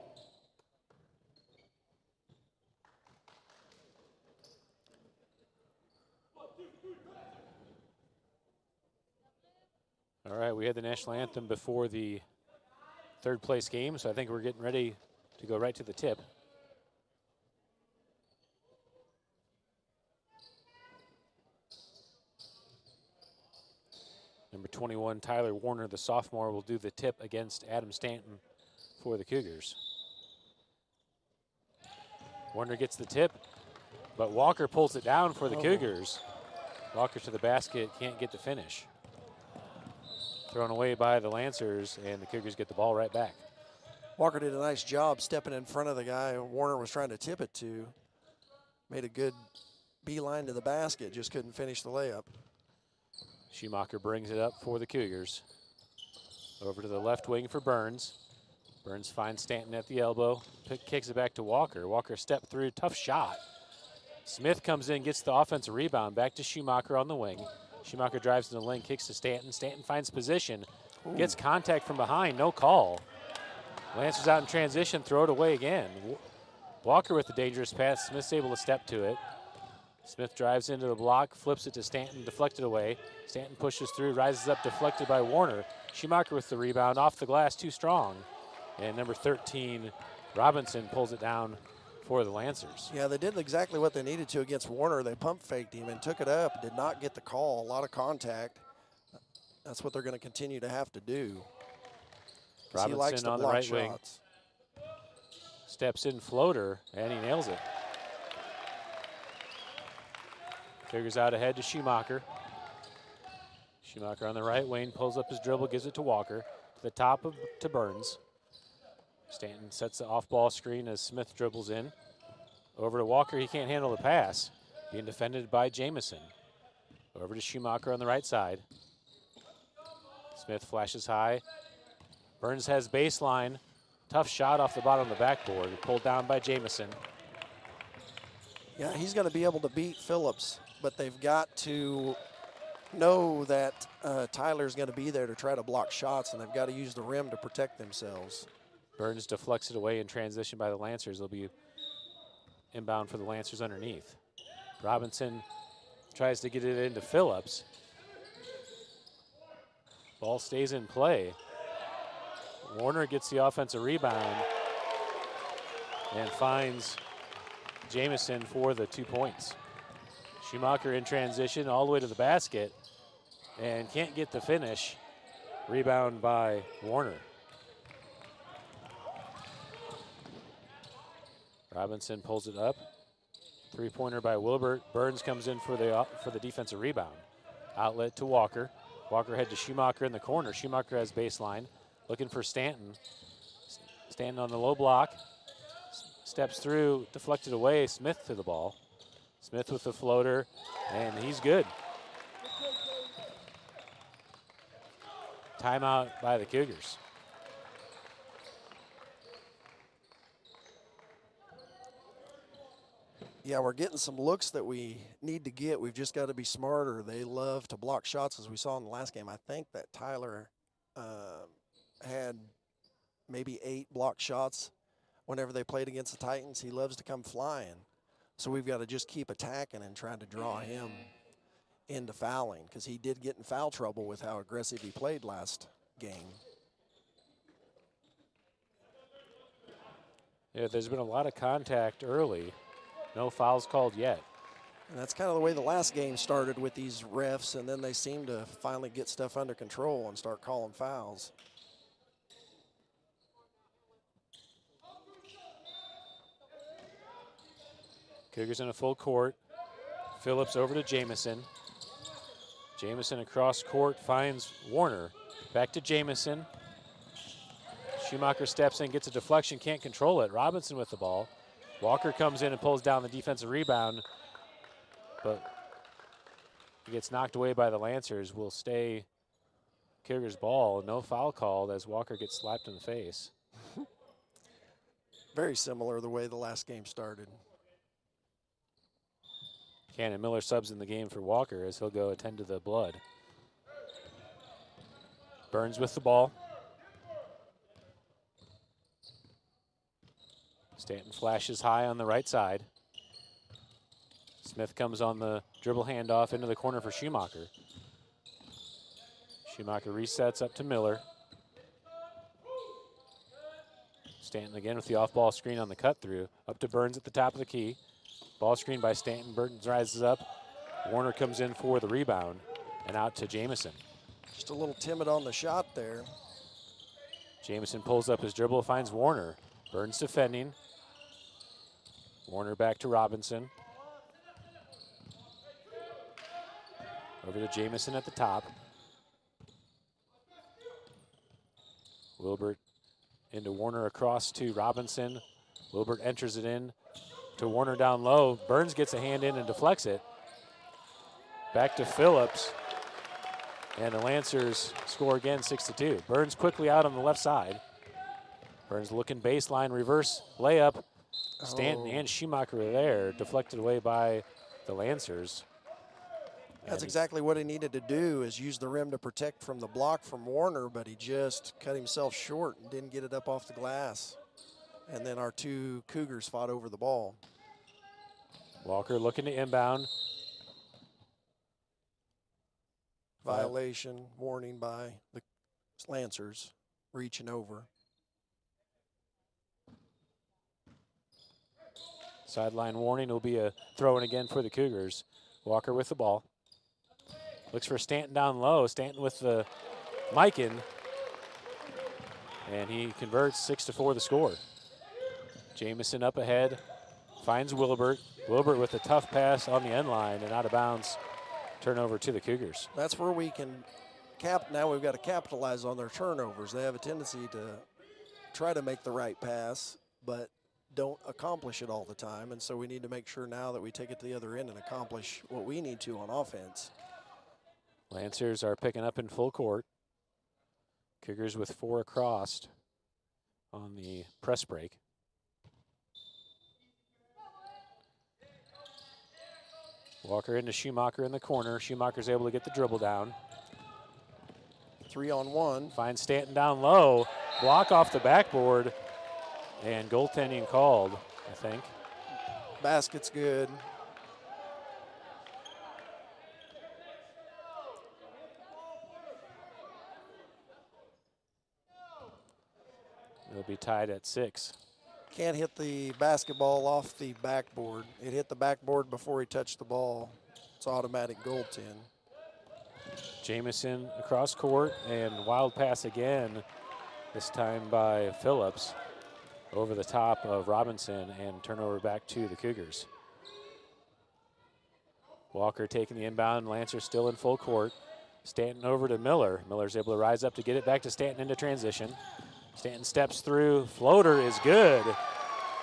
All right, we had the national anthem before the third place game, so I think we're getting ready to go right to the tip. Number 21, Tyler Warner, the sophomore, will do the tip against Adam Stanton for the Cougars. Warner gets the tip, but Walker pulls it down for the Cougars. Walker to the basket, can't get the finish. Thrown away by the Lancers, and the Cougars get the ball right back. Walker did a nice job stepping in front of the guy Warner was trying to tip it to. Made a good beeline to the basket, just couldn't finish the layup. Schumacher brings it up for the Cougars. Over to the left wing for Burns. Burns finds Stanton at the elbow, kicks it back to Walker. Walker stepped through, tough shot. Smith comes in, gets the offensive rebound, back to Schumacher on the wing. Schumacher drives in the lane, kicks to Stanton. Stanton finds position, gets contact from behind, no call. Lancers out in transition, throw it away again. Walker with the dangerous pass. Smith's able to step to it. Smith drives into the block, flips it to Stanton, deflected away. Stanton pushes through, rises up, deflected by Warner. Schumacher with the rebound, off the glass, too strong. And number 13, Robinson, pulls it down for the Lancers. Yeah, they did exactly what they needed to against Warner. They pump faked him and took it up, did not get the call, a lot of contact. That's what they're going to continue to have to do. Robinson he likes to on the block right shots. wing. Steps in floater, and he nails it. Figures out ahead to Schumacher. Schumacher on the right wing, pulls up his dribble, gives it to Walker. To the top to Burns. Stanton sets the off-ball screen as Smith dribbles in. Over to Walker, he can't handle the pass. Being defended by Jameson. Over to Schumacher on the right side. Smith flashes high. Burns has baseline. Tough shot off the bottom of the backboard. Pulled down by Jameson. Yeah, he's going to be able to beat Phillips, but they've got to know that Tyler's going to be there to try to block shots, and they've got to use the rim to protect themselves. Burns deflects it away in transition by the Lancers. They'll be inbound for the Lancers underneath. Robinson tries to get it into Phillips. Ball stays in play. Warner gets the offensive rebound and finds Jameson for the 2 points. Schumacher in transition all the way to the basket and can't get the finish. Rebound by Warner. Robinson pulls it up. Three-pointer by Wilbert. Burns comes in for the defensive rebound. Outlet to Walker. Walker head to Schumacher in the corner. Schumacher has baseline. Looking for Stanton. Stanton on the low block. Steps through, deflected away. Smith to the ball. Smith with the floater, and he's good. timeout by the Cougars. Yeah, we're getting some looks that we need to get. We've just got to be smarter. They love to block shots, as we saw in the last game. I think that Tyler had maybe 8 block shots whenever they played against the Titans. He loves to come flying. So we've got to just keep attacking and trying to draw him into fouling, because he did get in foul trouble with how aggressive he played last game. Yeah, there's been a lot of contact early. No fouls called yet. And that's kind of the way the last game started with these refs, and then they seem to finally get stuff under control and start calling fouls. Cougars in a full court. Phillips over to Jamison. Jamison across court finds Warner. Back to Jamison. Schumacher steps in, gets a deflection, can't control it. Robinson with the ball. Walker comes in and pulls down the defensive rebound, but he gets knocked away by the Lancers. Will stay Cougars ball. No foul called as Walker gets slapped in the face. Very similar the way the last game started. Cannon Miller subs in the game for Walker as he'll go attend to the blood. Burns with the ball. Stanton flashes high on the right side. Smith comes on the dribble handoff into the corner for Schumacher. Schumacher resets up to Miller. Stanton again with the off-ball screen on the cut-through. Up to Burns at the top of the key. Ball screen by Stanton. Burns rises up. Warner comes in for the rebound and out to Jamison. Just a little timid on the shot there. Jamison pulls up his dribble, finds Warner. Burns defending. Warner back to Robinson. Over to Jamison at the top. Wilbert into Warner across to Robinson. Wilbert enters it in to Warner down low. Burns gets a hand in and deflects it. Back to Phillips. And the Lancers score again 6-2. Burns quickly out on the left side. Burns looking baseline, reverse layup. Stanton and Schumacher are there, deflected away by the Lancers. That's exactly what he needed to do, is use the rim to protect from the block from Warner, but he just cut himself short and didn't get it up off the glass. And then our two Cougars fought over the ball. Walker looking to inbound. Violation, warning by the Lancers, reaching over. Sideline warning will be a throw-in again for the Cougars. Walker with the ball. Looks for Stanton down low. Stanton with the MOKan. And he converts 6-4 the score. Jamison up ahead. Finds Wilbert. Wilbert with a tough pass on the end line and out of bounds. Turnover to the Cougars. That's where we can now we've got to capitalize on their turnovers. They have a tendency to try to make the right pass, but don't accomplish it all the time. And so we need to make sure now that we take it to the other end and accomplish what we need to on offense. Lancers are picking up in full court. Cougars with 4 across on the press break. Walker into Schumacher in the corner. Schumacher's able to get the dribble down. 3-on-1. Finds Stanton down low. Block off the backboard. And goaltending called, I think. Basket's good. It'll be tied at 6. Can't hit the basketball off the backboard. It hit the backboard before he touched the ball. It's automatic goaltend. Jamison across court and wild pass again, this time by Phillips over the top of Robinson and turnover back to the Cougars. Walker taking the inbound. Lancers still in full court. Stanton over to Miller. Miller's able to rise up to get it back to Stanton into transition. Stanton steps through. Floater is good.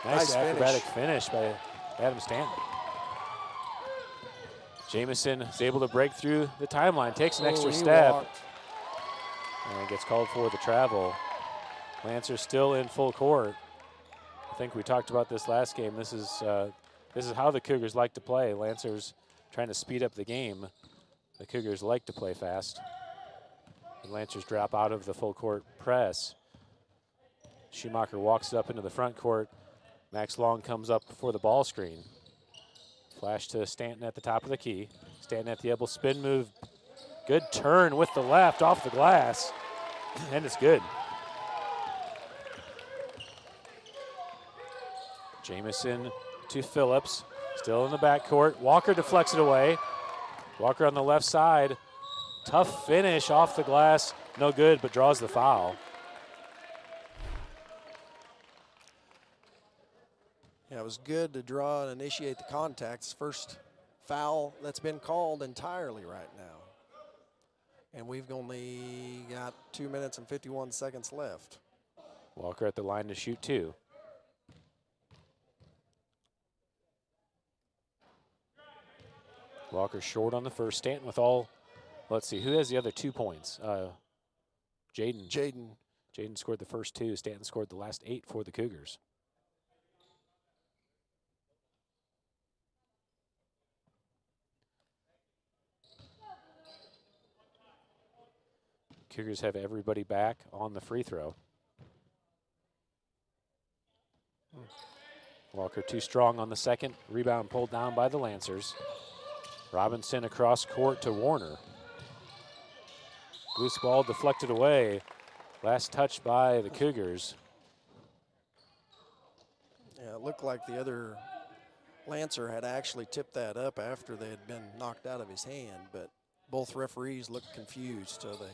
Nice acrobatic finish by Adam Stanton. Jamison is able to break through the timeline, takes an extra step, And gets called for the travel. Lancers still in full court. I think we talked about this last game. This is how the Cougars like to play. Lancers trying to speed up the game. The Cougars like to play fast. The Lancers drop out of the full court press. Schumacher walks up into the front court. Max Long comes up for the ball screen. Flash to Stanton at the top of the key. Stanton at the elbow, spin move. Good turn with the left off the glass, and it's good. Jamison to Phillips, still in the backcourt. Walker deflects it away. Walker on the left side. Tough finish off the glass, no good, but draws the foul. Yeah, it was good to draw and initiate the contacts. First foul that's been called entirely right now. And we've only got 2 minutes and 51 seconds left. Walker at the line to shoot 2. Walker short on the first. Stanton with all, let's see, who has the other 2 points? Jaden. Jaden scored the first 2. Stanton scored the last 8 for the Cougars. Cougars have everybody back on the free throw. Walker too strong on the second. Rebound pulled down by the Lancers. Robinson across court to Warner. Loose ball deflected away. Last touch by the Cougars. Yeah, it looked like the other Lancer had actually tipped that up after they had been knocked out of his hand, but both referees looked confused, so they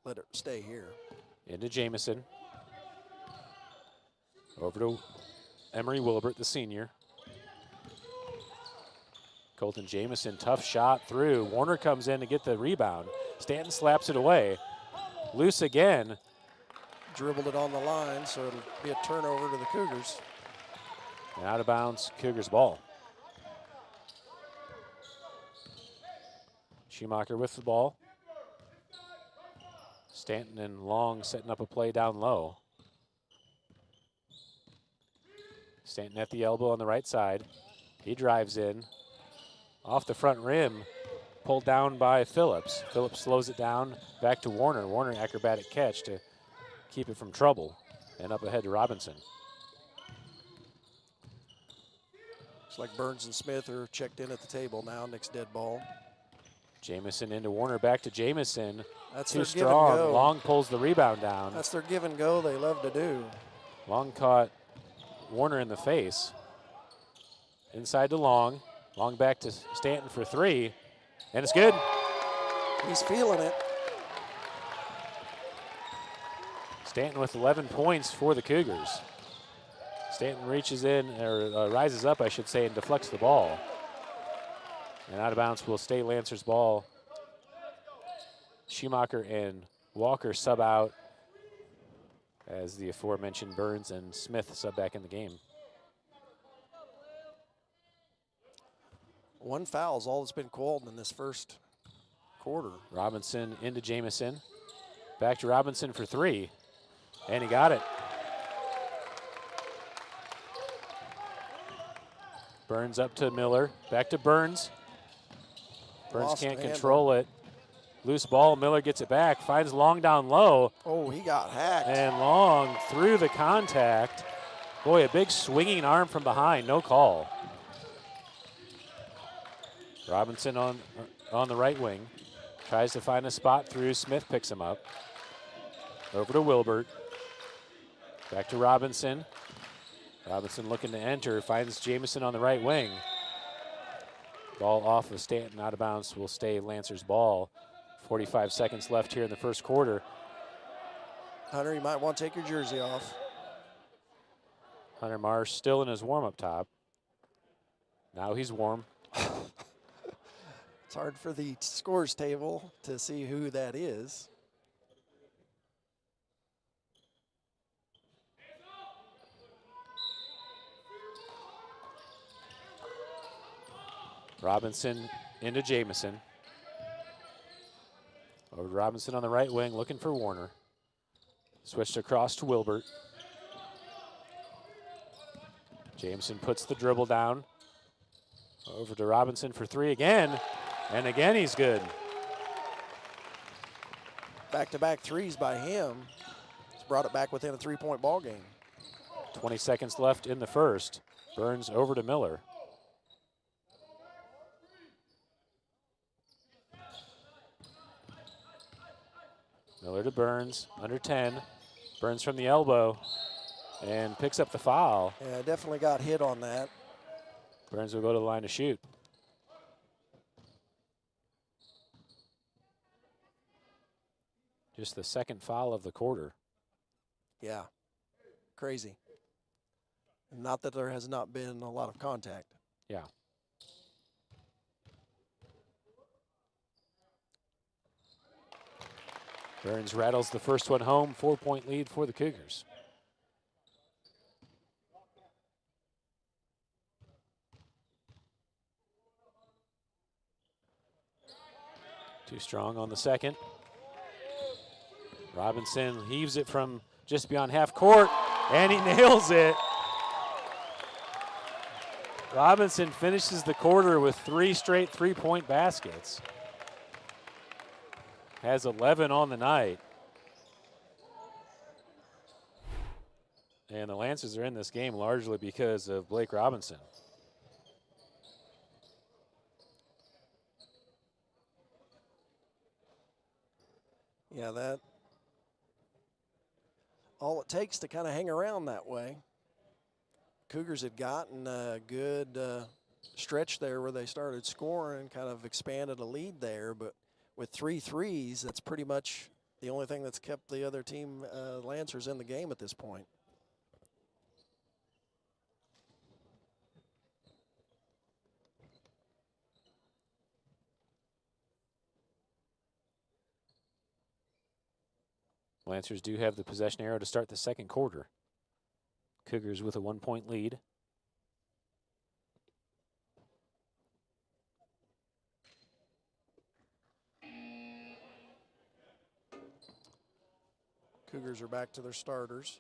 let it stay here. Into Jamison. Over to Emery Wilbert, the senior. Colton Jamison, tough shot through. Warner comes in to get the rebound. Stanton slaps it away. Loose again. Dribbled it on the line, so it'll be a turnover to the Cougars. And out of bounds, Cougars ball. Schumacher with the ball. Stanton and Long setting up a play down low. Stanton at the elbow on the right side. He drives in. Off the front rim, pulled down by Phillips. Phillips slows it down, back to Warner. Warner acrobatic catch to keep it from trouble. And up ahead to Robinson. Looks like Burns and Smith are checked in at the table now, Nick's dead ball. Jamison into Warner, back to Jamison. That's too their strong. give and go. Long pulls the rebound down. That's their give and go they love to do. Long caught Warner in the face. Inside to Long. Long back to Stanton for 3. And it's good. He's feeling it. Stanton with 11 points for the Cougars. Stanton reaches in, or rises up, I should say, and deflects the ball. And out of bounds will stay Lancers ball. Schumacher and Walker sub out as the aforementioned Burns and Smith sub back in the game. 1 foul is all that's been called in this first quarter. Robinson into Jamison. Back to Robinson for 3. And he got it. Burns up to Miller. Back to Burns. Burns Lost can't the control it. Loose ball. Miller gets it back. Finds Long down low. Oh, he got hacked. And Long through the contact. Boy, a big swinging arm from behind. No call. Robinson on the right wing. Tries to find a spot through. Smith picks him up. Over to Wilbert. Back to Robinson. Robinson looking to enter. Finds Jamison on the right wing. Ball off of Stanton, out of bounds, will stay Lancers ball. 45 seconds left here in the first quarter. Hunter, you might want to take your jersey off. Hunter Marsh still in his warm-up top. Now he's warm. It's hard for the scores table to see who that is. Robinson into Jamison. Over Robinson on the right wing looking for Warner. Switched across to Wilbert. Jameson puts the dribble down. Over to Robinson for three again. And again he's good. Back-to-back threes by him. He's brought it back within a three-point ball game. 20 seconds left in the first. Burns over to Miller. Miller to Burns, under 10. Burns from the elbow and picks up the foul. Yeah, definitely got hit on that. Burns will go to the line to shoot. Just the second foul of the quarter. Yeah, crazy. Not that there has not been a lot of contact. Yeah. Burns rattles the first one home, 4-point lead for the Cougars. Too strong on the second. Robinson heaves it from just beyond half court, and he nails it. Robinson finishes the quarter with 3 straight three-point baskets. Has 11 on the night. And the Lancers are in this game largely because of Blake Robinson. Yeah, that all it takes to kind of hang around that way. Cougars had gotten a good stretch there where they started scoring, kind of expanded a lead there, but with 3 threes, that's pretty much the only thing that's kept the other team, Lancers, in the game at this point. Lancers do have the possession arrow to start the second quarter. Cougars with a 1-point lead. Cougars are back to their starters.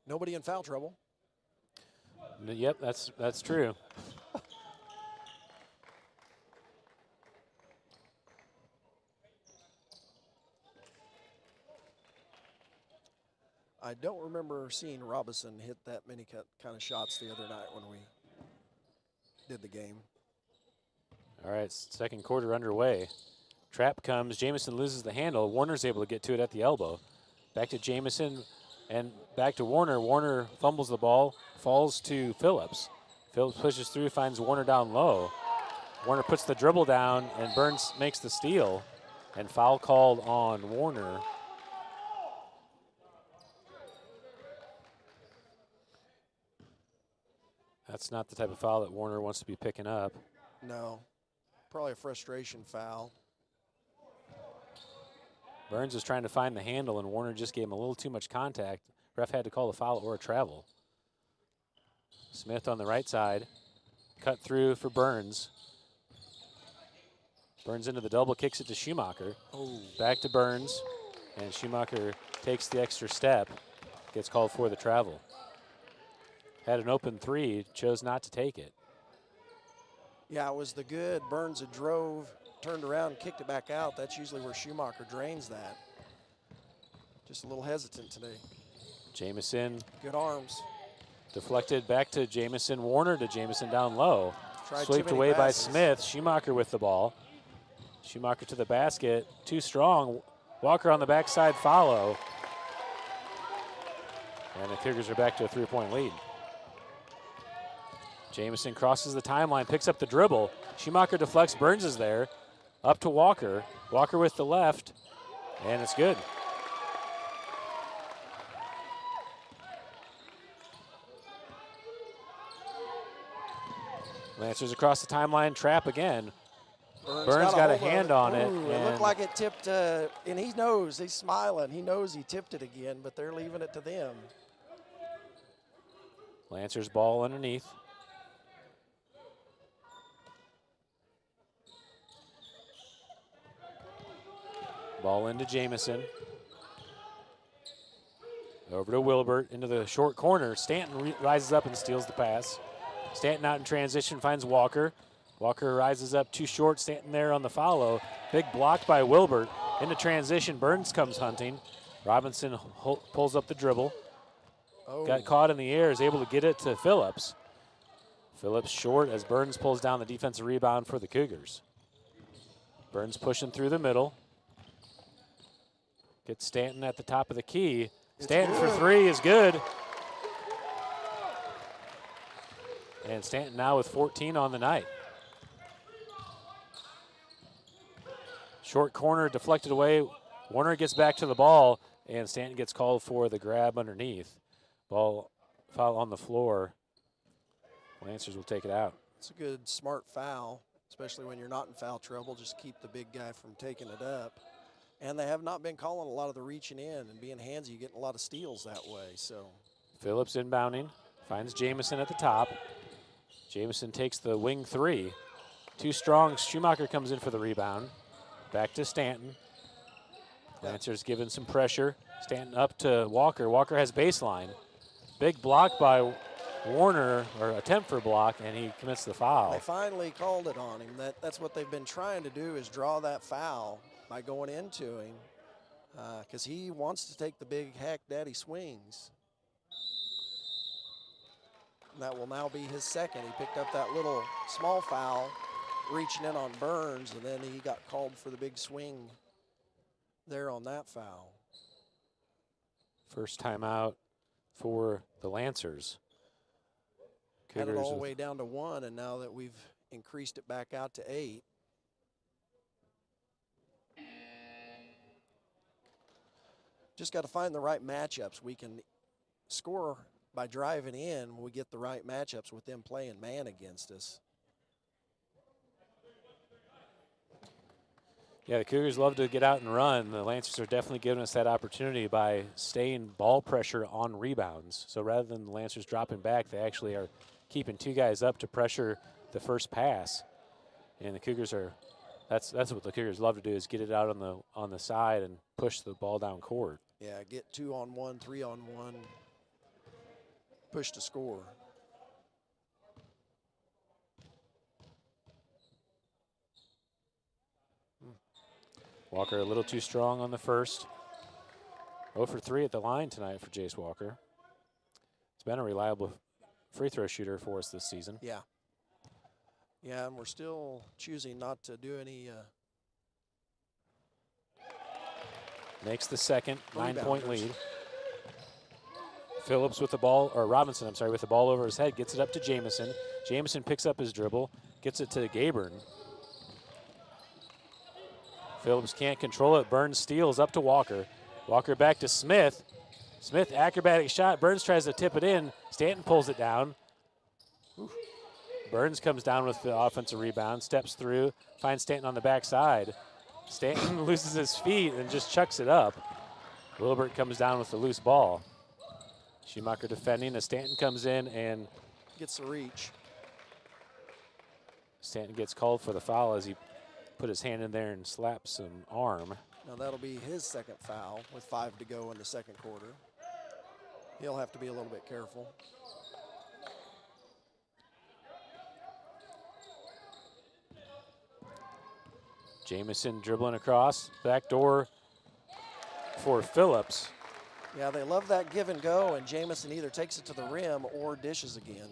Nobody in foul trouble. Yep, that's true. I don't remember seeing Robinson hit that many kind of shots the other night when we did the game. All right, second quarter underway. Trap comes. Jamison loses the handle. Warner's able to get to it at the elbow. Back to Jamison and back to Warner. Warner fumbles the ball, falls to Phillips. Phillips pushes through, finds Warner down low. Warner puts the dribble down, and Burns makes the steal. And foul called on Warner. That's not the type of foul that Warner wants to be picking up. No, probably a frustration foul. Burns was trying to find the handle, and Warner just gave him a little too much contact. Ref had to call a foul or a travel. Smith on the right side. Cut through for Burns. Burns into the double, kicks it to Schumacher. Oh. Back to Burns, and Schumacher takes the extra step. Gets called for the travel. Had an open three, chose not to take it. Yeah, it was the good. Burns had drove, turned around, kicked it back out. That's usually where Schumacher drains that. Just a little hesitant today. Jamison. Good arms. Deflected back to Jamison. Warner to Jamison down low. Tried Swept away by Smith. Schumacher with the ball. Schumacher to the basket. Too strong. Walker on the backside follow. And the Cougars are back to a 3-point lead. Jamison crosses the timeline, picks up the dribble. Schumacher deflects, Burns is there. Up to Walker. Walker with the left, and it's good. Lancers across the timeline, trap again. Burns got a hand on it. Ooh, it looked like it tipped, and he knows, he's smiling. He knows he tipped it again, but they're leaving it to them. Lancers ball underneath. Ball into Jamison. Over to Wilbert, into the short corner. Stanton rises up and steals the pass. Stanton out in transition, finds Walker. Walker rises up too short, Stanton there on the follow. Big block by Wilbert. Into transition, Burns comes hunting. Robinson pulls up the dribble. Oh. Got caught in the air, is able to get it to Phillips. Phillips short as Burns pulls down the defensive rebound for the Cougars. Burns pushing through the middle. Gets Stanton at the top of the key. Stanton for three is good. And Stanton now with 14 on the night. Short corner deflected away. Warner gets back to the ball, and Stanton gets called for the grab underneath. Ball foul on the floor. Lancers will take it out. It's a good, smart foul, especially when you're not in foul trouble. Just keep the big guy from taking it up. And they have not been calling a lot of the reaching in and being handsy, getting a lot of steals that way. So Phillips inbounding, finds Jamison at the top. Jamison takes the wing three. Too strong, Schumacher comes in for the rebound. Back to Stanton. Lancers giving some pressure. Stanton up to Walker. Walker has baseline. Big block by Warner, or attempt for a block, and he commits the foul. they finally called it on him. That's what they've been trying to do, is draw that foul by going into him, because he wants to take the big hack daddy swings. And that will now be his second. He picked up that little small foul, reaching in on Burns, and then he got called for the big swing there on that foul. First time out for the Lancers. Had it all the with- way down to 1, and now that we've increased it back out to 8. Just got to find the right matchups. We can score by driving in when we get the right matchups with them playing man against us. Yeah, the Cougars love to get out and run. The Lancers are definitely giving us that opportunity by staying ball pressure on rebounds. So rather than the Lancers dropping back, they actually are keeping two guys up to pressure the first pass. And the Cougars are, that's what the Cougars love to do, is get it out on the side and push the ball down court. Yeah, get 2-on-1, 3-on-1, push to score. Walker a little too strong on the first. 0 for 3 at the line tonight for Jace Walker. He's been a reliable free throw shooter for us this season. Yeah. Yeah, and we're still choosing not to do any Makes the second, 9-point rebounders. lead. Phillips with the ball, or Robinson, I'm sorry, with the ball over his head, gets it up to Jamison. Jamison picks up his dribble, gets it to Gabern. Phillips can't control it. Burns steals up to Walker. Walker back to Smith. Smith, acrobatic shot. Burns tries to tip it in. Stanton pulls it down. Oof. Burns comes down with the offensive rebound, steps through, finds Stanton on the backside. Stanton loses his feet and just chucks it up. Wilbert comes down with the loose ball. Schumacher defending as Stanton comes in and gets the reach. Stanton gets called for the foul as he put his hand in there and slapped some arm. Now that'll be his second foul with 5 to go in the second quarter. He'll have to be a little bit careful. Jamison dribbling across, backdoor for Phillips. Yeah, they love that give and go, and Jamison either takes it to the rim or dishes again.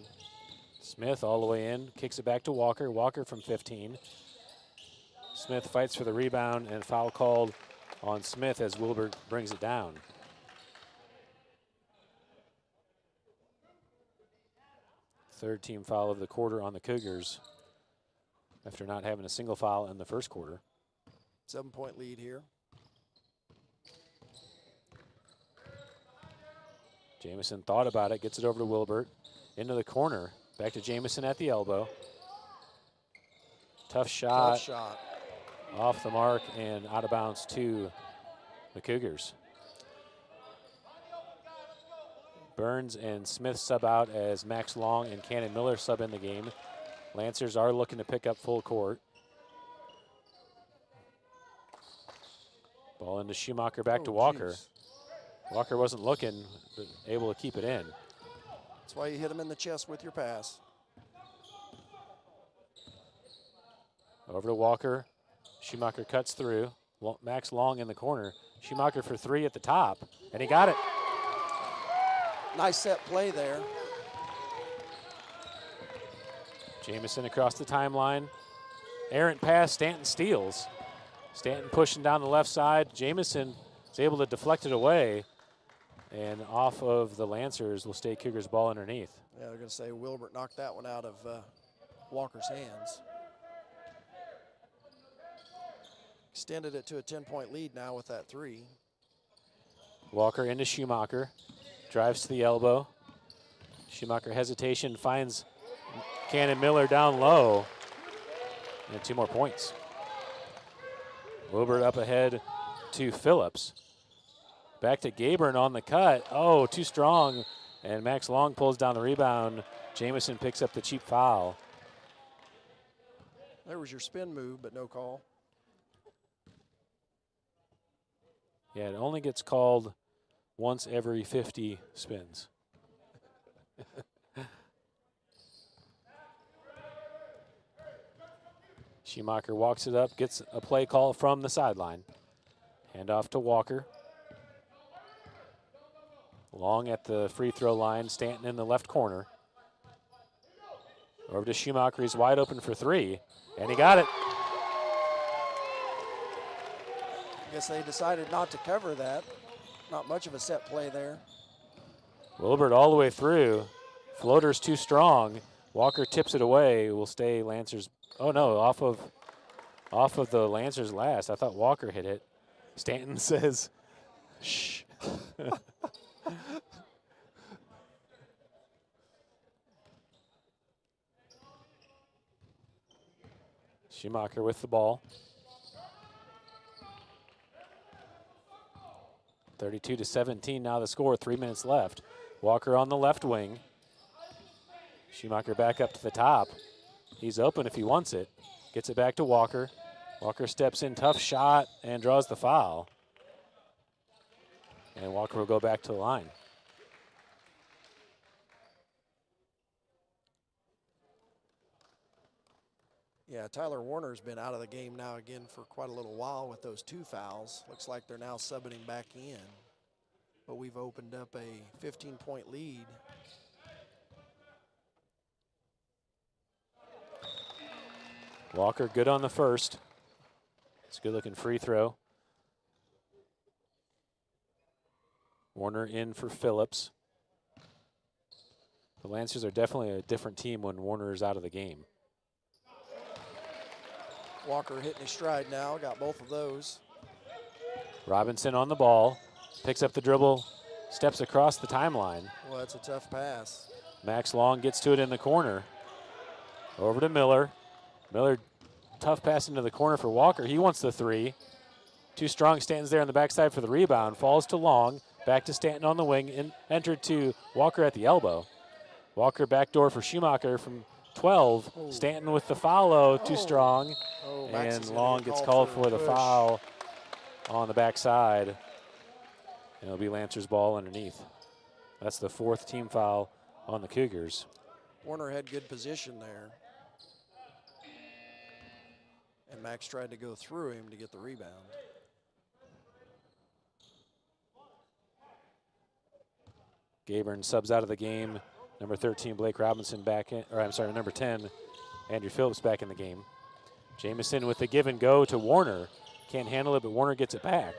Smith all the way in, kicks it back to Walker. Walker from 15. Smith fights for the rebound, and foul called on Smith as Wilbert brings it down. Third team foul of the quarter on the Cougars after not having a single foul in the first quarter. 7-point lead here. Jamison thought about it, gets it over to Wilbert. Into the corner, back to Jamison at the elbow. Tough shot. Tough shot. Off the mark and out of bounds to the Cougars. Burns and Smith sub out as Max Long and Cannon Miller sub in the game. Lancers are looking to pick up full court. Ball into Schumacher, back to Walker. Geez. Walker wasn't looking, but able to keep it in. That's why you hit him in the chest with your pass. Over to Walker. Schumacher cuts through. Max Long in the corner. Schumacher for three at the top, and he got it. Nice set play there. Jamison across the timeline. Errant pass, Stanton steals. Stanton pushing down the left side. Jamison is able to deflect it away, and off of the Lancers will stay Cougars ball underneath. Yeah, they're going to say Wilbert knocked that one out of Walker's hands. Extended it to a 10-point lead now with that three. Walker into Schumacher. Drives to the elbow. Schumacher hesitation, finds Cannon Miller down low. And 2 more points. Wilbert up ahead to Phillips. Back to Gabern on the cut. Oh, too strong. And Max Long pulls down the rebound. Jamison picks up the cheap foul. There was your spin move, but no call. Yeah, it only gets called once every 50 spins. Schumacher walks it up, gets a play call from the sideline. Hand off to Walker. Long at the free throw line, Stanton in the left corner. Over to Schumacher, he's wide open for three, and he got it. I guess they decided not to cover that. Not much of a set play there. Wilbert all the way through. Floater's too strong. Walker tips it away. Will stay Lancers. Oh no, off of the Lancers last. I thought Walker hit it. Stanton says, shh. Schumacher with the ball. 32-17 now the score, 3 minutes left. Walker on the left wing. Schumacher back up to the top. He's open if he wants it. Gets it back to Walker. Walker steps in, tough shot, and draws the foul. And Walker will go back to the line. Yeah, Tyler Warner's been out of the game now again for quite a little while with those 2 fouls. Looks like they're now subbing him back in. But we've opened up a 15-point lead. Walker good on the first. It's a good-looking free throw. Warner in for Phillips. The Lancers are definitely a different team when Warner is out of the game. Walker hitting his stride now, got both of those. Robinson on the ball, picks up the dribble, steps across the timeline. Well, that's a tough pass. Max Long gets to it in the corner. Over to Miller. Miller, tough pass into the corner for Walker. He wants the three. Too strong, Stanton's there on the backside for the rebound. Falls to Long, back to Stanton on the wing, and entered to Walker at the elbow. Walker backdoor for Schumacher from 12. Oh. Stanton with the follow, too strong. Oh, Max And is gonna Long get gets called for the push. foul on the backside. And it'll be Lancers ball underneath. That's the 4th team foul on the Cougars. Warner had good position there. And Max tried to go through him to get the rebound. Gabern subs out of the game. Number 13, Blake Robinson back in, or I'm sorry, number 10, Andrew Phillips back in the game. Jamison with the give and go to Warner. Can't handle it, but Warner gets it back.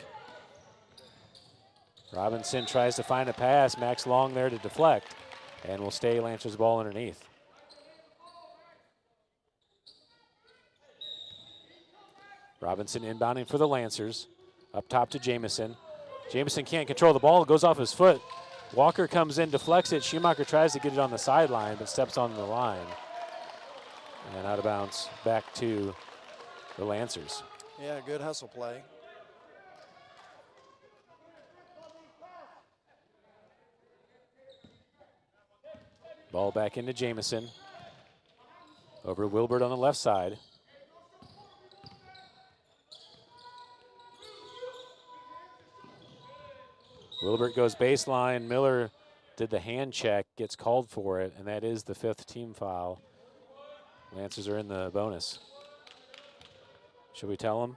Robinson tries to find a pass. Max Long there to deflect, and will stay Lancers ball underneath. Robinson inbounding for the Lancers. Up top to Jamison. Jamison can't control the ball, goes off his foot. Walker comes in, deflects it. Schumacher tries to get it on the sideline, but steps on the line. And out of bounds back to the Lancers. Yeah, good hustle play. Ball back into Jamison. Over Wilbert on the left side. Wilbert goes baseline. Miller did the hand check, gets called for it, and that is the 5th team foul. Lancers are in the bonus. Should we tell them?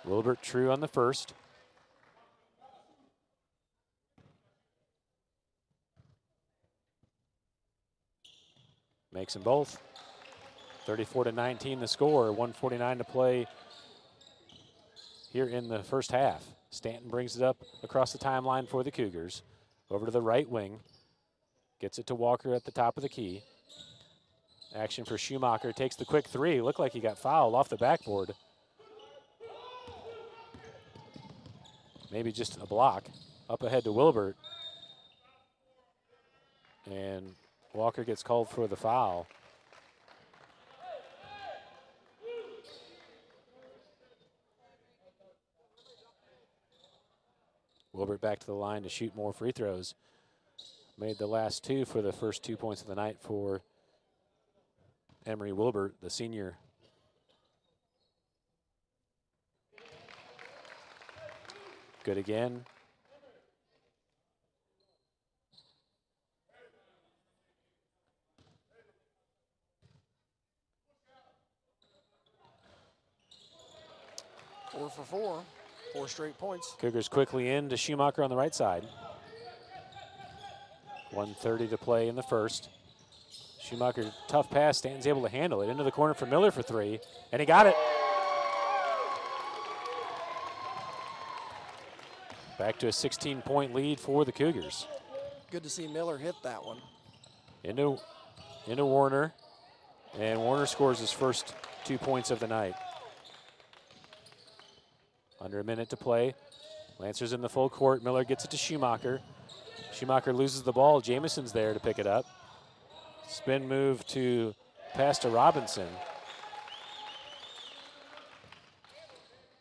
Wilbert true on the first. Makes them both. 34-19 the score, 1:49 to play here in the first half. Stanton brings it up across the timeline for the Cougars. Over to the right wing. Gets it to Walker at the top of the key. Action for Schumacher. Takes the quick three. Looked like he got fouled off the backboard. Maybe just a block. Up ahead to Wilbert. And Walker gets called for the foul. Wilbert back to the line to shoot more free throws. Made the last two for the first 2 points of the night for Emery Wilbert, the senior. Good again. Four for four. 4 straight points. Cougars quickly in to Schumacher on the right side. 1:30 to play in the first. Schumacher, tough pass. Stanton's able to handle it. Into the corner for Miller for three, and he got it. Back to a 16-point lead for the Cougars. Good to see Miller hit that one. Into Warner, and Warner scores his first 2 points of the night. Under a minute to play. Lancers in the full court. Miller gets it to Schumacher. Schumacher loses the ball. Jamison's there to pick it up. Spin move to pass to Robinson.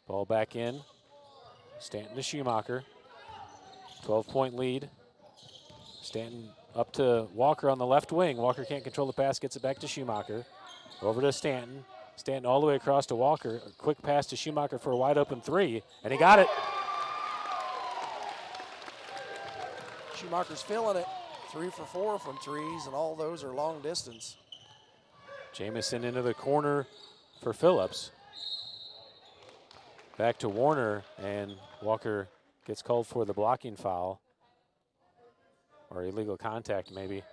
Ball back in. Stanton to Schumacher. 12-point lead. Stanton up to Walker on the left wing. Walker can't control the pass, gets it back to Schumacher. Over to Stanton. Stanton all the way across to Walker. A quick pass to Schumacher for a wide open three, and he got it. Schumacher's feeling it. 3 for 4 from threes, and all those are long distance. Jamison into the corner for Phillips. Back to Warner, and Walker gets called for the blocking foul, or illegal contact maybe.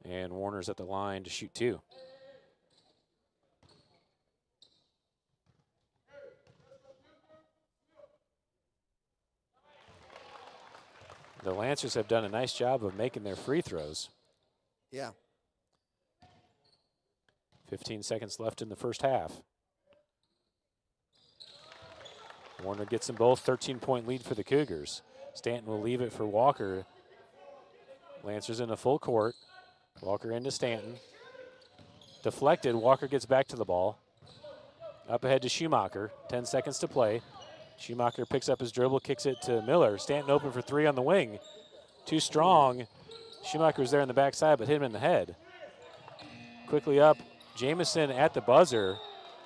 And Warner's at the line to shoot two. The Lancers have done a nice job of making their free throws. Yeah. 15 seconds left in the first half. Warner gets them both. 13-point lead for the Cougars. Stanton will leave it for Walker. Lancers in a full court. Walker into Stanton. Deflected. Walker gets back to the ball. Up ahead to Schumacher. 10 seconds to play. Schumacher picks up his dribble, kicks it to Miller. Stanton open for three on the wing. Too strong. Schumacher's there on the backside, but hit him in the head. Quickly up. Jamison at the buzzer.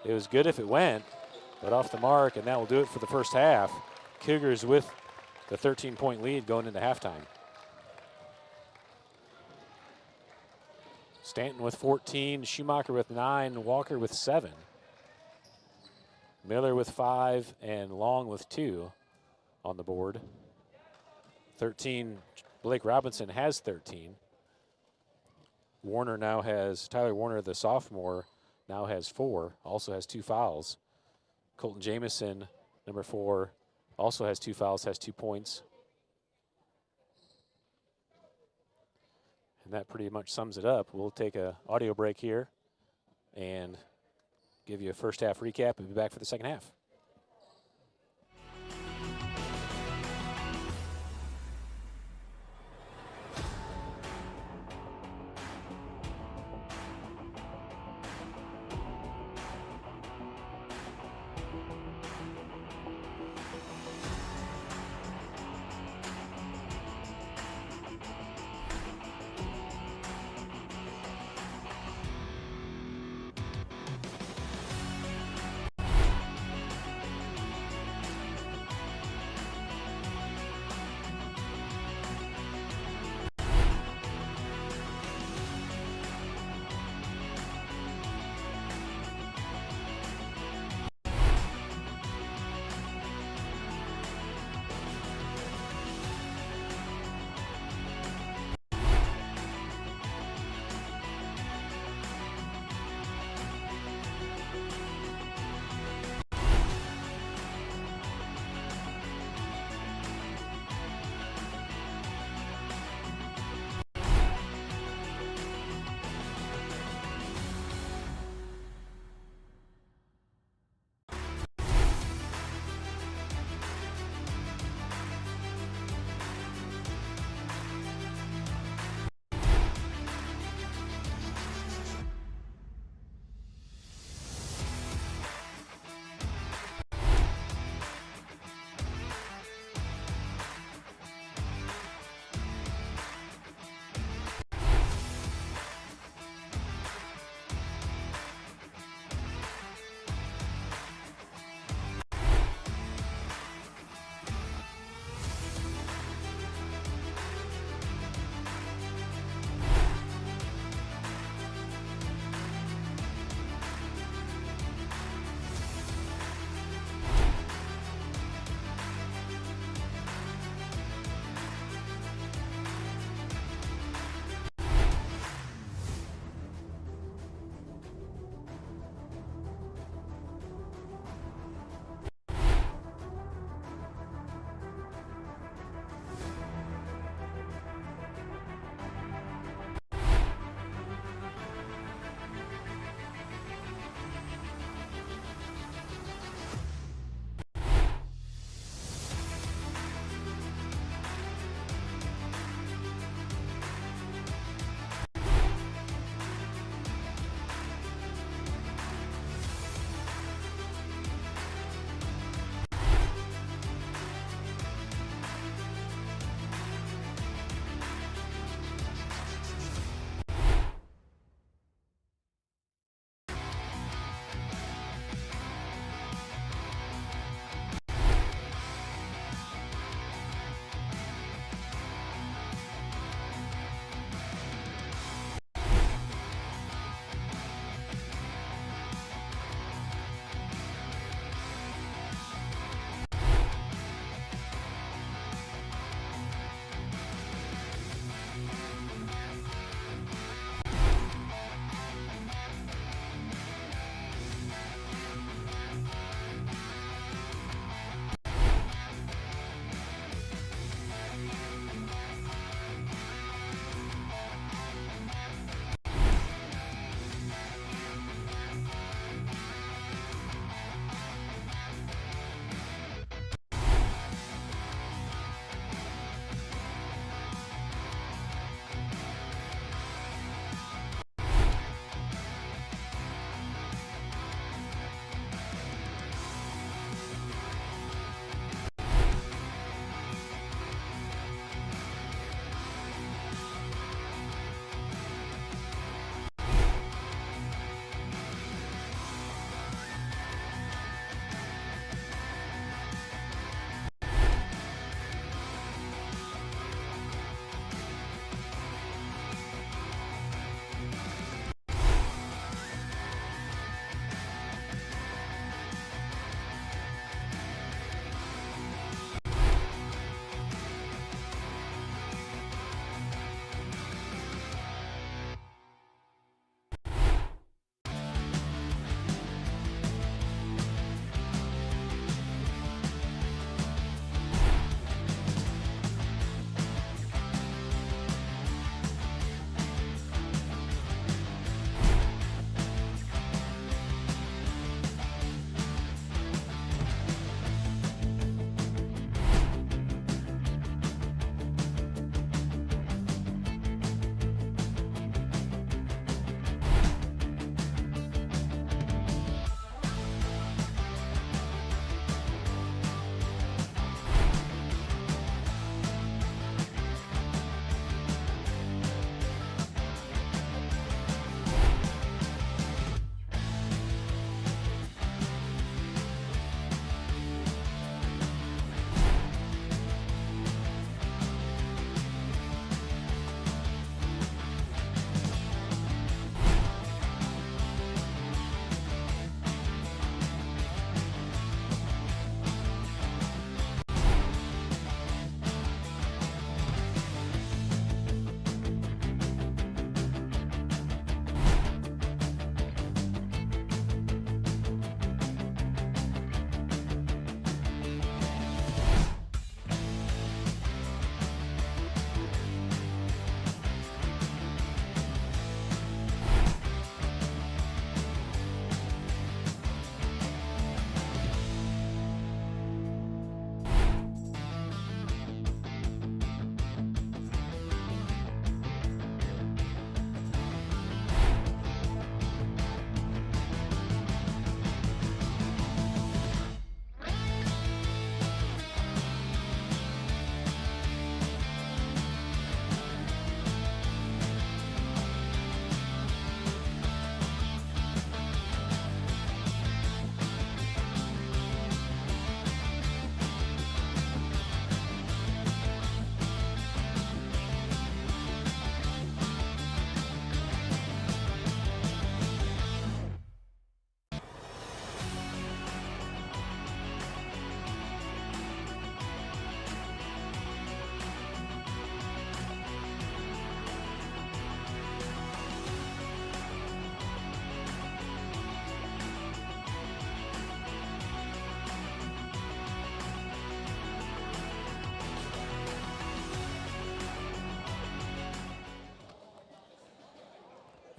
It was good if it went, but off the mark, and that will do it for the first half. Cougars with the 13-point lead going into halftime. Stanton with 14, Schumacher with 9, Walker with 7. Miller with 5, and Long with 2 on the board. 13, Blake Robinson has 13. Warner now has, Tyler Warner, the sophomore, now has 4, also has 2 fouls. Colton Jamison, number 4, also has 2 fouls, has 2 points. And that pretty much sums it up. We'll take a audio break here and give you a first half recap and be back for the second half.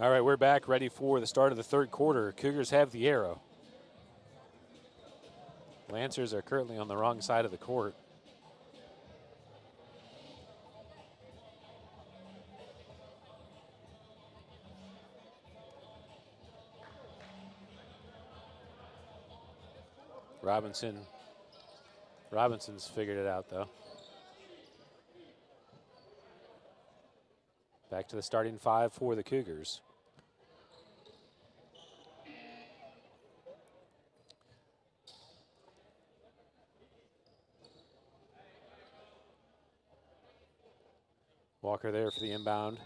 All right, we're back ready for the start of the third quarter. Cougars have the arrow. Lancers are currently on the wrong side of the court. Robinson's figured it out, though. Back to the starting five for the Cougars. Walker there for the inbound.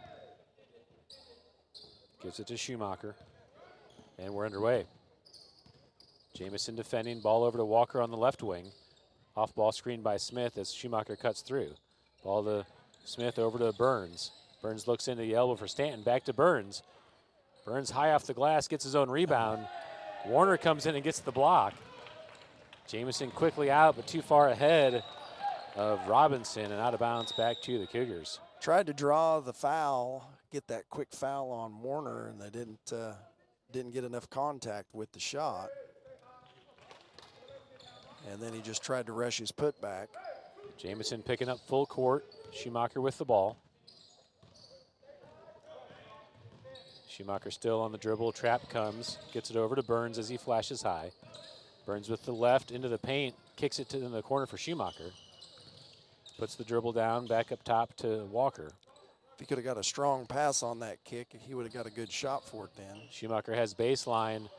Gives it to Schumacher. And we're underway. Jamison defending, ball over to Walker on the left wing. Off ball screen by Smith as Schumacher cuts through. Ball to Smith over to Burns. Burns looks into the elbow for Stanton, back to Burns. Burns high off the glass, gets his own rebound. Warner comes in and gets the block. Jamison quickly out, but too far ahead of Robinson and out of bounds back to the Cougars. Tried to draw the foul, get that quick foul on Warner, and they didn't get enough contact with the shot. And then he just tried to rush his putback. Jamison picking up full court. Schumacher with the ball. Schumacher still on the dribble. Trap comes, gets it over to Burns as he flashes high. Burns with the left into the paint, kicks it in the corner for Schumacher. Puts the dribble down, back up top to Walker. If he could have got a strong pass on that kick, he would have got a good shot for it then. Schumacher has baseline.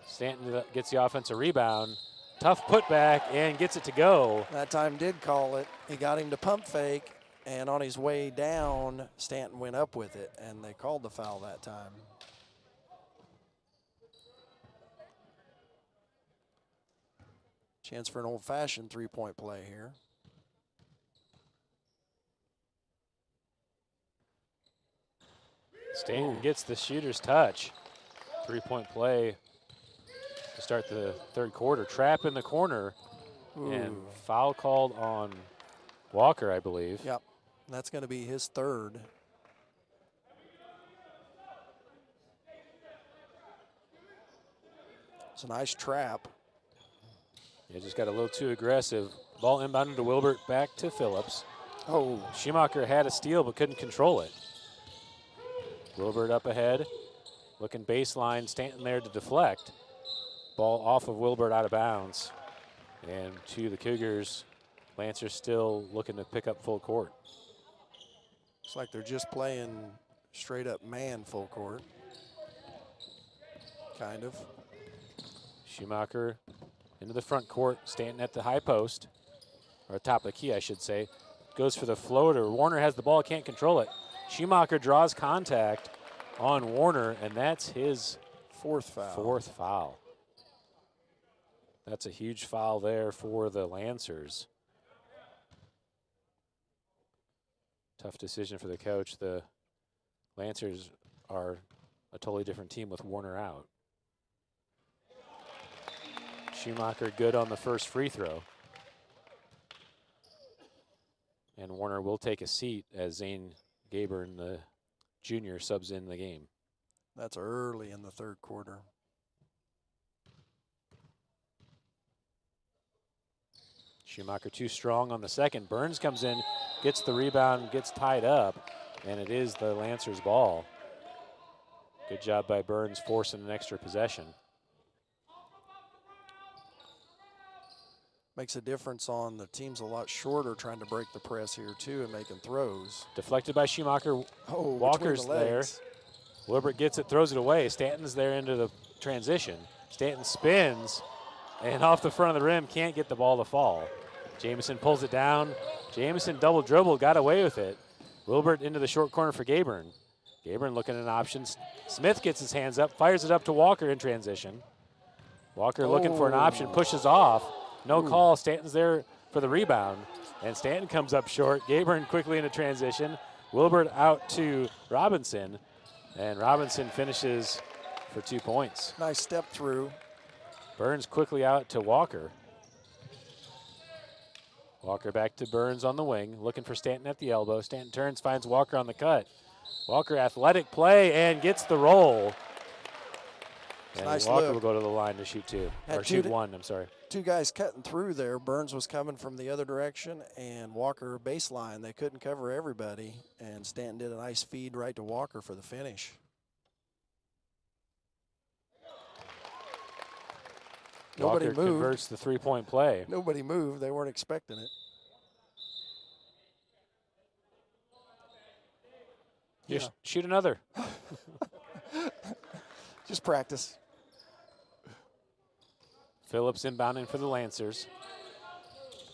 Stanton gets the offensive rebound. Tough putback and gets it to go. That time did call it. He got him to pump fake, and on his way down, Stanton went up with it, and they called the foul that time. Chance for an old-fashioned three-point play here. Stanton gets the shooter's touch. Three-point play to start the third quarter. Trap in the corner. Ooh. And foul called on Walker, I believe. Yep, that's going to be his third. It's a nice trap. Yeah, just got a little too aggressive. Ball inbounded to Wilbert, back to Phillips. Oh, Schumacher had a steal but couldn't control it. Wilbert up ahead, looking baseline, Stanton there to deflect. Ball off of Wilbert out of bounds. And to the Cougars, Lancers still looking to pick up full court. looks like they're just playing straight up man full court. Kind of. Schumacher into the front court, Stanton at the high post, or top of the key, I should say. Goes for the floater. Warner has the ball, can't control it. Schumacher draws contact on Warner, and that's his fourth foul. That's a huge foul there for the Lancers. Tough decision for the coach. The Lancers are a totally different team with Warner out. Schumacher good on the first free throw. And Warner will take a seat as Zane Gabern, the junior, subs in the game. That's early in the third quarter. Schumacher too strong on the second. Burns comes in, gets the rebound, gets tied up, and it is the Lancers' ball. Good job by Burns forcing an extra possession. Makes a difference on the team's a lot shorter trying to break the press here too and making throws. Deflected by Schumacher. Oh, Walker's there. Wilbert gets it, throws it away. Stanton's there into the transition. Stanton spins, and off the front of the rim, can't get the ball to fall. Jamison pulls it down. Jamison double dribble, got away with it. Wilbert into the short corner for Gabern. Gabern looking at options. Smith gets his hands up, fires it up to Walker in transition. Walker looking for an option, pushes off. No call. Stanton's there for the rebound, and Stanton comes up short. Gabern quickly into transition. Wilbert out to Robinson, and Robinson finishes for 2 points. Nice step through. Burns quickly out to Walker. Walker back to Burns on the wing, looking for Stanton at the elbow. Stanton turns, finds Walker on the cut. Walker, athletic play, and gets the roll. And Nice Walker look. will go to the line to shoot two. Had Or two shoot to- one, I'm sorry. Two guys cutting through there. Burns was coming from the other direction, and Walker baseline. They couldn't cover everybody, and Stanton did a nice feed right to Walker for the finish. Nobody Walker moved. converts the three-point play. Nobody moved. They weren't expecting it. Just shoot another. Just practice. Phillips inbounding for the Lancers.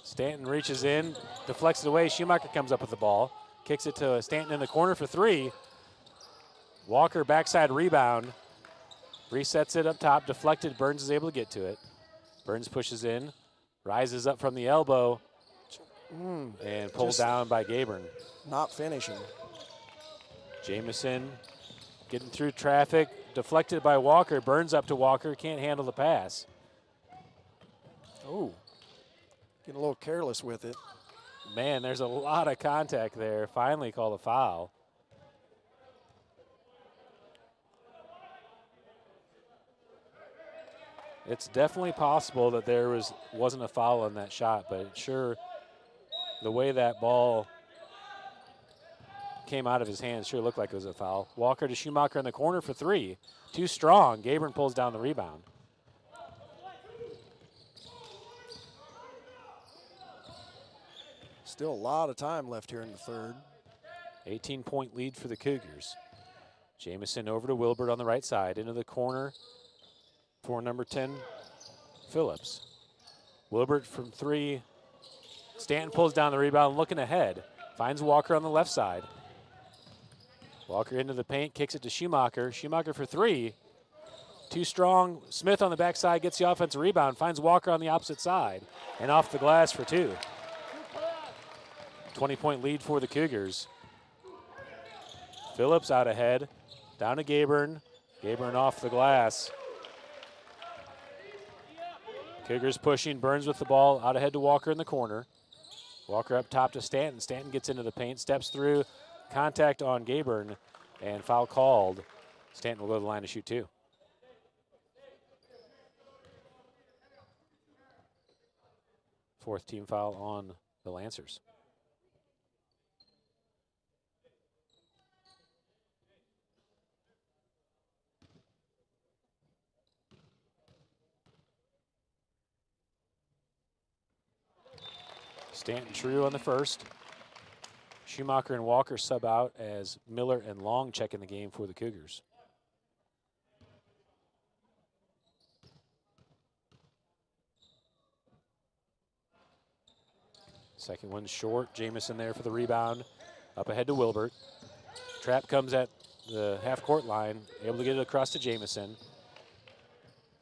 Stanton reaches in, deflects it away. Schumacher comes up with the ball, kicks it to Stanton in the corner for three. Walker backside rebound, resets it up top, deflected. Burns is able to get to it. Burns pushes in, rises up from the elbow, and pulled just down by Gabern. Not finishing. Jamison getting through traffic, deflected by Walker. Burns up to Walker, can't handle the pass. Oh, getting a little careless with it. Man, there's a lot of contact there. Finally called a foul. It's definitely possible that there wasn't a foul on that shot, but it sure, the way that ball came out of his hands sure looked like it was a foul. Walker to Schumacher in the corner for three. Too strong. Gabern pulls down the rebound. Still a lot of time left here in the third. 18-point lead for the Cougars. Jamison over to Wilbert on the right side, into the corner for number 10, Phillips. Wilbert from three. Stanton pulls down the rebound, looking ahead. Finds Walker on the left side. Walker into the paint, kicks it to Schumacher. Schumacher for three. Too strong. Smith on the backside gets the offensive rebound, finds Walker on the opposite side, and off the glass for two. 20-point lead for the Cougars. Phillips out ahead, down to Gabern. Gabern off the glass. Cougars pushing, Burns with the ball, out ahead to Walker in the corner. Walker up top to Stanton. Stanton gets into the paint, steps through, contact on Gabern, and foul called. Stanton will go to the line to shoot two. Fourth team foul on the Lancers. Stanton true on the first. Schumacher and Walker sub out as Miller and Long check in the game for the Cougars. Second one short. Jamison there for the rebound. Up ahead to Wilbert. Trap comes at the half-court line, able to get it across to Jamison.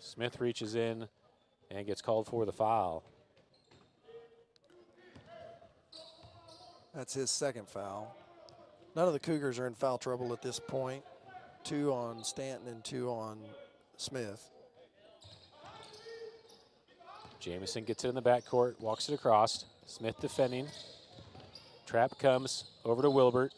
Smith reaches in and gets called for the foul. That's his second foul. None of the Cougars are in foul trouble at this point. Two on Stanton and two on Smith. Jamison gets it in the backcourt, walks it across. Smith defending. Trap comes over to Wilbert.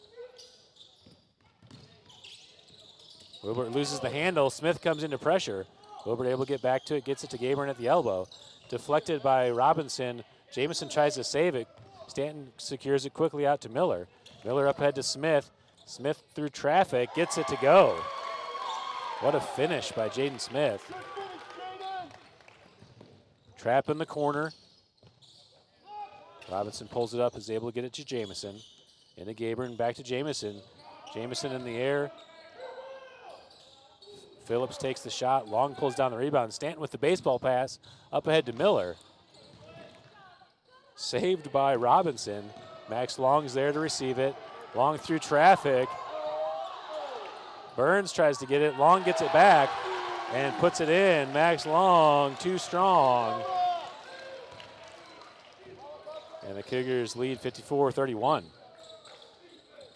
Wilbert loses the handle. Smith comes into pressure. Wilbert able to get back to it, gets it to Gabern at the elbow. Deflected by Robinson. Jamison tries to save it. Stanton secures it quickly out to Miller. Miller up ahead to Smith. Smith through traffic, gets it to go. What a finish by Jaden Smith. Trap in the corner. Robinson pulls it up, is able to get it to Jamison. Into Gabern, back to Jamison. Jamison in the air. Phillips takes the shot. Long pulls down the rebound. Stanton with the baseball pass up ahead to Miller. Saved by Robinson. Max Long's there to receive it. Long through traffic. Burns tries to get it. Long gets it back and puts it in. Max Long, too strong. And the Cougars lead 54-31.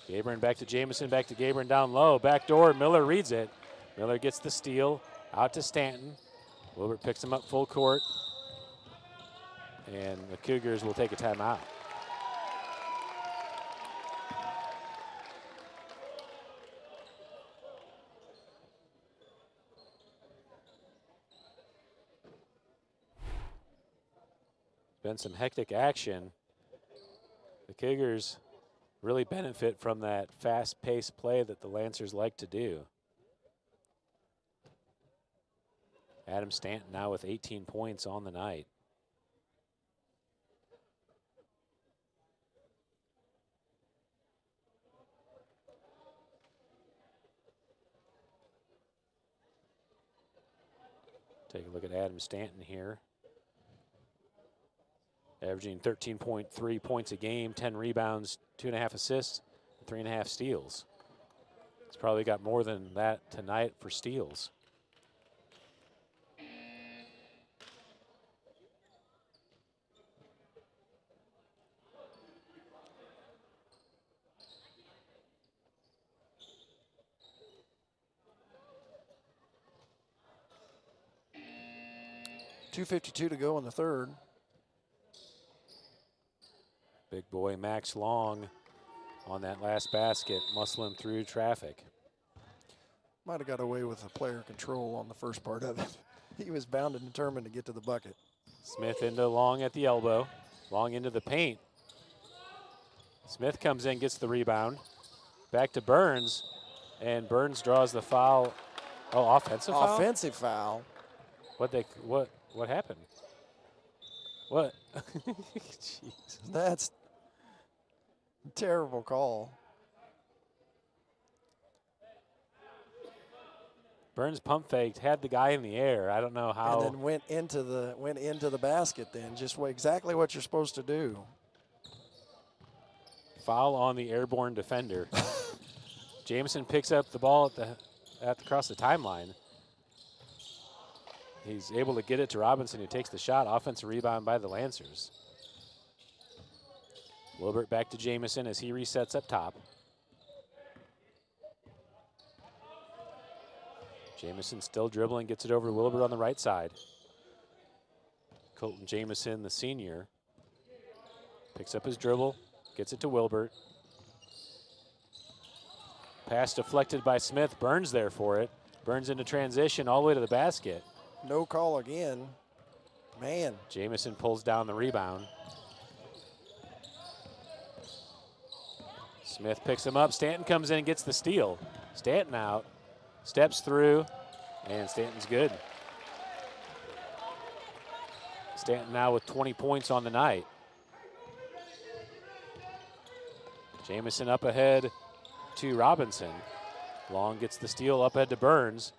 Gabern back to Jamison, back to Gabern down low. Backdoor, Miller reads it. Miller gets the steal, out to Stanton. Wilbert picks him up full court. And the Cougars will take a timeout. Been some hectic action. The Cougars really benefit from that fast-paced play that the Lancers like to do. Adam Stanton now with 18 points on the night. Take a look at Adam Stanton here. Averaging 13.3 points a game, 10 rebounds, 2.5 assists, 3.5 steals. He's probably got more than that tonight for steals. .252 to go in the third. Big boy Max Long on that last basket, muscling through traffic. Might have got away with the player control on the first part of it. He was bound and determined to get to the bucket. Smith into Long at the elbow. Long into the paint. Smith comes in, gets the rebound. Back to Burns, and Burns draws the foul. Oh, offensive foul? Offensive foul. What happened? What? Jeez. That's a terrible call. Burns pump faked, had the guy in the air. I don't know how. And then went into the basket. Then just exactly what you're supposed to do. Foul on the airborne defender. Jameson picks up the ball across the timeline. He's able to get it to Robinson, who takes the shot. Offensive rebound by the Lancers. Wilbert back to Jameson as he resets up top. Jameson still dribbling, gets it over to Wilbert on the right side. Colton Jameson, the senior, picks up his dribble, gets it to Wilbert. Pass deflected by Smith. Burns there for it. Burns into transition all the way to the basket. No call again. Man. Jameson pulls down the rebound. Smith picks him up. Stanton comes in and gets the steal. Stanton out, steps through, and Stanton's good. Stanton now with 20 points on the night. Jameson up ahead to Robinson. Long gets the steal up ahead to Burns.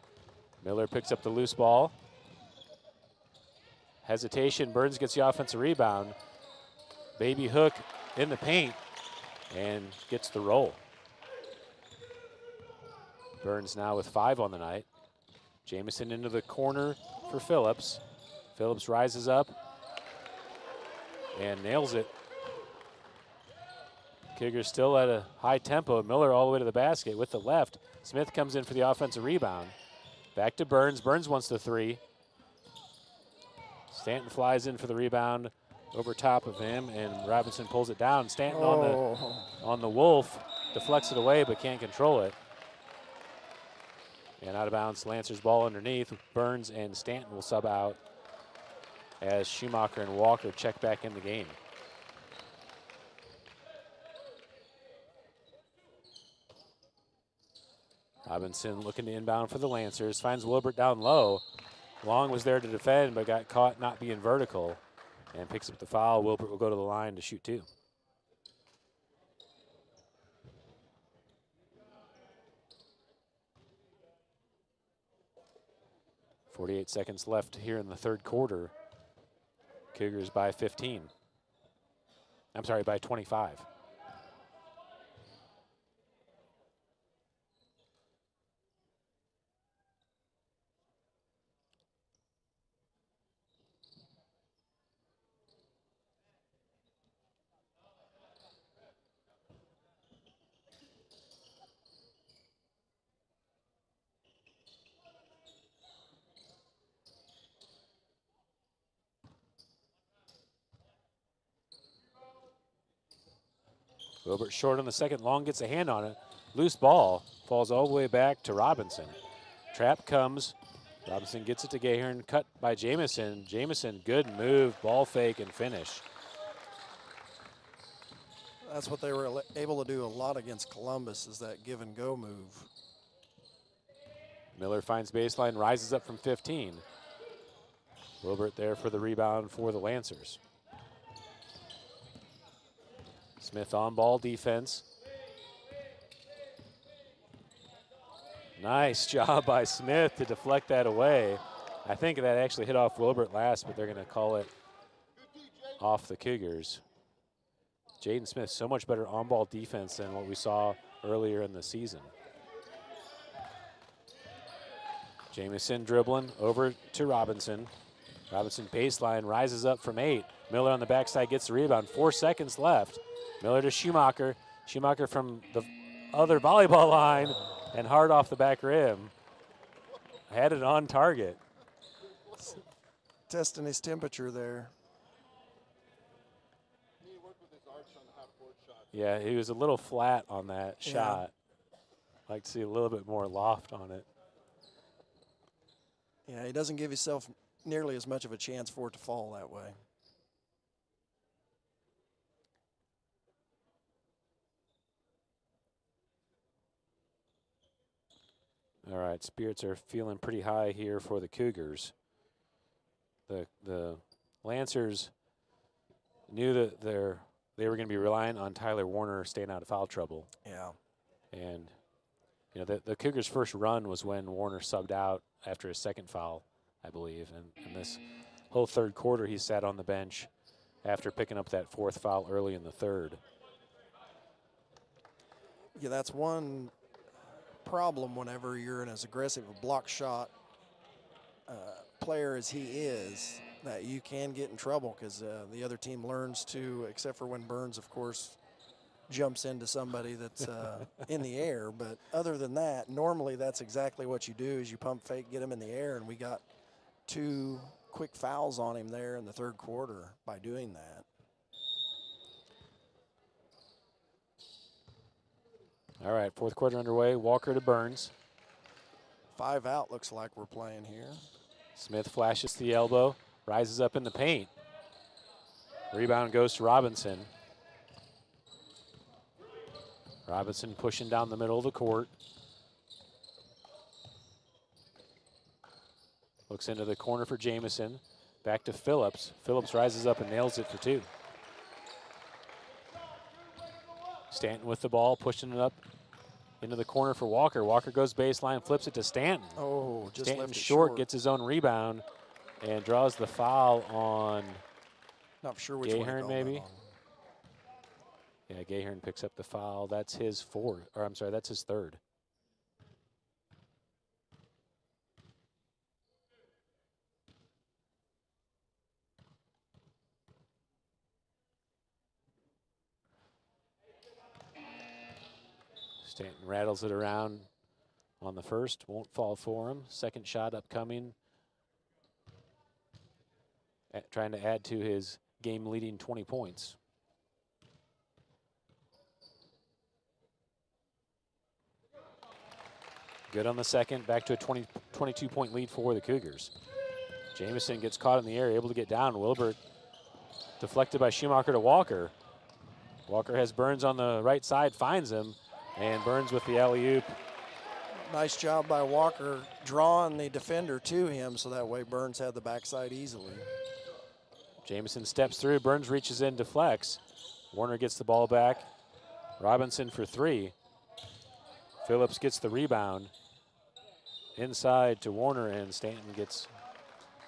Miller picks up the loose ball. Hesitation, Burns gets the offensive rebound. Baby hook in the paint and gets the roll. Burns now with 5 on the night. Jameson into the corner for Phillips. Phillips rises up and nails it. Cougars still at a high tempo. Miller all the way to the basket with the left. Smith comes in for the offensive rebound. Back to Burns. Burns wants the three. Stanton flies in for the rebound over top of him, and Robinson pulls it down. Stanton on the Wolf, deflects it away but can't control it. And out of bounds, Lancers ball underneath. Burns and Stanton will sub out as Schumacher and Walker check back in the game. Robinson looking to inbound for the Lancers, finds Wilbert down low. Long was there to defend, but got caught not being vertical and picks up the foul. Wilbert will go to the line to shoot 2. .48 seconds left here in the third quarter. Cougars by 15. I'm sorry, by 25. Wilbert short on the second. Long gets a hand on it. Loose ball. Falls all the way back to Robinson. Trap comes. Robinson gets it to Gahern, cut by Jamison. Jamison, good move, ball fake, and finish. That's what they were able to do a lot against Columbus, is that give and go move. Miller finds baseline, rises up from 15. Wilbert there for the rebound for the Lancers. Smith on ball defense. Nice job by Smith to deflect that away. I think that actually hit off Wilbert last, but they're going to call it off the Cougars. Jaden Smith, so much better on-ball defense than what we saw earlier in the season. Jamison dribbling over to Robinson. Robinson baseline, rises up from 8. Miller on the backside gets the rebound. 4 seconds left. Miller to Schumacher. Schumacher from the other volleyball line and hard off the back rim. Had it on target. Testing his temperature there. Yeah, he was a little flat on that shot. Like to see a little bit more loft on it. Yeah, he doesn't give himself nearly as much of a chance for it to fall that way. All right, spirits are feeling pretty high here for the Cougars. The Lancers knew that they were going to be relying on Tyler Warner staying out of foul trouble. Yeah. And you know, the Cougars' first run was when Warner subbed out after his second foul, I believe. And this whole third quarter, he sat on the bench after picking up that 4th foul early in the 3rd. Yeah, that's one problem whenever you're in as aggressive a block shot player as he is, that you can get in trouble because the other team learns to, except for when Burns, of course, jumps into somebody that's in the air. But other than that, normally that's exactly what you do, is you pump fake, get him in the air, and we got 2 quick fouls on him there in the 3rd quarter by doing that. All right, 4th quarter underway. Walker to Burns. 5 out looks like we're playing here. Smith flashes the elbow, rises up in the paint. Rebound goes to Robinson. Robinson pushing down the middle of the court. Looks into the corner for Jamison. Back to Phillips. Phillips rises up and nails it for 2. Stanton with the ball, pushing it up into the corner for Walker. Walker goes baseline, flips it to Stanton. Oh, just Stanton left it short, gets his own rebound, and draws the foul on not sure which one he Gahern, called maybe. that on. Yeah, Gahern picks up the foul. That's his 4th, or I'm sorry, that's his 3rd. Stanton rattles it around on the first, won't fall for him. Second shot upcoming. Trying to add to his game-leading 20 points. Good on the second, back to a 22-point lead for the Cougars. Jamison gets caught in the air, able to get down. Wilbert deflected by Schumacher to Walker. Walker has Burns on the right side, finds him, and Burns with the alley-oop. Nice job by Walker drawing the defender to him so that way Burns had the backside easily. Jamison steps through, Burns reaches in, deflects. Warner gets the ball back. Robinson for 3. Phillips gets the rebound. Inside to Warner, and Stanton gets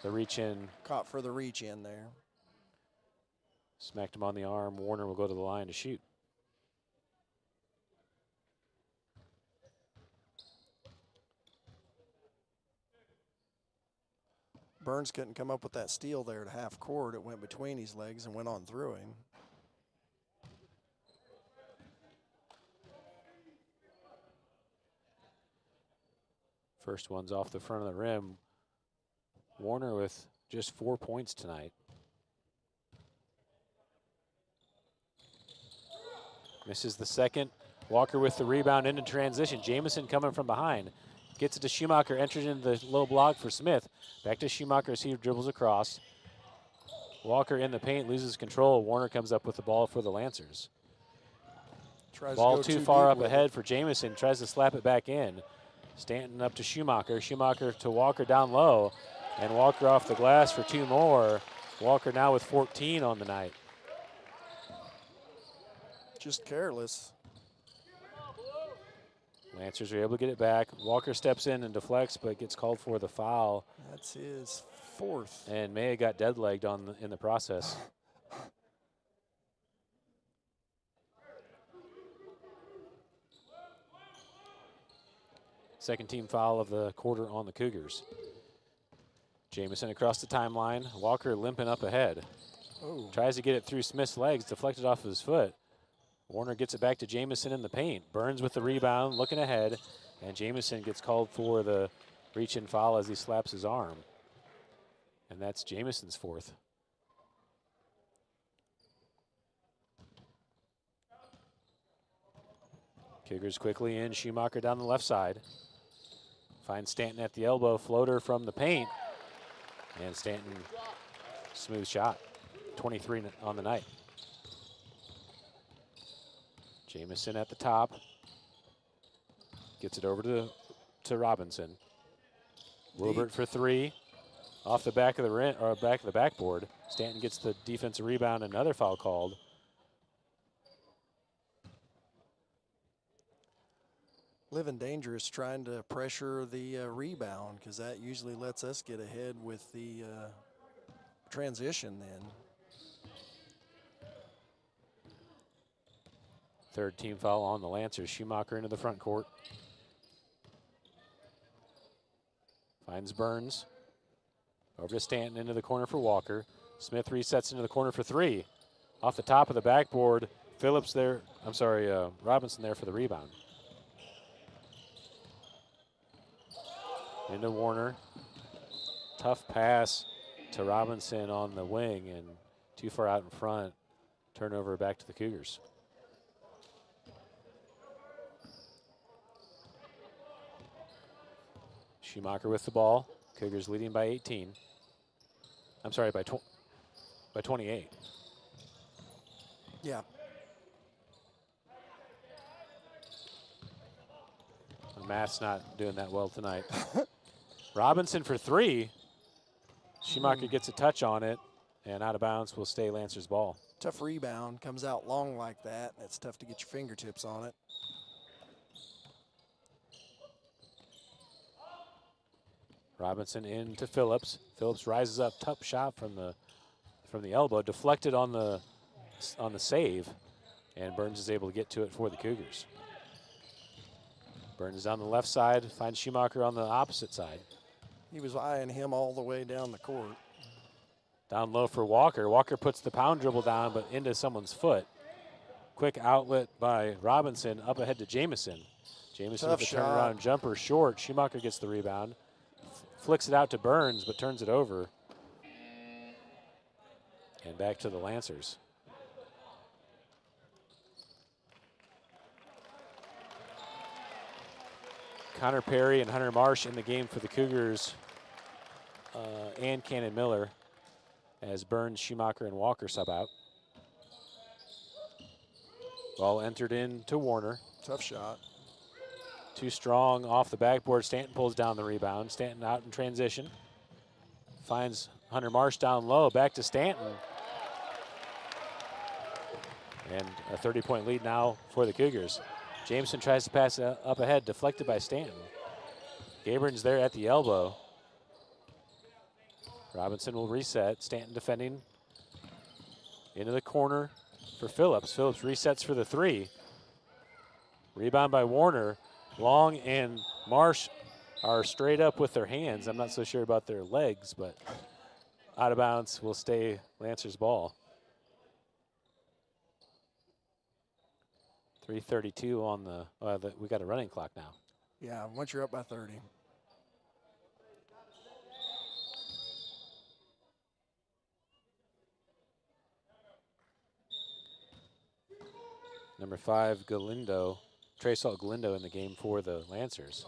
the reach in. Caught for the reach in there. Smacked him on the arm. Warner will go to the line to shoot. Burns couldn't come up with that steal there at half court. It went between his legs and went on through him. First one's off the front of the rim. Warner with just 4 points tonight. Misses the second. Walker with the rebound into transition. Jamison coming from behind. Gets it to Schumacher, enters into the low block for Smith. Back to Schumacher as he dribbles across. Walker in the paint, loses control. Warner comes up with the ball for the Lancers. Tries Ball to go too too far deep up with ahead it. for Jamison, tries to slap it back in. Stanton up to Schumacher. Schumacher to Walker down low. And Walker off the glass for 2 more. Walker now with 14 on the night. Just careless. Lancers are able to get it back. Walker steps in and deflects, but gets called for the foul. That's his 4th. And Maya got dead-legged in the process. Second team foul of the quarter on the Cougars. Jamison across the timeline. Walker limping up ahead. Oh. Tries to get it through Smith's legs, deflected off of his foot. Warner gets it back to Jamison in the paint. Burns with the rebound, looking ahead. And Jamison gets called for the reach-in foul as he slaps his arm. And that's Jamison's 4th. Cougars quickly in. Schumacher down the left side. Finds Stanton at the elbow. Floater from the paint. And Stanton, smooth shot. 23 on the night. Jamison at the top. Gets it over to Robinson. Wilbert for 3. Off the back of the rim, or back of the backboard. Stanton gets the defensive rebound. Another foul called. Living dangerous, trying to pressure the rebound, because that usually lets us get ahead with the transition then. Third team foul on the Lancers. Schumacher into the front court. Finds Burns. Over to Stanton into the corner for Walker. Smith resets into the corner for 3. Off the top of the backboard. Phillips there, Robinson there for the rebound. Into Warner. Tough pass to Robinson on the wing and too far out in front. Turnover back to the Cougars. Schumacher with the ball. Cougars leading by 18. I'm sorry, by 28. Yeah. My math's not doing that well tonight. Robinson for 3. Schumacher gets a touch on it, and out of bounds will stay Lancers ball. Tough rebound, comes out long like that. It's tough to get your fingertips on it. Robinson into Phillips. Phillips rises up, tough shot from the elbow, deflected on the save, and Burns is able to get to it for the Cougars. Burns down the left side, finds Schumacher on the opposite side. He was eyeing him all the way down the court. Down low for Walker. Walker puts the pound dribble down, but into someone's foot. Quick outlet by Robinson, up ahead to Jamison. Jamison Tough with a shot. turnaround jumper, short. Schumacher gets the rebound. Flicks it out to Burns, but turns it over. And back to the Lancers. Connor Perry and Hunter Marsh in the game for the Cougars, and Cannon Miller, as Burns, Schumacher, and Walker sub out. Ball entered in to Warner. Tough shot. Too strong off the backboard. Stanton pulls down the rebound. Stanton out in transition. Finds Hunter Marsh down low. Back to Stanton. And a 30-point lead now for the Cougars. Jameson tries to pass it up ahead, deflected by Stanton. Gabriel's there at the elbow. Robinson will reset. Stanton defending. Into the corner for Phillips. Phillips resets for the 3. Rebound by Warner. Long and Marsh are straight up with their hands. I'm not so sure about their legs, but out of bounds will stay Lancers ball. 3:32 on we got a running clock now. Yeah, once you're up by 30. Number 5, Galindo, Trey Salt Galindo in the game for the Lancers.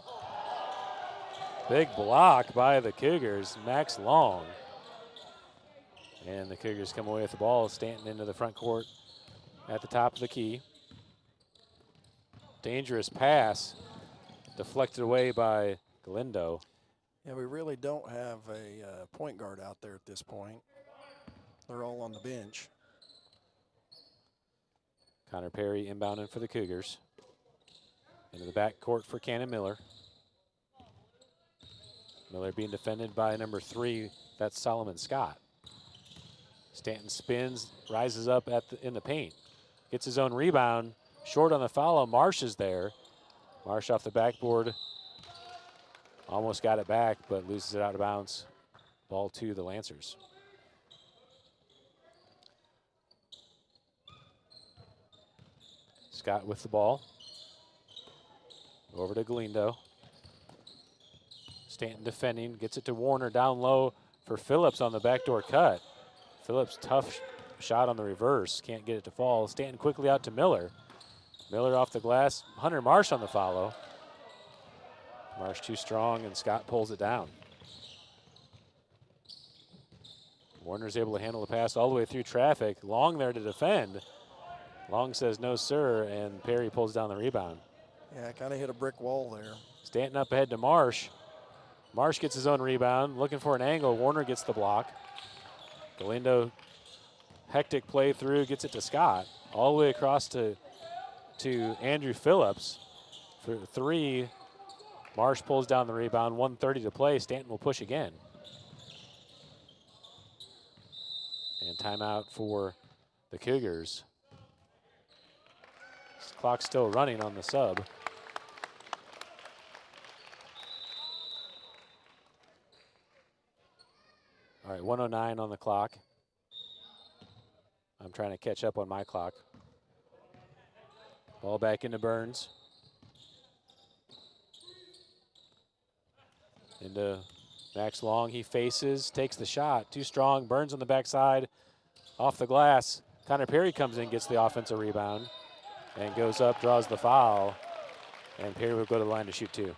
Big block by the Cougars, Max Long. And the Cougars come away with the ball. Stanton into the front court at the top of the key. Dangerous pass, deflected away by Galindo. Yeah, we really don't have a point guard out there at this point. They're all on the bench. Connor Perry inbounding for the Cougars. Into the back court for Cannon Miller. Miller being defended by number 3, that's Solomon Scott. Stanton spins, rises up in the paint. Gets his own rebound, short on the follow. Marsh is there. Marsh off the backboard. Almost got it back, but loses it out of bounds. Ball to the Lancers. Scott with the ball. Over to Galindo. Stanton defending, gets it to Warner down low for Phillips on the backdoor cut. Phillips, tough shot on the reverse, can't get it to fall. Stanton quickly out to Miller. Miller off the glass, Hunter Marsh on the follow. Marsh too strong, and Scott pulls it down. Warner's able to handle the pass all the way through traffic. Long there to defend. Long says no, sir, and Perry pulls down the rebound. Yeah, kind of hit a brick wall there. Stanton up ahead to Marsh. Marsh gets his own rebound, looking for an angle. Warner gets the block. Galindo, hectic play through, gets it to Scott. All the way across to Andrew Phillips for 3. Marsh pulls down the rebound, 1:30 to play. Stanton will push again. And timeout for the Cougars. Clock's still running on the sub. All right, 1:09 on the clock. I'm trying to catch up on my clock. Ball back into Burns. Into Max Long, he faces, takes the shot, too strong. Burns on the backside, off the glass. Connor Perry comes in, gets the offensive rebound, and goes up, draws the foul, and Perry will go to the line to shoot 2.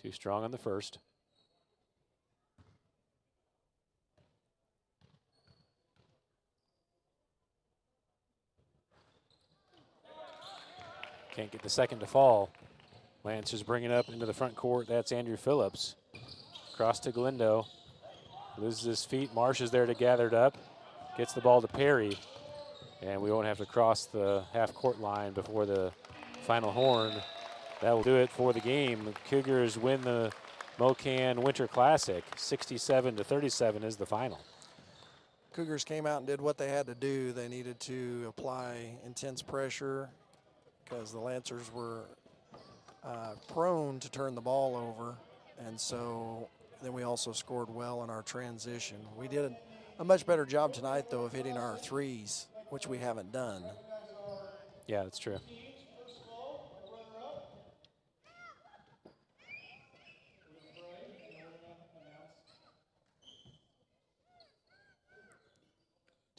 Too strong on the first. Can't get the second to fall. Lancers bring it up into the front court. That's Andrew Phillips. Cross to Galindo. Loses his feet. Marsh is there to gather it up. Gets the ball to Perry. And we won't have to cross the half-court line before the final horn. That will do it for the game. The Cougars win the MOKan Winter Classic. 67-37 is the final. Cougars came out and did what they had to do. They needed to apply intense pressure because the Lancers were prone to turn the ball over. And so then we also scored well in our transition. We did a much better job tonight, though, of hitting our threes, which we haven't done. Yeah, that's true.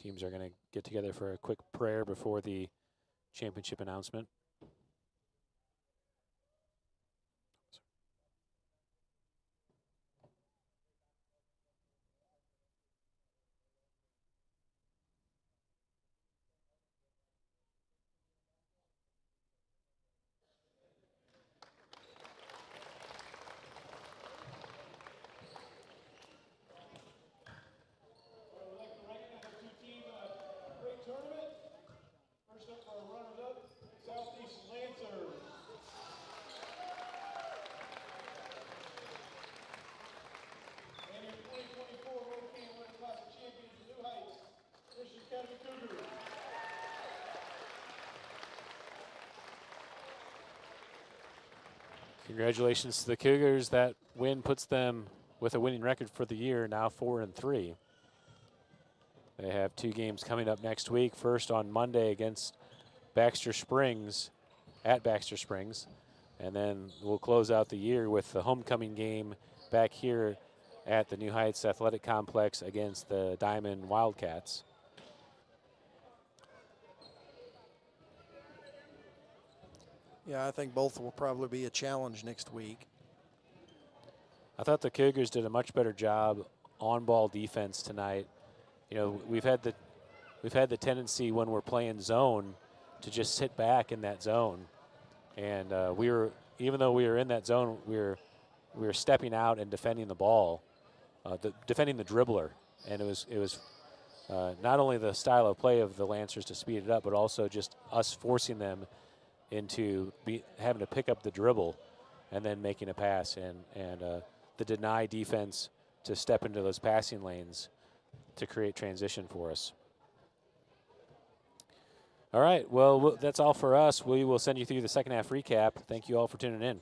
Teams are going to get together for a quick prayer before the championship announcement. Congratulations to the Cougars. That win puts them with a winning record for the year, now 4-3. They have 2 games coming up next week. First on Monday against Baxter Springs at Baxter Springs. And then we'll close out the year with the homecoming game back here at the New Heights Athletic Complex against the Diamond Wildcats. Yeah, I think both will probably be a challenge next week. I thought the Cougars did a much better job on ball defense tonight. You know, we've had the tendency when we're playing zone to just sit back in that zone, and even though we were in that zone, we were stepping out and defending the ball, defending the dribbler, and it was not only the style of play of the Lancers to speed it up, but also just us forcing them into having to pick up the dribble and then making a pass, and the deny defense to step into those passing lanes to create transition for us. All right, well, that's all for us. We will send you through the second half recap. Thank you all for tuning in.